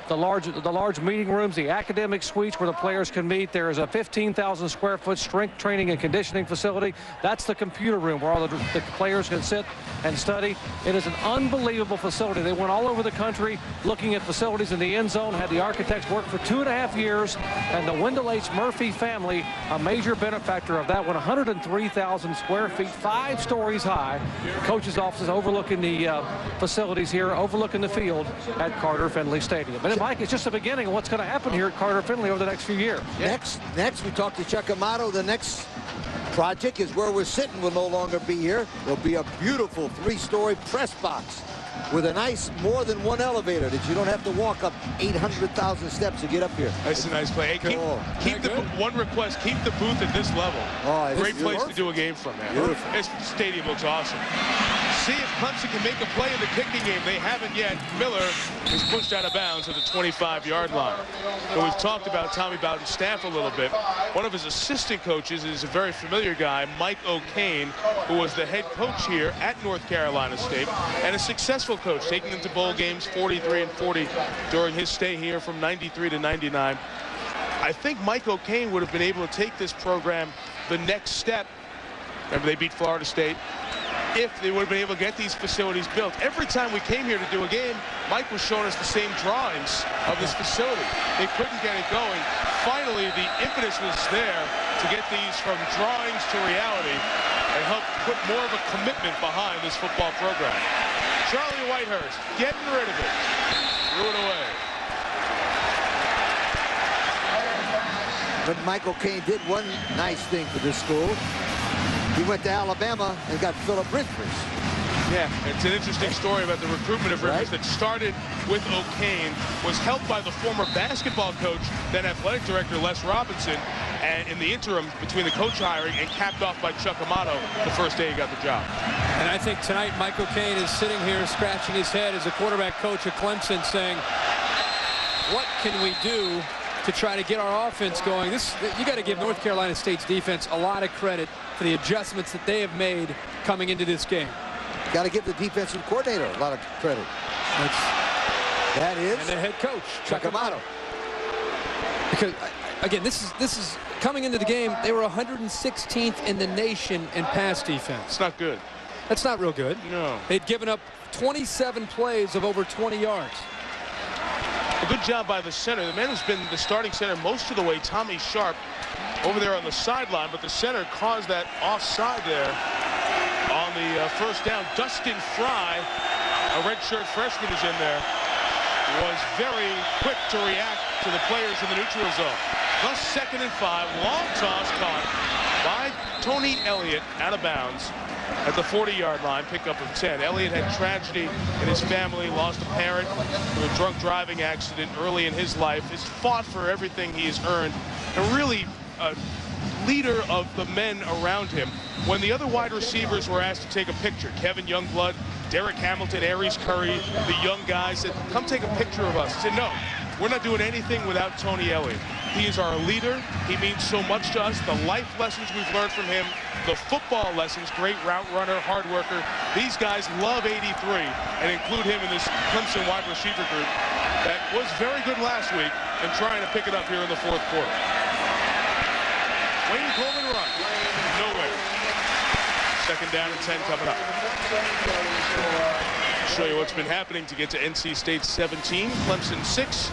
large meeting rooms, the academic suites where the players can meet. There is a 15,000 square foot strength training and conditioning facility. That's the computer room where all the players can sit and study. It is an unbelievable facility. They went all over the country looking at facilities in the end zone, had the architects work for 2.5 years, and the Wendell H. Murphy family, a major benefactor of that one, 103,000 square feet, 5 stories high. Coach's offices overlooking the facilities here, overlooking the field at Carter-Finley Stadium. And Mike, it's just the beginning of what's going to happen here at Carter-Finley over the next few years. Next, we talked to Chuck Amato. The next project is where we're sitting will no longer be here. There'll be a beautiful 3-story press box with a nice more than one elevator that you don't have to walk up 800,000 steps to get up here. That's a nice play. Hey, keep the one request, keep the booth at this level. Oh, great place to do a game from, man. Beautiful. This stadium looks awesome. see if Clemson can make a play in the kicking game. They haven't yet. Miller is pushed out of bounds at the 25-yard line. And we've talked about Tommy Bowden's staff a little bit. One of his assistant coaches is a very familiar guy, Mike O'Kane, who was the head coach here at North Carolina State and a successful coach, taking them to bowl games 43-40 during his stay here from 93 to 99. I think Mike O'Kane would have been able to take this program the next step. Remember, they beat Florida State. If they would have been able to get these facilities built. Every time we came here to do a game, Mike was showing us the same drawings of this facility. They couldn't get it going. Finally, the impetus was there to get these from drawings to reality and help put more of a commitment behind this football program. Charlie Whitehurst getting rid of it. Threw it away. But Michael Caine did one nice thing for this school. He went to Alabama and got Philip Rivers. Yeah, it's an interesting story about the recruitment of Rivers that started with O'Kane, was helped by the former basketball coach, then athletic director Les Robinson, and in the interim between the coach hiring, and capped off by Chuck Amato the first day he got the job. And I think tonight Mike O'Kane is sitting here scratching his head as a quarterback coach at Clemson saying, what can we do to try to get our offense going? You got to give North Carolina State's defense a lot of credit for the adjustments that they have made coming into this game. Got to give the defensive coordinator a lot of credit. That is, and the head coach Chuck Amato. Because again, this is coming into the game. They were 116th in the nation in pass defense. It's not good. That's not real good. No. They'd given up 27 plays of over 20 yards. A good job by the center. The man who's been the starting center most of the way, Tommy Sharp, over there on the sideline, but the center caused that offside there on the first down. Dustin Fry, a redshirt freshman who's in there, was very quick to react to the players in the neutral zone. Plus 2nd and 5, long toss caught by Tony Elliott out of bounds at the 40-yard line, pickup of 10. Elliott had tragedy in his family, lost a parent to a drunk driving accident early in his life. Has fought for everything he has earned, and really a leader of the men around him. When the other wide receivers were asked to take a picture, Kevin Youngblood, Derek Hamilton, Aries Curry, the young guys said, come take a picture of us. He said, no, we're not doing anything without Tony Elliott. He is our leader. He means so much to us. The life lessons we've learned from him, the football lessons, great route runner, hard worker. These guys love 83 and include him in this Clemson wide receiver group that was very good last week and trying to pick it up here in the fourth quarter. Wayne Coleman run. Nowhere. 2nd down and 10 coming up. I'll show you what's been happening to get to NC State 17, Clemson 6.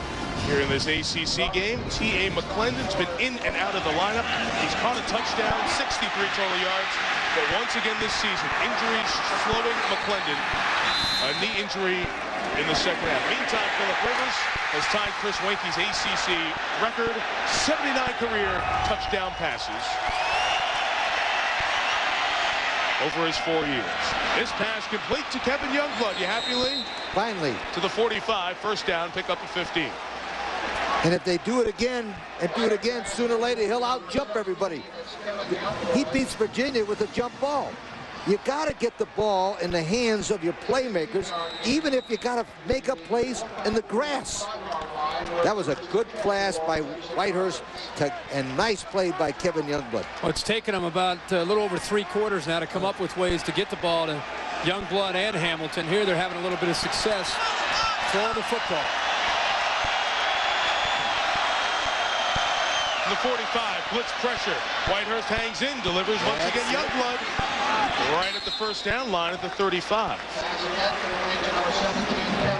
Here in this ACC game, T.A. McClendon's been in and out of the lineup. He's caught a touchdown, 63 total yards. But once again this season, injuries slowing McClendon. A knee injury in the second half. Meantime, Philip Rivers has tied Chris Weinke's ACC record, 79 career touchdown passes over his 4 years. This pass complete to Kevin Youngblood. You happy, Lee? Finally. To the 45, first down, pick up a 15. And if they do it again, sooner or later, he'll out-jump everybody. He beats Virginia with a jump ball. You got to get the ball in the hands of your playmakers, even if you got to make up plays in the grass. That was a good pass by Whitehurst and nice play by Kevin Youngblood. Well, it's taken them about a little over 3 quarters now to come up with ways to get the ball to Youngblood and Hamilton. Here they're having a little bit of success throwing the football. The 45, blitz pressure. Whitehurst hangs in, delivers once again. Youngblood right at the first down line at the 35.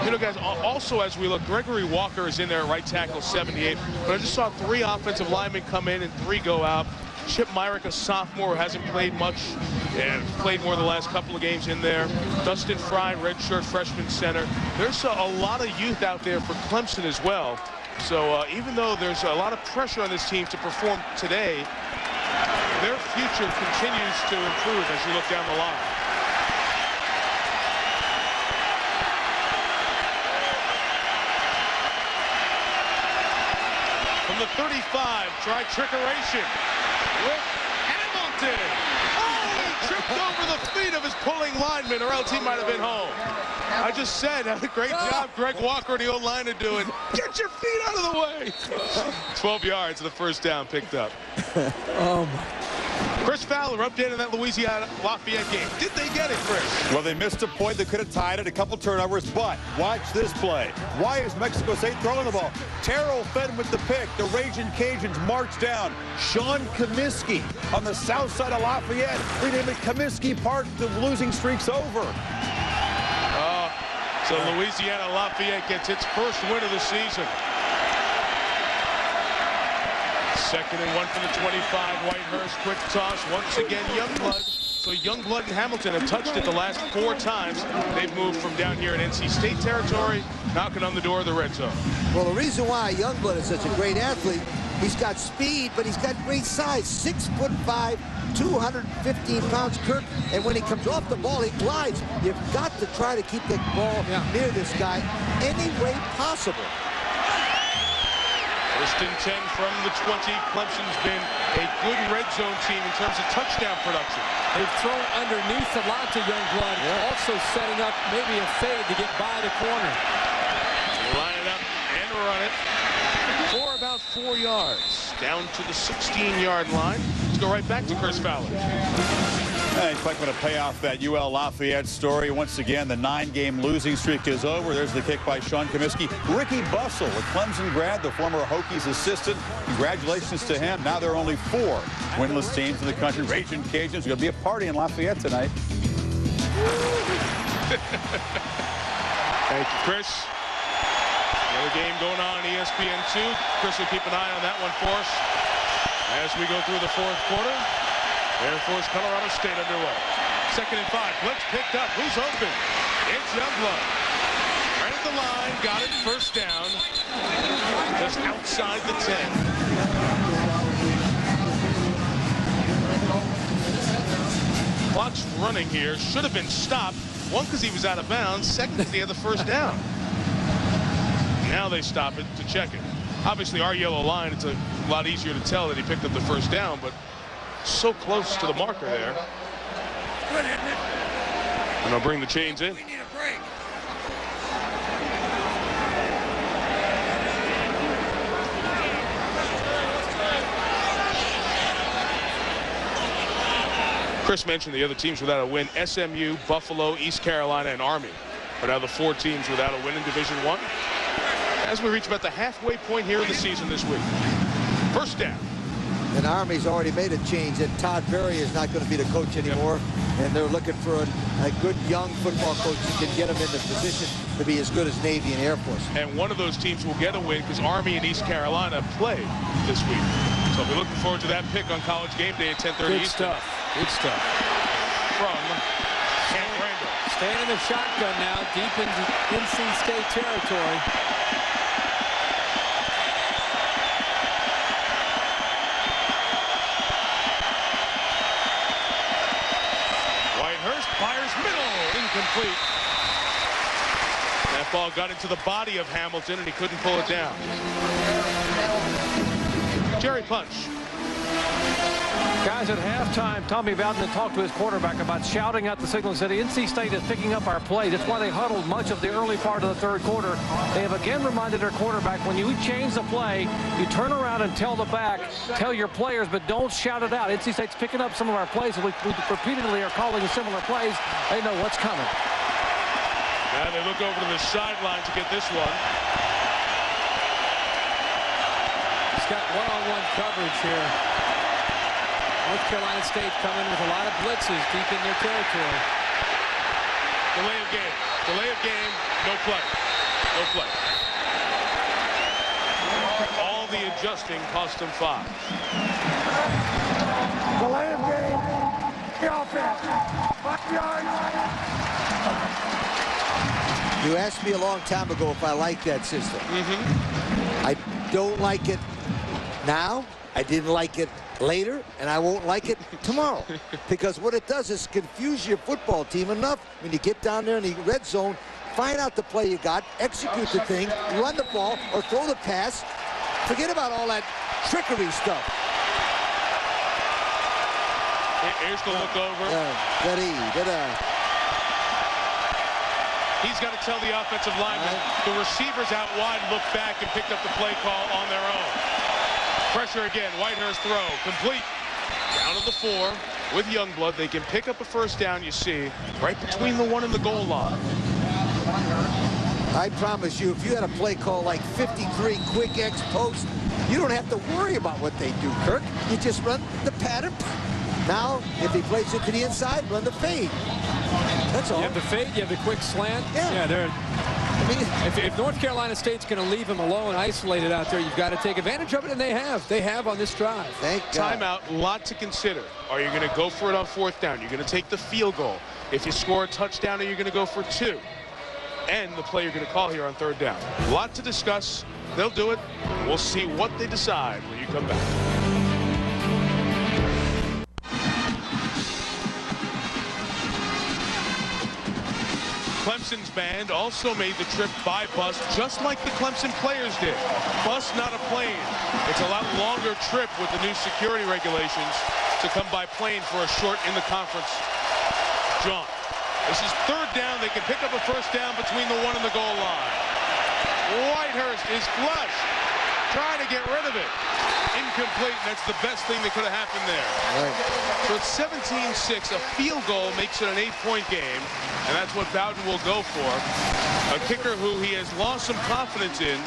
You know, guys, also as we look, Gregory Walker is in there at right tackle, 78. But I just saw 3 offensive linemen come in and 3 go out. Chip Myrick, a sophomore who hasn't played much and played more the last couple of games in there. Dustin Fry, redshirt freshman center. There's a lot of youth out there for Clemson as well. So even though there's a lot of pressure on this team to perform today, their future continues to improve as you look down the line. From the 35, try trickeration with Hamilton. Oh, he tripped over the feet of his pulling lineman, or else he might have been home. I just said, great job, Greg Walker, the old liner, doing. Get your feet out of the way. 12 yards of the first down picked up. Chris Fowler updated that Louisiana Lafayette game. Did they get it, Chris? Well, they missed a point that could have tied it, a couple turnovers, but watch this play. Why is Mexico State throwing the ball? Terrell Fenn with the pick. The Raging Cajuns march down. Sean Comiskey on the south side of Lafayette. Rename it Comiskey Park. The losing streak's over. So Louisiana Lafayette gets its first win of the season. 2nd and 1 for the 25. Whitehurst, quick toss. Once again, Youngblood. So Youngblood and Hamilton have touched it the last 4 times. They've moved from down here in NC State territory, knocking on the door of the red zone. Well, the reason why Youngblood is such a great athlete, he's got speed, but he's got great size. 6'5", 215 pounds, Kirk. And when he comes off the ball, he glides. You've got to try to keep the ball near this guy any way possible. 1st and 10 from the 20. Clemson's been a good red zone team in terms of touchdown production. They've thrown underneath a lot to Youngblood, also setting up maybe a fade to get by the corner. Line it up and run it for about 4 yards. Down to the 16-yard line. Let's go right back to Chris Fowler. It's like going to pay off that UL Lafayette story. Once again, the 9-game losing streak is over. There's the kick by Sean Comiskey. Ricky Bussell, a Clemson grad, the former Hokies assistant. Congratulations to him. Now there are only 4 winless teams in the country. Raging Cajuns. Going to be a party in Lafayette tonight. Thank you, Chris. Another game going on ESPN 2. Chris will keep an eye on that one for us as we go through the 4th quarter. Air Force Colorado State underway. 2nd and 5. Blitz picked up. Who's open? It's Youngblood. Right at the line. Got it. First down. Just outside the 10. Clock's running here. Should have been stopped. 1, because he was out of bounds. 2nd, because he had the first down. Now they stop it to check it. Obviously, our yellow line, it's a lot easier to tell that he picked up the first down, but so close to the marker there. And they'll bring the chains in. We need a break. Chris mentioned the other teams without a win. SMU, Buffalo, East Carolina, and Army are now the 4 teams without a win in Division I. As we reach about the halfway point here in the season this week. First down. And Army's already made a change that Todd Berry is not going to be the coach anymore. And they're looking for a good young football coach who can get them in the position to be as good as Navy and Air Force. And one of those teams will get a win because Army and East Carolina play this week. So we're looking forward to that pick on College Game Day at 10:30 Eastern. Good stuff. From Camp Randall. Staying in the shotgun now, deep into NC State territory. Fires middle, incomplete. That ball got into the body of Hamilton, and he couldn't pull it down. Jerry Punch. Guys, at halftime, Tommy Bowden talked to his quarterback about shouting out the signal and said NC State is picking up our play. That's why they huddled much of the early part of the 3rd quarter. They have again reminded their quarterback, when you change the play, you turn around and tell the back, tell your players, but don't shout it out. NC State's picking up some of our plays, and we repeatedly are calling similar plays. They know what's coming. Now they look over to the sideline to get this one. He's got one-on-one coverage here. North Carolina State coming with a lot of blitzes deep in their territory. Delay of game. Delay of game. No play. No play. All the adjusting cost them 5. Delay of game. The offense. 5 yards. You asked me a long time ago if I like that system. I don't like it now. I didn't like it later, and I won't like it tomorrow. Because what it does is confuse your football team enough when you get down there in the red zone, find out the play you got, execute the thing, run the ball, or throw the pass. Forget about all that trickery stuff. Here's the look over. He's got to tell the offensive lineman. The receivers out wide looked back and picked up the play call on their own. Pressure again. Whitehurst throw. Complete. Down to the 4 with Youngblood. They can pick up a first down, you see, right between the 1 and the goal line. I promise you, if you had a play call like 53 quick X post, you don't have to worry about what they do, Kirk. You just run the pattern. Now, if he plays it to the inside, run the fade. That's all. You have the fade, you have the quick slant. Yeah. If North Carolina State's going to leave him alone, isolated out there, you've got to take advantage of it, and they have. They have on this drive. Thank God. Timeout, a lot to consider. Are you going to go for it on 4th down? You're going to take the field goal. If you score a touchdown, are you going to go for 2? And the play you're going to call here on 3rd down. A lot to discuss. They'll do it. We'll see what they decide when you come back. Clemson's band also made the trip by bus, just like the Clemson players did. Bus, not a plane. It's a lot longer trip with the new security regulations to come by plane for a short in the conference jaunt. This is 3rd down. They can pick up a first down between the 1 and the goal line. Whitehurst is flush, trying to get rid of it. Incomplete, and that's the best thing that could have happened there. Right. So it's 17-6. A field goal makes it an 8-point game, and that's what Bowden will go for. A kicker who he has lost some confidence in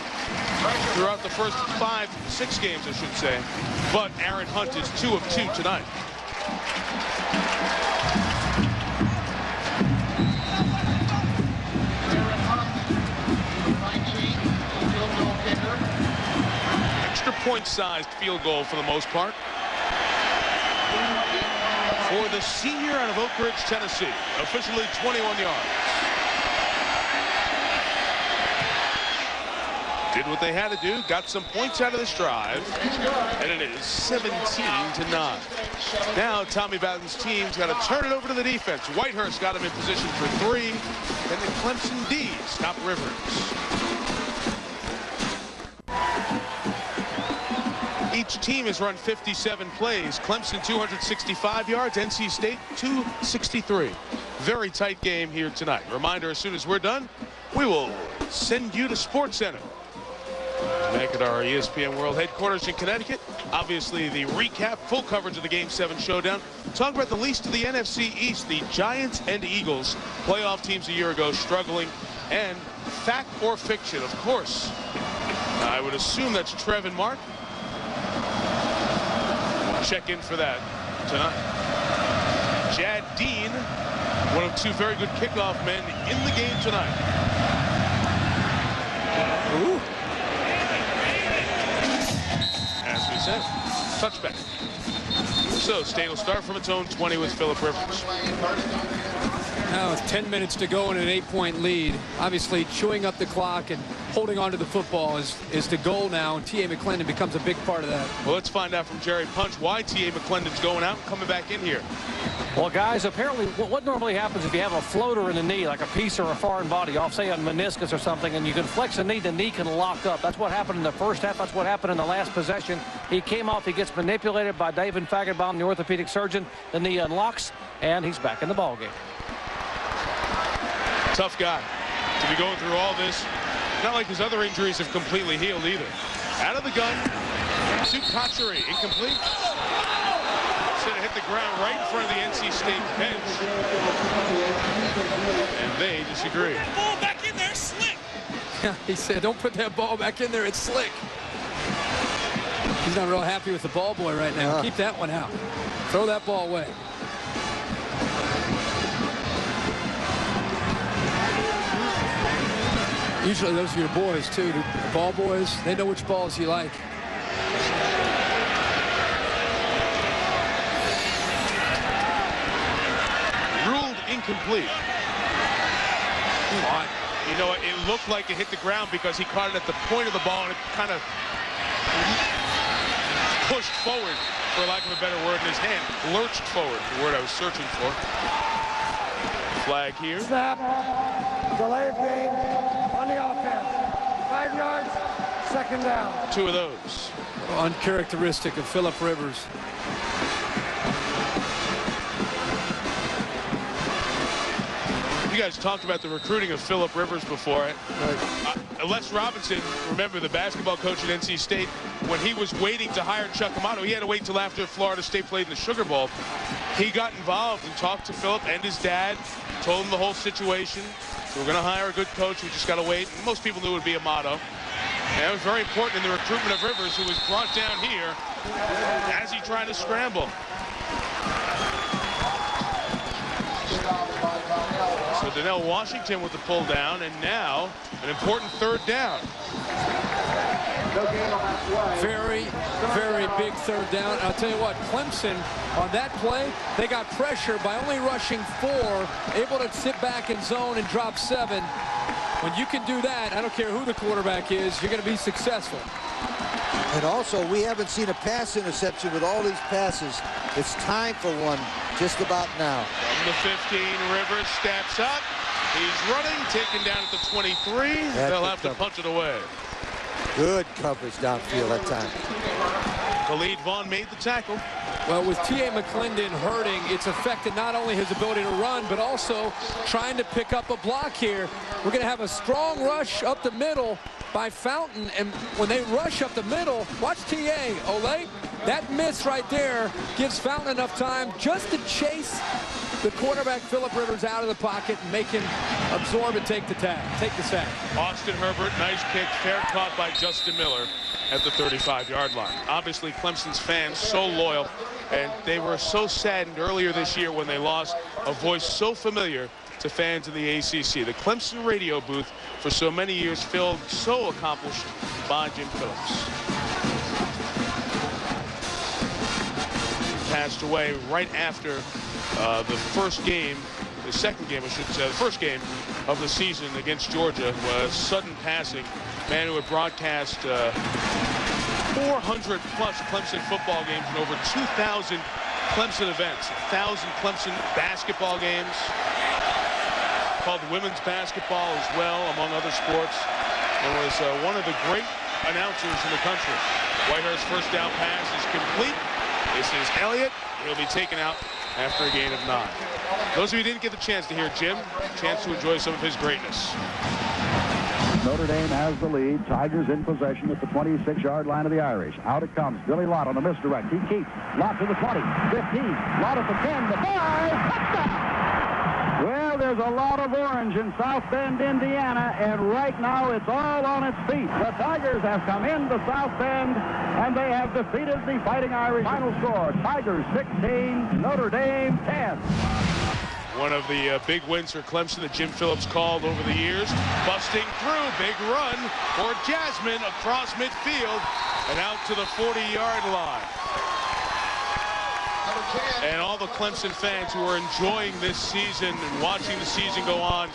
throughout the first 5-6 games, I should say. But Aaron Hunt is 2 of 2 tonight. Point-sized field goal for the most part. For the senior out of Oak Ridge, Tennessee. Officially 21 yards. Did what they had to do. Got some points out of this drive. And it is 17-9. Now Tommy Bowden's team's got to turn it over to the defense. Whitehurst got him in position for 3. And the Clemson D stop Rivers. Each team has run 57 plays. Clemson 265 yards, NC State 263. Very tight game here tonight. Reminder, as soon as we're done, we will send you to SportsCenter. Back at our ESPN World headquarters in Connecticut. Obviously the recap, full coverage of the Game 7 showdown. Talk about the least of the NFC East, the Giants and Eagles. Playoff teams a year ago struggling. And fact or fiction, of course. I would assume that's Trev and Mark. Check in for that tonight. Jad Dean, one of 2 very good kickoff men in the game tonight. Ooh. As we said, touchback. So State will start from its own 20 with Phillip Rivers. Now with 10 minutes to go and an 8-point lead. Obviously chewing up the clock and holding on to the football is the goal now, and T.A. McClendon becomes a big part of that. Well, let's find out from Jerry Punch why T.A. McClendon's going out and coming back in here. Well, guys, apparently what normally happens if you have a floater in the knee, like a piece or a foreign body, off, say, a meniscus or something, and you can flex the knee can lock up. That's what happened in the first half. That's what happened in the last possession. He came off. He gets manipulated by David Faggenbaum, the orthopedic surgeon. The knee unlocks, and he's back in the ballgame. Tough guy to be going through all this. Not like his other injuries have completely healed either. Out of the gun, Sukachari, incomplete. Should have hit the ground right in front of the NC State bench. And they disagree. Ball back in there, slick. Yeah, he said, don't put that ball back in there, it's slick. He's not real happy with the ball boy right now. Keep that one out. Throw that ball away. Usually those are your boys, too. The ball boys, they know which balls you like. Ruled incomplete. You know, it looked like it hit the ground because he caught it at the point of the ball and it kind of pushed forward, for lack of a better word, in his hand. Lurched forward, the word I was searching for. Flag here. Snap. Delay of game on the offense. 5 yards, 2nd down. 2 of those. Uncharacteristic of Phillip Rivers. You guys talked about the recruiting of Philip Rivers before. Les Robinson, remember the basketball coach at NC State, when he was waiting to hire Chuck Amato, he had to wait until after Florida State played in the Sugar Bowl. He got involved and talked to Philip and his dad, told him the whole situation. So we're going to hire a good coach. We just got to wait. And most people knew it would be Amato. And that was very important in the recruitment of Rivers, who was brought down here as he tried to scramble. So Donnell Washington with the pull down, and now an important third down. Very, very big third down. I'll tell you what, Clemson on that play, they got pressure by only rushing 4, able to sit back in zone and drop 7. When you can do that, I don't care who the quarterback is, you're going to be successful. And also, we haven't seen a pass interception with all these passes. It's time for one just about now. From the 15, Rivers steps up. He's running, taken down at the 23. They'll have to punch it away. Good coverage downfield that time. Khalid Vaughn made the tackle. Well, with T.A. McClendon hurting, it's affected not only his ability to run, but also trying to pick up a block here. We're going to have a strong rush up the middle by Fountain, and when they rush up the middle, watch T.A. Ole, that miss right there gives Fountain enough time just to chase the quarterback Philip Rivers out of the pocket and make him absorb and take the sack. Austin Herbert, nice kick, fair caught by Justin Miller at the 35-yard line. Obviously, Clemson's fans so loyal, and they were so saddened earlier this year when they lost a voice so familiar to fans in the ACC. The Clemson radio booth for so many years filled, so accomplished by Jim Phillips. Passed away right after the first game, the second game, I should say, the first game of the season against Georgia was sudden passing. Man who had broadcast 400-plus Clemson football games and over 2,000 Clemson events, 1,000 Clemson basketball games, called women's basketball as well, among other sports, and was one of the great announcers in the country. Whitehurst's first down pass is complete. This is Elliott. He'll be taken out after a gain of 9. Those of you who didn't get the chance to hear Jim, chance to enjoy some of his greatness. Notre Dame has the lead. Tigers in possession at the 26-yard line of the Irish. Out it comes. Billy Lott on the misdirect. He keeps. Lott to the 20, 15. Lott at the 10, the 5. Touchdown! Well, there's a lot of orange in South Bend, Indiana, and right now it's all on its feet. The Tigers have come into South Bend, and they have defeated the Fighting Irish. Final score, Tigers 16, Notre Dame 10. One of the big wins for Clemson that Jim Phillips called over the years. Busting through, big run for Jasmine across midfield and out to the 40-yard line. And all the Clemson fans who are enjoying this season and watching the season go on,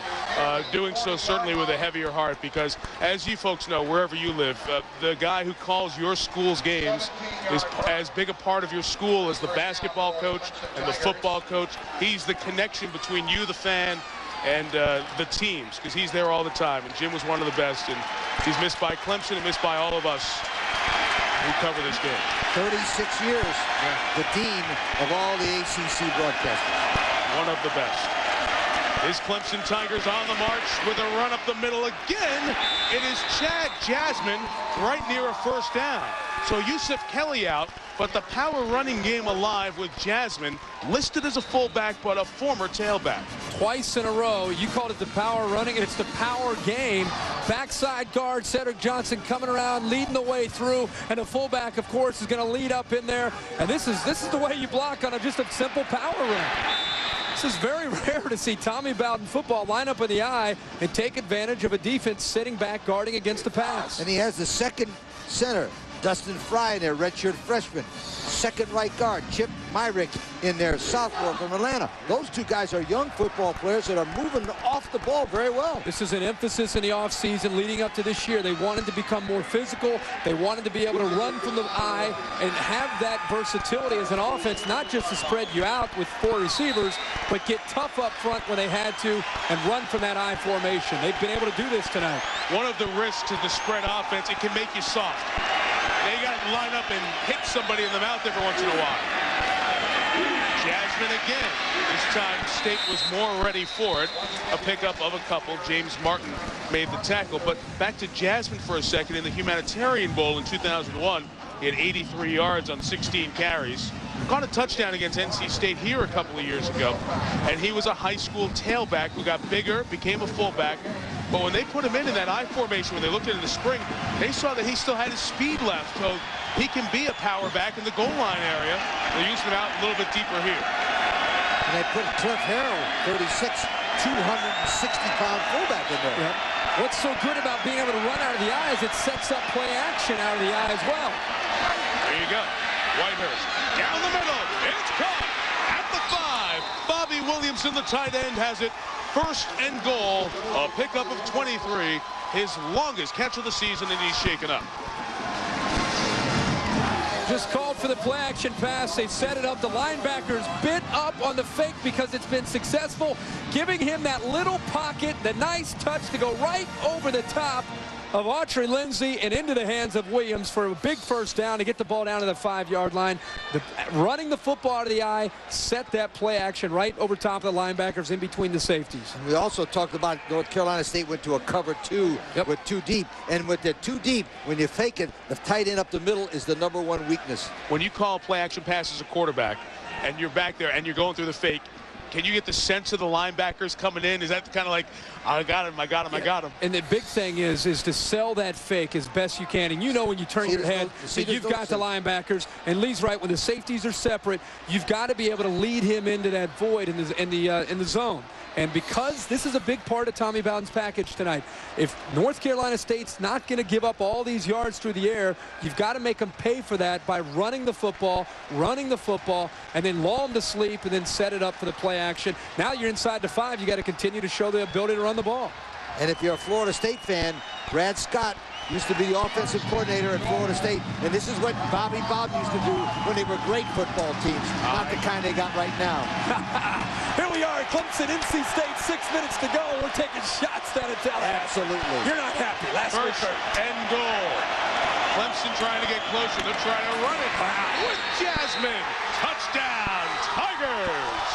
doing so certainly with a heavier heart, because as you folks know, wherever you live, the guy who calls your school's games is as big a part of your school as the basketball coach and the football coach. He's the connection between you, the fan, and the teams, because he's there all the time. And Jim was one of the best, and he's missed by Clemson and missed by all of us who cover this game. 36 years, the dean of all the ACC broadcasters. One of the best. His Clemson Tigers on the march with a run up the middle again. It is Chad Jasmine right near a first down. So Yusuf Kelly out, but the power running game alive with Jasmine, listed as a fullback, but a former tailback. Twice in a row, you called it the power running, and it's the power game. Backside guard, Cedric Johnson coming around, leading the way through, and the fullback, of course, is going to lead up in there. And this is the way you block on just a simple power run. This is very rare to see Tommy Bowden football line up in the eye and take advantage of a defense sitting back guarding against the pass. And he has the second center, Dustin Fry, in there, redshirt freshman. Second right guard, Chip Myrick in there, sophomore from Atlanta. Those two guys are young football players that are moving off the ball very well. This is an emphasis in the offseason leading up to this year. They wanted to become more physical. They wanted to be able to run from the eye and have that versatility as an offense, not just to spread you out with 4 receivers, but get tough up front when they had to and run from that eye formation. They've been able to do this tonight. One of the risks to the spread offense, it can make you soft. They got to line up and hit somebody in the mouth every once in a while. Jasmine again. This time State was more ready for it. A pickup of a couple. James Martin made the tackle. But back to Jasmine for a second. In the Humanitarian Bowl in 2001, he had 83 yards on 16 carries. Caught a touchdown against NC State here a couple of years ago. And he was a high school tailback who got bigger, became a fullback. But when they put him in that I formation, when they looked at it in the spring, they saw that he still had his speed left. So he can be a power back in the goal line area. They used him out a little bit deeper here. And they put Cliff Harrell, 36, 260-pound fullback in there. Yep. What's so good about being able to run out of the eye is it sets up play action out of the eye as well. There you go. Whitehurst down the middle. It's caught at the 5. Bobby Williamson, the tight end, has it. 1st and goal. A pickup of 23. His longest catch of the season, and he's shaken up. Just called for the play action pass. They set it up. The linebackers bit up on the fake because it's been successful, giving him that little pocket, the nice touch to go right over the top of Autry Lindsay and into the hands of Williams for a big 1st down to get the ball down to the 5-yard line. Running the football out of the eye, set that play action right over top of the linebackers in between the safeties. And we also talked about North Carolina State went to a cover 2 with 2 deep. And with the 2 deep, when you fake it, the tight end up the middle is the #1 weakness. When you call play action pass as a quarterback and you're back there and you're going through the fake, can you get the sense of the linebackers coming in? Is that kind of like, I got him, I got him, I got him? And the big thing is to sell that fake as best you can. And you know when you turn your head that you've got the linebackers, and Lee's right, when the safeties are separate, you've got to be able to lead him into that void in the zone. And because this is a big part of Tommy Bowden's package tonight, if North Carolina State's not going to give up all these yards through the air, you've got to make them pay for that by running the football, and then lull them to sleep, and then set it up for the play action. Now you're inside the 5. You got to continue to show the ability to run the ball. And if you're a Florida State fan, Brad Scott used to be the offensive coordinator at Florida State, and this is what Bobby Bowden used to do when they were great football teams, not the kind they got right now. Here we are at Clemson, NC State, 6 minutes to go. We're taking shots down at Tallahassee. Absolutely. You're not happy. Last 1st and goal. Clemson trying to get closer. They're trying to run it with Jasmine. Touchdown, Tigers.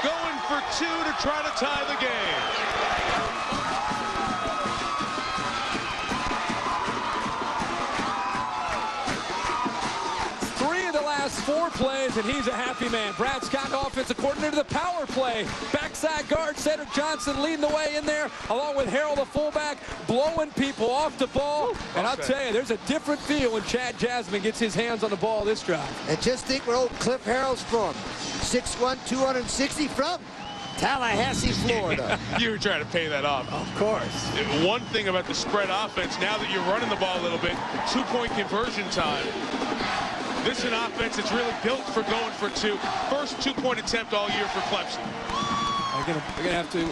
Going for 2 to try to tie the game. Last 4 plays, and he's a happy man. Brad Scott, offensive coordinator, the power play. Backside guard, Cedric Johnson leading the way in there, along with Harold, the fullback, blowing people off the ball. And I'll tell you, there's a different feel when Chad Jasmine gets his hands on the ball this drive. And just think where old Cliff Harrell's from. 6'1", 260 from Tallahassee, Florida. You were trying to pay that off. Of course. One thing about the spread offense, now that you're running the ball a little bit, 2-point conversion time. This is an offense that's really built for going for 2. First 2-point attempt all year for Clemson. They're gonna have to.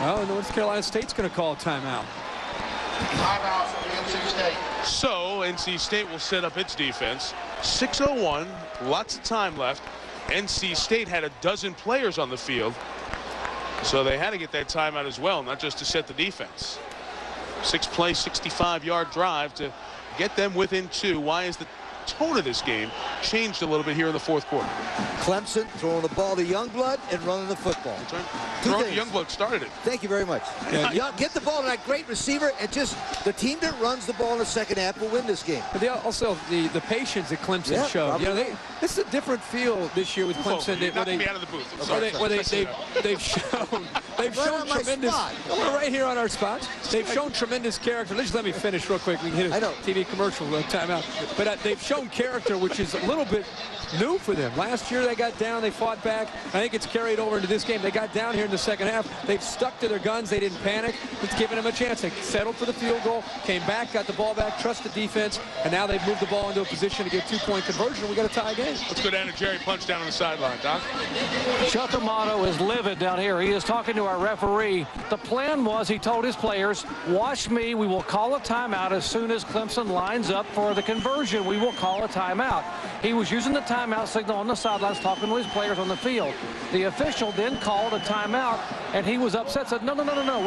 Well, North Carolina State's going to call a timeout. Timeout for NC State. So NC State will set up its defense. 6:01, lots of time left. NC State had a dozen players on the field, so they had to get that timeout as well, not just to set the defense. 6-play, 65-yard drive to get them within 2. Why is the tone of this game changed a little bit here in the 4th quarter? Clemson throwing the ball to Youngblood and running the football. That's right. Throwing to Youngblood started it. Thank you very much. Get the ball to that great receiver, and just the team that runs the ball in the 2nd half will win this game. But they also the patience that Clemson showed. You know, this is a different feel this year with Clemson. They've shown tremendous. We're right here on our spot. They've shown tremendous character. Just let me finish real quick. We can hit a TV commercial timeout. But they've shown character, which is a little bit new for them. Last year they got down, they fought back. I think it's carried over into this game. They got down here in the 2nd half. They've stuck to their guns. They didn't panic. It's given them a chance. They settled for the field goal, came back, got the ball back, trusted defense, and now they've moved the ball into a position to get a 2-point conversion. We got a tie game. Let's go down to Jerry Punch down on the sideline, Doc. Chuck Amato is livid down here. He is talking to our referee. The plan was, he told his players, watch me. We will call a timeout as soon as Clemson lines up for the conversion. We will call a timeout. He was using the timeout signal on the sidelines, talking to his players on the field. The official then called a timeout, and he was upset, said, no,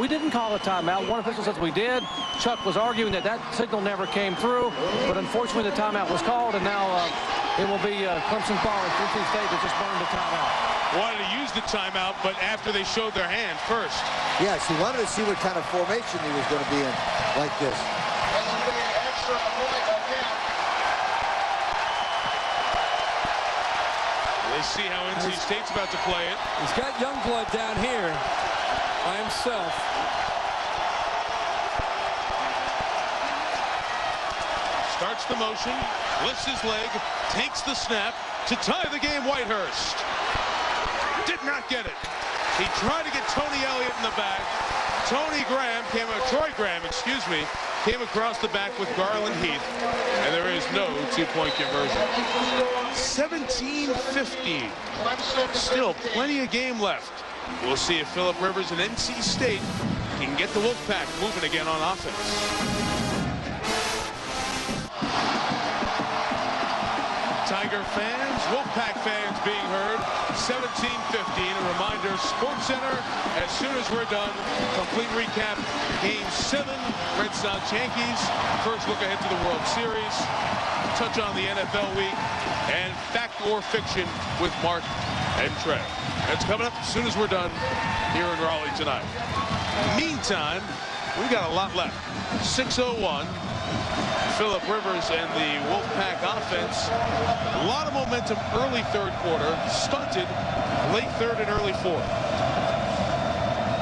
we didn't call a timeout. One official says we did. Chuck was arguing that signal never came through, but unfortunately the timeout was called, and now It will be Clemson ball as NC State has just burned a timeout. Wanted to use the timeout, but after they showed their hand first. Yes, he wanted to see what kind of formation he was going to be in like this. They see how NC State's about to play it. He's got Youngblood down here by himself. Starts the motion, lifts his leg, takes the snap to tie the game. Whitehurst did not get it. He tried to get Tony Elliott in the back. Troy Graham, came across the back with Garland Heath, and there is no two-point conversion. 17-15. Still plenty of game left. We'll see if Phillip Rivers and NC State can get the Wolfpack moving again on offense. Tiger fans, Wolfpack fans being heard, 17-15. A reminder, SportsCenter, as soon as we're done, complete recap, Game 7, Red Sox Yankees, first look ahead to the World Series, touch on the NFL week, and fact or fiction with Mark and Trev. That's coming up as soon as we're done here in Raleigh tonight. Meantime, we've got a lot left. 6:01. Phillip Rivers and the Wolfpack offense. A lot of momentum early third quarter. Stunted late third and early fourth.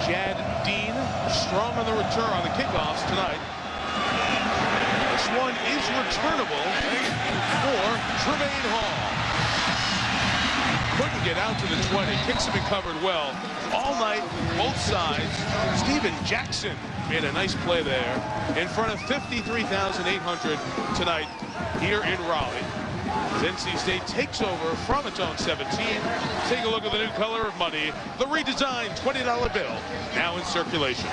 Jad Dean strong on the return on the kickoffs tonight. This one is returnable for Tremaine Hall. Couldn't get out to the 20. Kicks have been covered well all night, both sides. Steven Jackson made a nice play there in front of 53,800 tonight here in Raleigh. As NC State takes over from its own 17. Take a look at the new color of money, the redesigned $20 bill, now in circulation.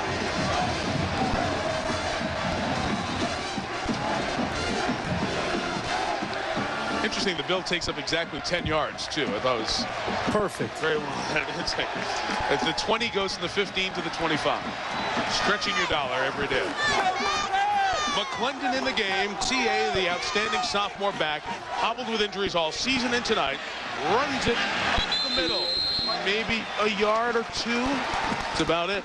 Interesting, the bill takes up exactly 10 yards, too. I thought it was perfect. Very well. It's the 20 goes from the 15 to the 25. Stretching your dollar every day. McClendon in the game. TA, the outstanding sophomore back, hobbled with injuries all season and tonight. Runs it up the middle. Maybe a yard or two. That's about it.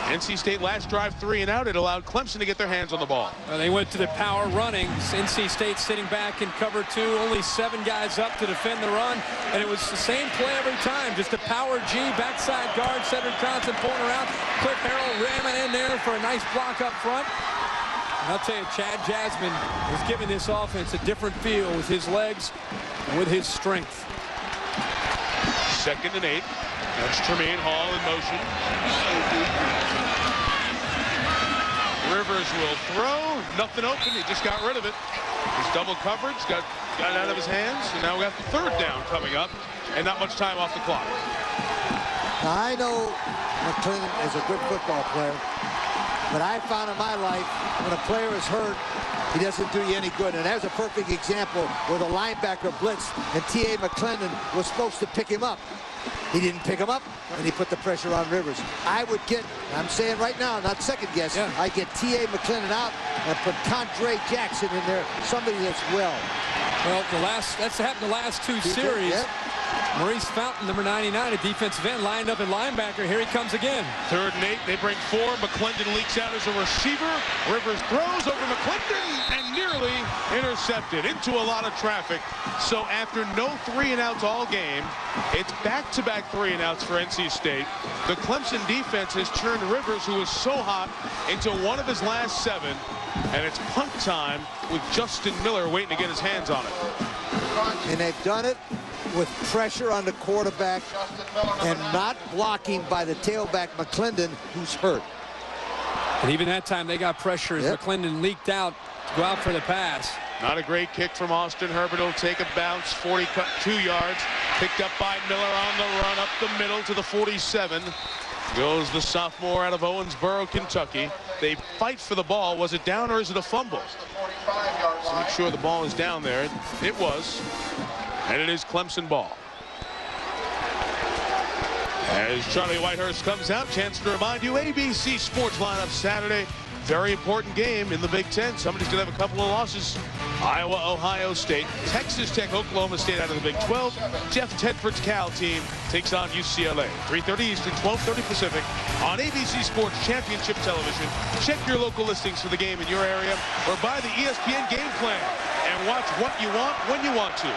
NC State last drive 3 and out. It allowed Clemson to get their hands on the ball. They went to the power running. NC State sitting back in cover 2. Only 7 guys up to defend the run. And it was the same play every time. Just a power G, backside guard, Cedric Johnson pulling around. Cliff Harrell ramming in there for a nice block up front. And I'll tell you, Chad Jasmine is giving this offense a different feel with his legs and with his strength. 2nd and 8. That's Tremaine Hall in motion. Rivers will throw. Nothing open. He just got rid of it. His double coverage got it out of his hands. And now we got the 3rd down coming up. And not much time off the clock. Now, I know McClendon is a good football player. But I found in my life, when a player is hurt, he doesn't do you any good. And there's a perfect example where the linebacker blitzed and T.A. McClendon was supposed to pick him up. He didn't pick him up, and he put the pressure on Rivers. I would get, I'm saying right now, not second guess, I get T.A. McClendon out and put Condre Jackson in there, somebody that's well. Well, that's happened the last 2 series. Maurice Fountain, number 99, a defensive end, lined up at linebacker. Here he comes again. 3rd and 8. They bring 4. McClendon leaks out as a receiver. Rivers throws over McClendon and nearly intercepted into a lot of traffic. So after no 3-and-outs all game, it's back-to-back 3-and-outs for NC State. The Clemson defense has turned Rivers, who was so hot, into one of his last 7. And it's punt time with Justin Miller waiting to get his hands on it. And they've done it with pressure on the quarterback and not blocking by the tailback McClendon, who's hurt. And even that time they got pressure as McClendon leaked out to go out for the pass. Not a great kick from Austin Herbert. Will take a bounce, 42 yards. Picked up by Miller on the run up the middle to the 47. Goes the sophomore out of Owensboro, Kentucky. They fight for the ball. Was it down or is it a fumble? So make sure the ball is down there. It was. And it is Clemson ball. As Charlie Whitehurst comes out, chance to remind you, ABC Sports lineup Saturday, very important game in the Big Ten. Somebody's going to have a couple of losses. Iowa, Ohio State, Texas Tech, Oklahoma State out of the Big 12. Jeff Tedford's Cal team takes on UCLA. 3:30 Eastern, 12:30 Pacific on ABC Sports Championship Television. Check your local listings for the game in your area or buy the ESPN game plan and watch what you want when you want to.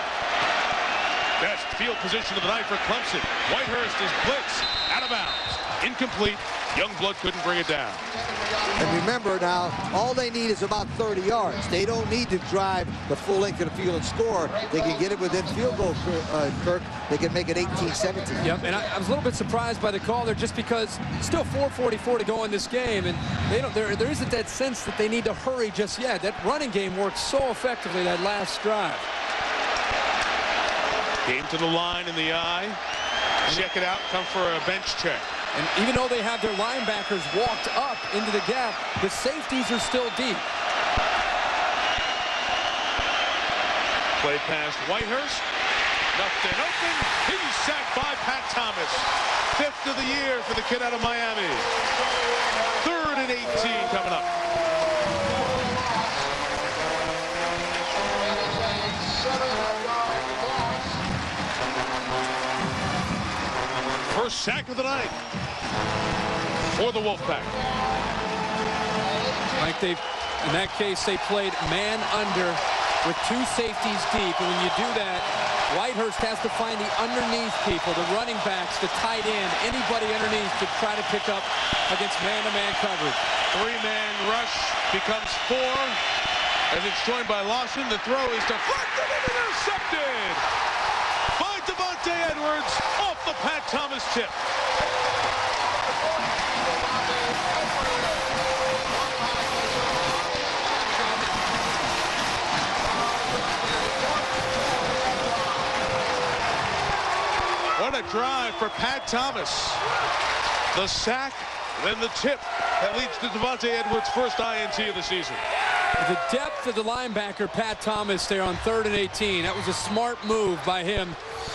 Best field position of the night for Clemson. Whitehurst is blitz, out of bounds, incomplete. Youngblood couldn't bring it down. And remember now, all they need is about 30 yards. They don't need to drive the full length of the field and score. They can get it within field goal, Kirk. They can make it 18-17. Yep, and I was a little bit surprised by the call there just because still 4:44 to go in this game, and there isn't that sense that they need to hurry just yet. That running game worked so effectively that last drive. Game to the line in the eye. Check it out, come for a bench check. And even though they have their linebackers walked up into the gap, the safeties are still deep. Play past Whitehurst. Nothing open. He's sacked by Pat Thomas. 5th of the year for the kid out of Miami. 3rd and 18 coming up. First sack of the night for the Wolfpack. Like in that case, they played man under with 2 safeties deep. And when you do that, Whitehurst has to find the underneath people, the running backs, the tight end, anybody underneath to try to pick up against man-to-man coverage. 3-man rush becomes 4 as it's joined by Lawson. The throw is deflected and intercepted by Devontae Edwards off the Pat Thomas tip. What a drive for Pat Thomas. The sack, then the tip that leads to Devontae Edwards' first INT of the season. The depth of the linebacker, Pat Thomas, there on 3rd and 18. That was a smart move by him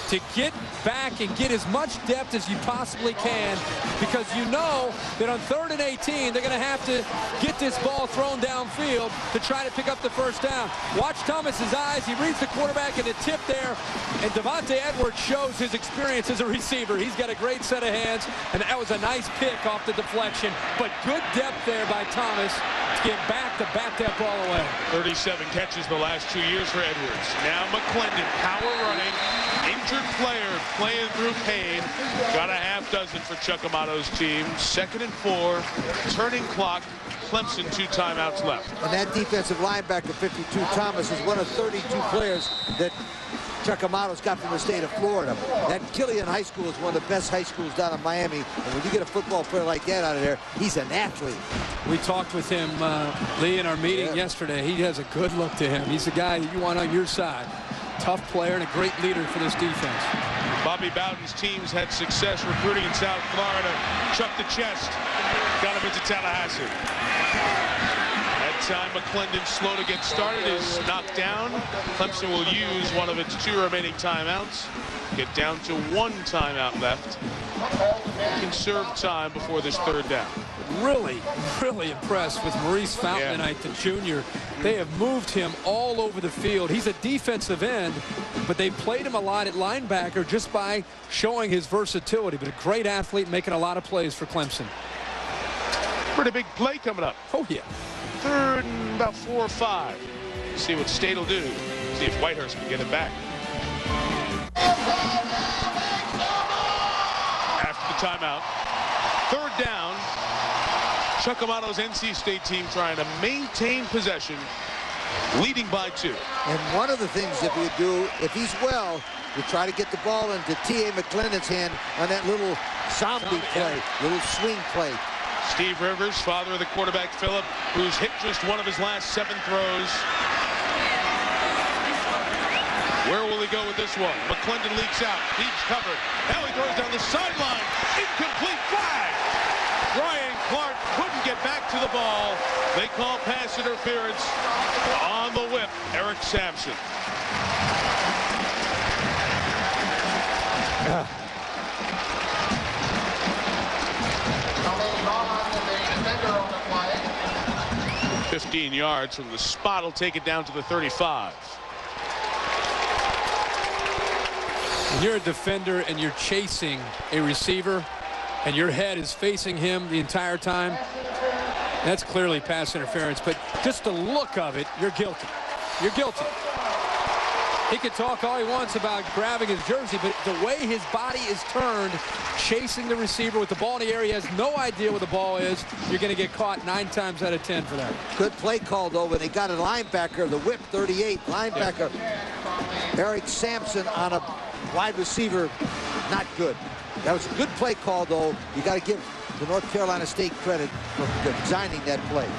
to get back and get as much depth as you possibly can, because you know that on 3rd and 18, they're going to have to get this ball thrown downfield to try to pick up the first down. Watch Thomas's eyes. He reads the quarterback in the tip there, and Devontae Edwards shows his experience as a receiver. He's got a great set of hands, and that was a nice pick off the deflection, but good depth there by Thomas to get back to bat that ball away. 37 catches the last 2 years for Edwards. Now McClendon, power running, injured player playing through pain. Got a half dozen for Chuck Amato's team. 2nd and 4, turning clock. Clemson 2 timeouts left. And that defensive linebacker, 52, Thomas, is one of 32 players that Chuck Amato's got from the state of Florida. That Killian High School is one of the best high schools down in Miami. And when you get a football player like that out of there, he's an athlete. We talked with him, Lee, in our meeting yesterday. He has a good look to him. He's the guy that you want on your side. Tough player and a great leader for this defense. Bobby Bowden's teams had success recruiting in South Florida. Chuck the chest, got him into Tallahassee. That time McClendon, slow to get started, is knocked down. Clemson will use one of its 2 remaining timeouts. Get down to 1 timeout left. Conserve time before this 3rd down. Really, really impressed with Maurice Fountain tonight, the junior. They have moved him all over the field. He's a defensive end, but they played him a lot at linebacker just by showing his versatility. But a great athlete making a lot of plays for Clemson. Pretty big play coming up. Oh, yeah. 3rd and about 4 or 5. See what State will do. See if Whitehurst can get it back. After the timeout, 3rd down. Chuck Amato's NC State team trying to maintain possession, leading by 2. And one of the things that we do, if he's well, we try to get the ball into T.A. McClendon's hand on that little zombie play, little swing play. Steve Rivers, father of the quarterback Phillip, who's hit just one of his last 7 throws. Where will he go with this one? McClendon leaks out. He's covered. Now he throws down the sideline. Incomplete flag. Brian Clark couldn't get back to the ball. They call pass interference on the whip. Eric Sampson. 15 yards from the spot. Will take it down to the 35. When you're a defender and you're chasing a receiver and your head is facing him the entire time, that's clearly pass interference. But just the look of it, you're guilty. You're guilty. He can talk all he wants about grabbing his jersey, but the way his body is turned, chasing the receiver with the ball in the air, he has no idea where the ball is. You're going to get caught 9 times out of 10 for that. Good play call, though, when they got a linebacker, the whip 38 linebacker, Eric Sampson on a wide receiver, not good. That was a good play call, though. You got to give the North Carolina State credit for designing that play.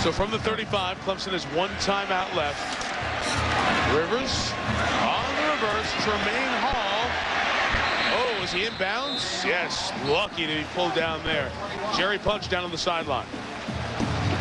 So from the 35, Clemson has 1 timeout left. Rivers on the reverse. Tremaine Hall. Oh, is he inbounds? Yes. Lucky to be pulled down there. Jerry Punch down on the sideline.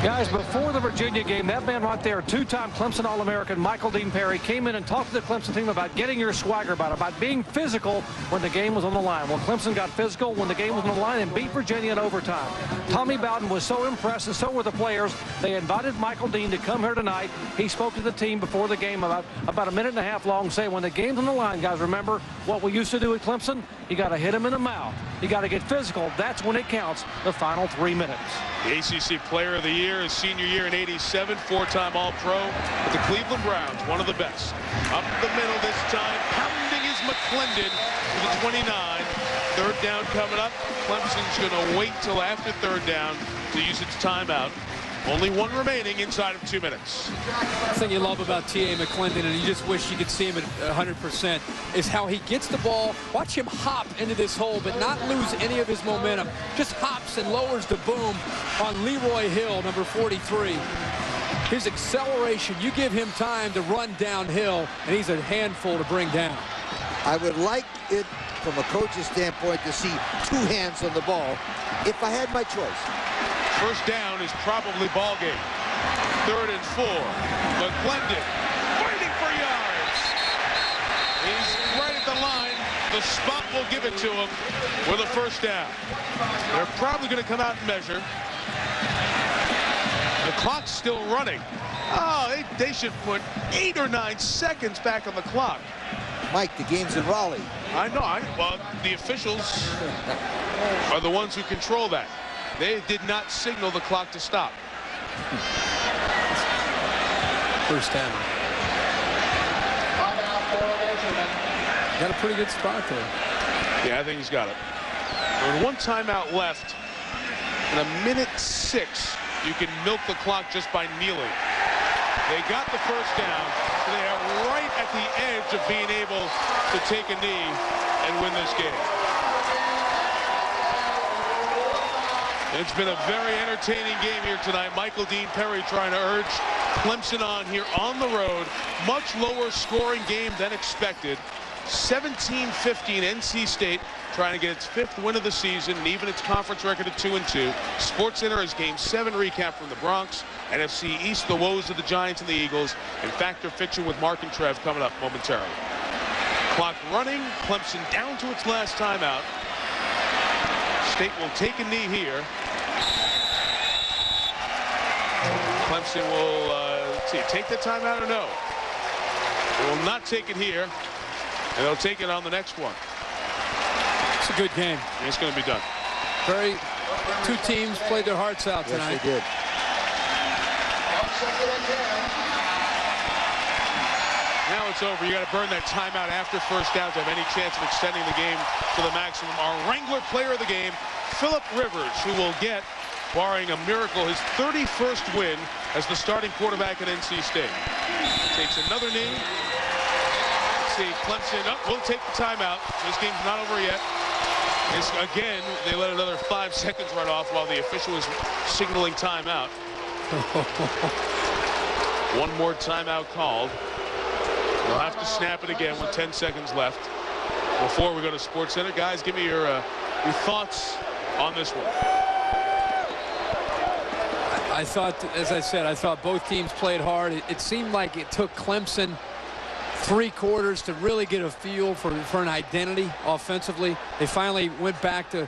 Guys, before the Virginia game, that man right there, 2-time Clemson All-American Michael Dean Perry, came in and talked to the Clemson team about getting your swagger, about being physical when the game was on the line. Well, Clemson got physical when the game was on the line and beat Virginia in overtime. Tommy Bowden was so impressed, and so were the players. They invited Michael Dean to come here tonight. He spoke to the team before the game about a minute and a half long, saying, when the game's on the line, guys, remember what we used to do at Clemson? You got to hit him in the mouth. You got to get physical. That's when it counts, the final 3 minutes. The ACC Player of the Year, his senior year in '87, 4-time All-Pro with the Cleveland Browns, one of the best. Up the middle this time, pounding is McClendon to the 29. 3rd down coming up. Clemson's going to wait till after 3rd down to use its timeout. Only 1 remaining inside of 2 minutes. The thing you love about T.A. McClendon, and you just wish you could see him at 100%, is how he gets the ball. Watch him hop into this hole, but not lose any of his momentum. Just hops and lowers the boom on Leroy Hill, number 43. His acceleration, you give him time to run downhill, and he's a handful to bring down. I would like it, from a coach's standpoint, to see 2 hands on the ball if I had my choice. 1st down is probably ball game. 3rd and 4. McClendon waiting for yards. He's right at the line. The spot will give it to him with a 1st down. They're probably going to come out and measure. The clock's still running. Oh, they should put 8 or 9 seconds back on the clock. Mike, the game's in Raleigh. I know. Well, the officials are the ones who control that. They did not signal the clock to stop. 1st down. Got a pretty good spot there. Yeah, I think he's got it. With 1 timeout left, in 1:06, you can milk the clock just by kneeling. They got the 1st down, so they are right at the edge of being able to take a knee and win this game. It's been a very entertaining game here tonight. Michael Dean Perry trying to urge Clemson on here on the road. Much lower scoring game than expected. 17-15 NC State trying to get its 5th win of the season and even its conference record of 2-2. SportsCenter has Game 7 recap from the Bronx. NFC East, the woes of the Giants and the Eagles. And Factor Fiction with Mark and Trev coming up momentarily. Clock running. Clemson down to its last timeout. State will take a knee here. Clemson will take the timeout or no. They will not take it here, and they'll take it on the next one. It's a good game. It's going to be done. Very, 2 teams played their hearts out tonight. Yes, they did. Now it's over. You got to burn that timeout after 1st down to have any chance of extending the game to the maximum. Our Wrangler player of the game, Philip Rivers, who will get, barring a miracle, his 31st win as the starting quarterback at NC State. Takes another knee. Let's see, Clemson will take the timeout. This game's not over yet. Again, they let another 5 seconds run off while the official was signaling timeout. 1 more timeout called. They'll have to snap it again with 10 seconds left before we go to SportsCenter. Guys, give me your thoughts on this one. I thought, as I said, I thought both teams played hard. It seemed like it took Clemson 3 quarters to really get a feel for an identity offensively. They finally went back to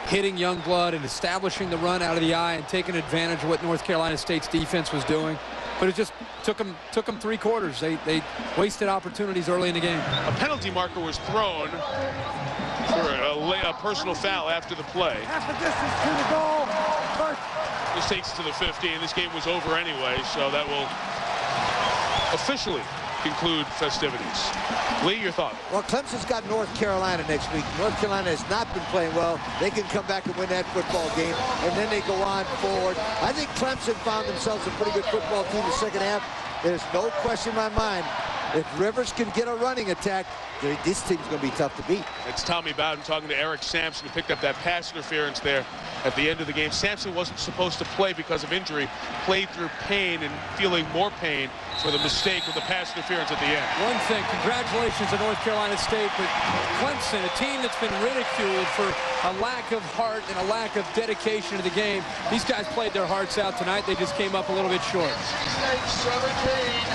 hitting Youngblood and establishing the run out of the eye and taking advantage of what North Carolina State's defense was doing. But it just took them 3 quarters. They wasted opportunities early in the game. A penalty marker was thrown for a personal foul after the play. Half the distance to the goal. First. This takes it to the 50, and this game was over anyway, so that will officially conclude festivities. Lee, your thought? Well, Clemson's got North Carolina next week. North Carolina has not been playing well. They can come back and win that football game, and then they go on forward. I think Clemson found themselves a pretty good football team in the second half. There's no question in my mind. If Rivers can get a running attack, this team's going to be tough to beat. It's Tommy Bowden talking to Eric Sampson, who picked up that pass interference there at the end of the game. Sampson wasn't supposed to play because of injury, played through pain and feeling more pain for the mistake with the pass interference at the end. One thing, congratulations to North Carolina State, but Clemson, a team that's been ridiculed for a lack of heart and a lack of dedication to the game. These guys played their hearts out tonight. They just came up a little bit short.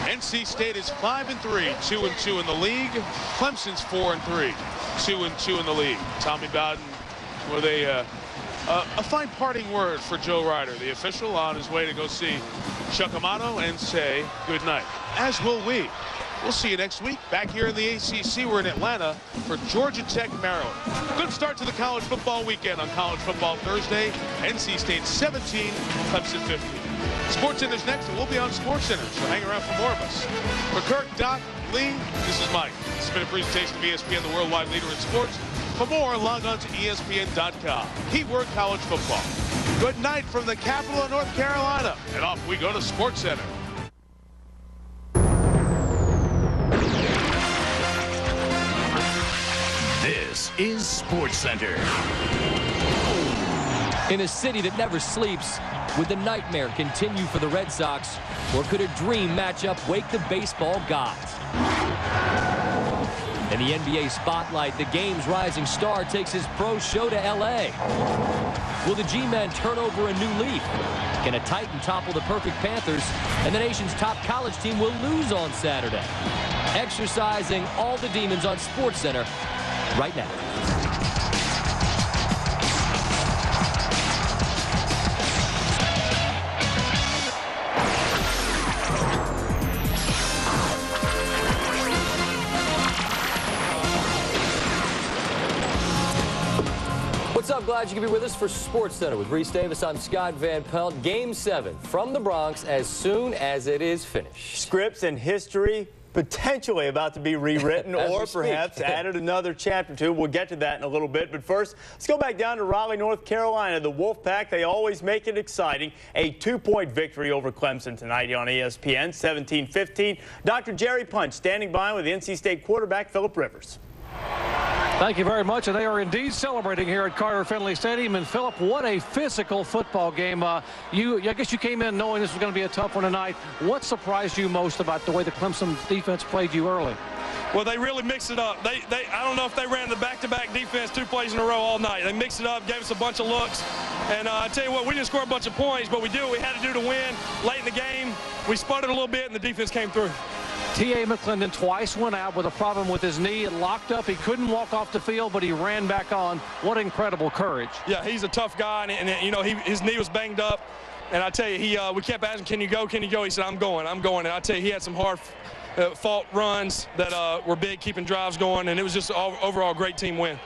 NC State is 5-3, 2-2 in the league. Clemson's 4-3, 2-2 in the league. Tommy Bowden with a fine parting word for Joe Ryder, the official, on his way to go see Chuck Amato and say good night. As will we. We'll see you next week back here in the ACC. We're in Atlanta for Georgia Tech, Maryland. Good start to the college football weekend on College Football Thursday. NC State 17, Clemson 15. SportsCenter's next, and we'll be on SportsCenter, so hang around for more of us. For Kirk, Doc, Lee, this is Mike. This has been a presentation of ESPN, the worldwide leader in sports. For more, log on to ESPN.com. Keyword college football. Good night from the capital of North Carolina. And off we go to SportsCenter. This is SportsCenter. In a city that never sleeps, would the nightmare continue for the Red Sox, or could a dream matchup wake the baseball gods? In the NBA spotlight, the game's rising star takes his pro show to L.A. Will the G-Men turn over a new leaf? Can a Titan topple the perfect Panthers? And the nation's top college team will lose on Saturday. Exercising all the demons on SportsCenter right now. What's up? Glad you could be with us for SportsCenter with Reese Davis. I'm Scott Van Pelt. Game 7 from the Bronx as soon as it is finished. Scripts and history potentially about to be rewritten or perhaps added another chapter to. We'll get to that in a little bit. But first, let's go back down to Raleigh, North Carolina. The Wolfpack, they always make it exciting. A 2-point victory over Clemson tonight on ESPN, 17-15. Dr. Jerry Punch standing by with the NC State quarterback, Philip Rivers. Thank you very much. And they are indeed celebrating here at Carter-Finley Stadium. And, Philip, what a physical football game. I guess you came in knowing this was going to be a tough one tonight. What surprised you most about the way the Clemson defense played you early? Well, they really mixed it up. I don't know if they ran the back-to-back defense 2 plays in a row all night. They mixed it up, gave us a bunch of looks. And I tell you what, we didn't score a bunch of points, but we did what we had to do to win. Late in the game, we sputtered a little bit, and the defense came through. T.A. McClendon twice went out with a problem with his knee. It locked up. He couldn't walk off the field, but he ran back on. What incredible courage. Yeah, he's a tough guy, and you know, his knee was banged up. And I tell you, we kept asking, can you go, can you go? He said, I'm going. And I tell you, he had some hard fought runs that were big, keeping drives going, and it was just an overall great team win.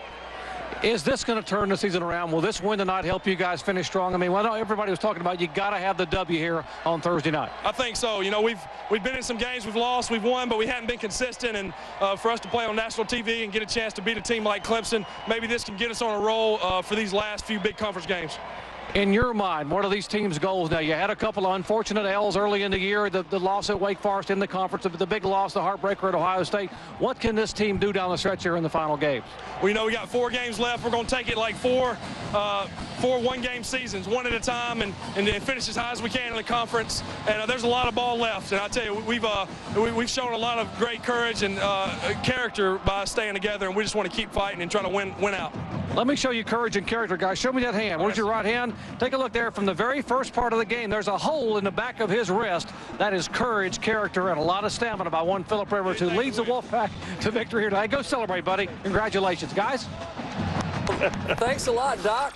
Is this going to turn the season around? Will this win tonight help you guys finish strong? I mean, well, everybody was talking about you got to have the W here on Thursday night. I think so. You know, we've been in some games, we've lost, we've won, but we haven't been consistent. And for us to play on national TV and get a chance to beat a team like Clemson, maybe this can get us on a roll for these last few big conference games. In your mind, what are these teams' goals now? You had a couple of unfortunate L's early in the year, the loss at Wake Forest in the conference, the big loss, the heartbreaker at Ohio State. What can this team do down the stretch here in the final games? Well, you know, we got 4 games left. We're going to take it like four one-game seasons, one at a time, and then finish as high as we can in the conference. And there's a lot of ball left. And I tell you, we've shown a lot of great courage and character by staying together, and we just want to keep fighting and trying to win out. Let me show you courage and character, guys. Show me that hand. Where's your right hand? Take a look there from the very first part of the game. There's a hole in the back of his wrist. That is courage, character, and a lot of stamina by one Philip Rivers, who leads the Wolfpack to victory here tonight. Go celebrate, buddy. Congratulations, guys. Thanks a lot, Doc.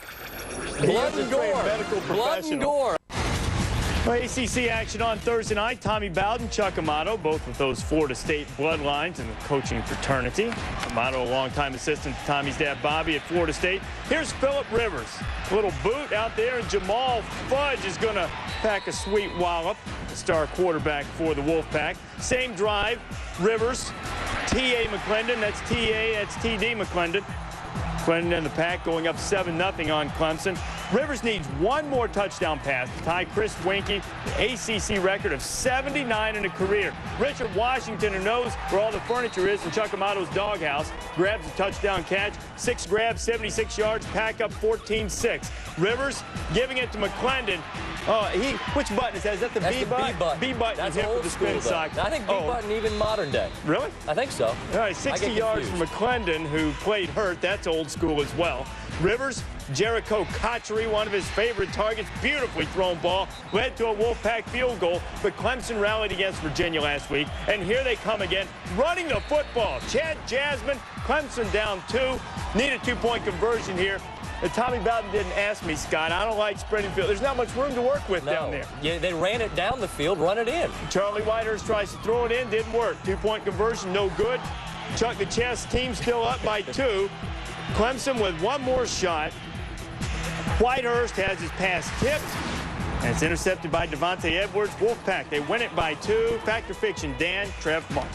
Blood and gore. Blood and gore. Well, ACC action on Thursday night. Tommy Bowden, Chuck Amato, both with those Florida State bloodlines in the coaching fraternity. Amato, a longtime assistant to Tommy's dad, Bobby, at Florida State. Here's Phillip Rivers. A little boot out there, and Jamal Fudge is going to pack a sweet wallop. The star quarterback for the Wolfpack. Same drive, Rivers, T.A. McClendon. That's T.A., that's T.D. McClendon. McClendon and the Pack going up 7-0 on Clemson. Rivers needs one more touchdown pass to tie Chris Winkie, the ACC record of 79 in a career. Richard Washington, who knows where all the furniture is in Chuck Amato's doghouse, grabs a touchdown catch. 6 grabs, 76 yards, Pack up 14-6. Rivers giving it to McClendon. Which button is that? Is that the B button? B button. That's hit old for the spin school, sock. I think B button even modern day. Really? I think so. All right, 60 yards from McClendon, who played hurt. That's old school as well. Rivers, Jericho Cotchery, one of his favorite targets, beautifully thrown ball, led to a Wolfpack field goal, but Clemson rallied against Virginia last week, and here they come again, running the football. Chad Jasmine, Clemson down 2, need a 2-point conversion here. And Tommy Bowden didn't ask me, Scott. I don't like sprinting field. There's not much room to work with down there. Yeah, they ran it down the field, run it in. Charlie Whitehurst tries to throw it in, didn't work. 2-point conversion, no good. Chuck the Chess team still up by 2. Clemson with one more shot. Whitehurst has his pass tipped, and it's intercepted by Devontae Edwards. Wolfpack, they win it by 2. Fact or Fiction, Dan, Trev, Mark.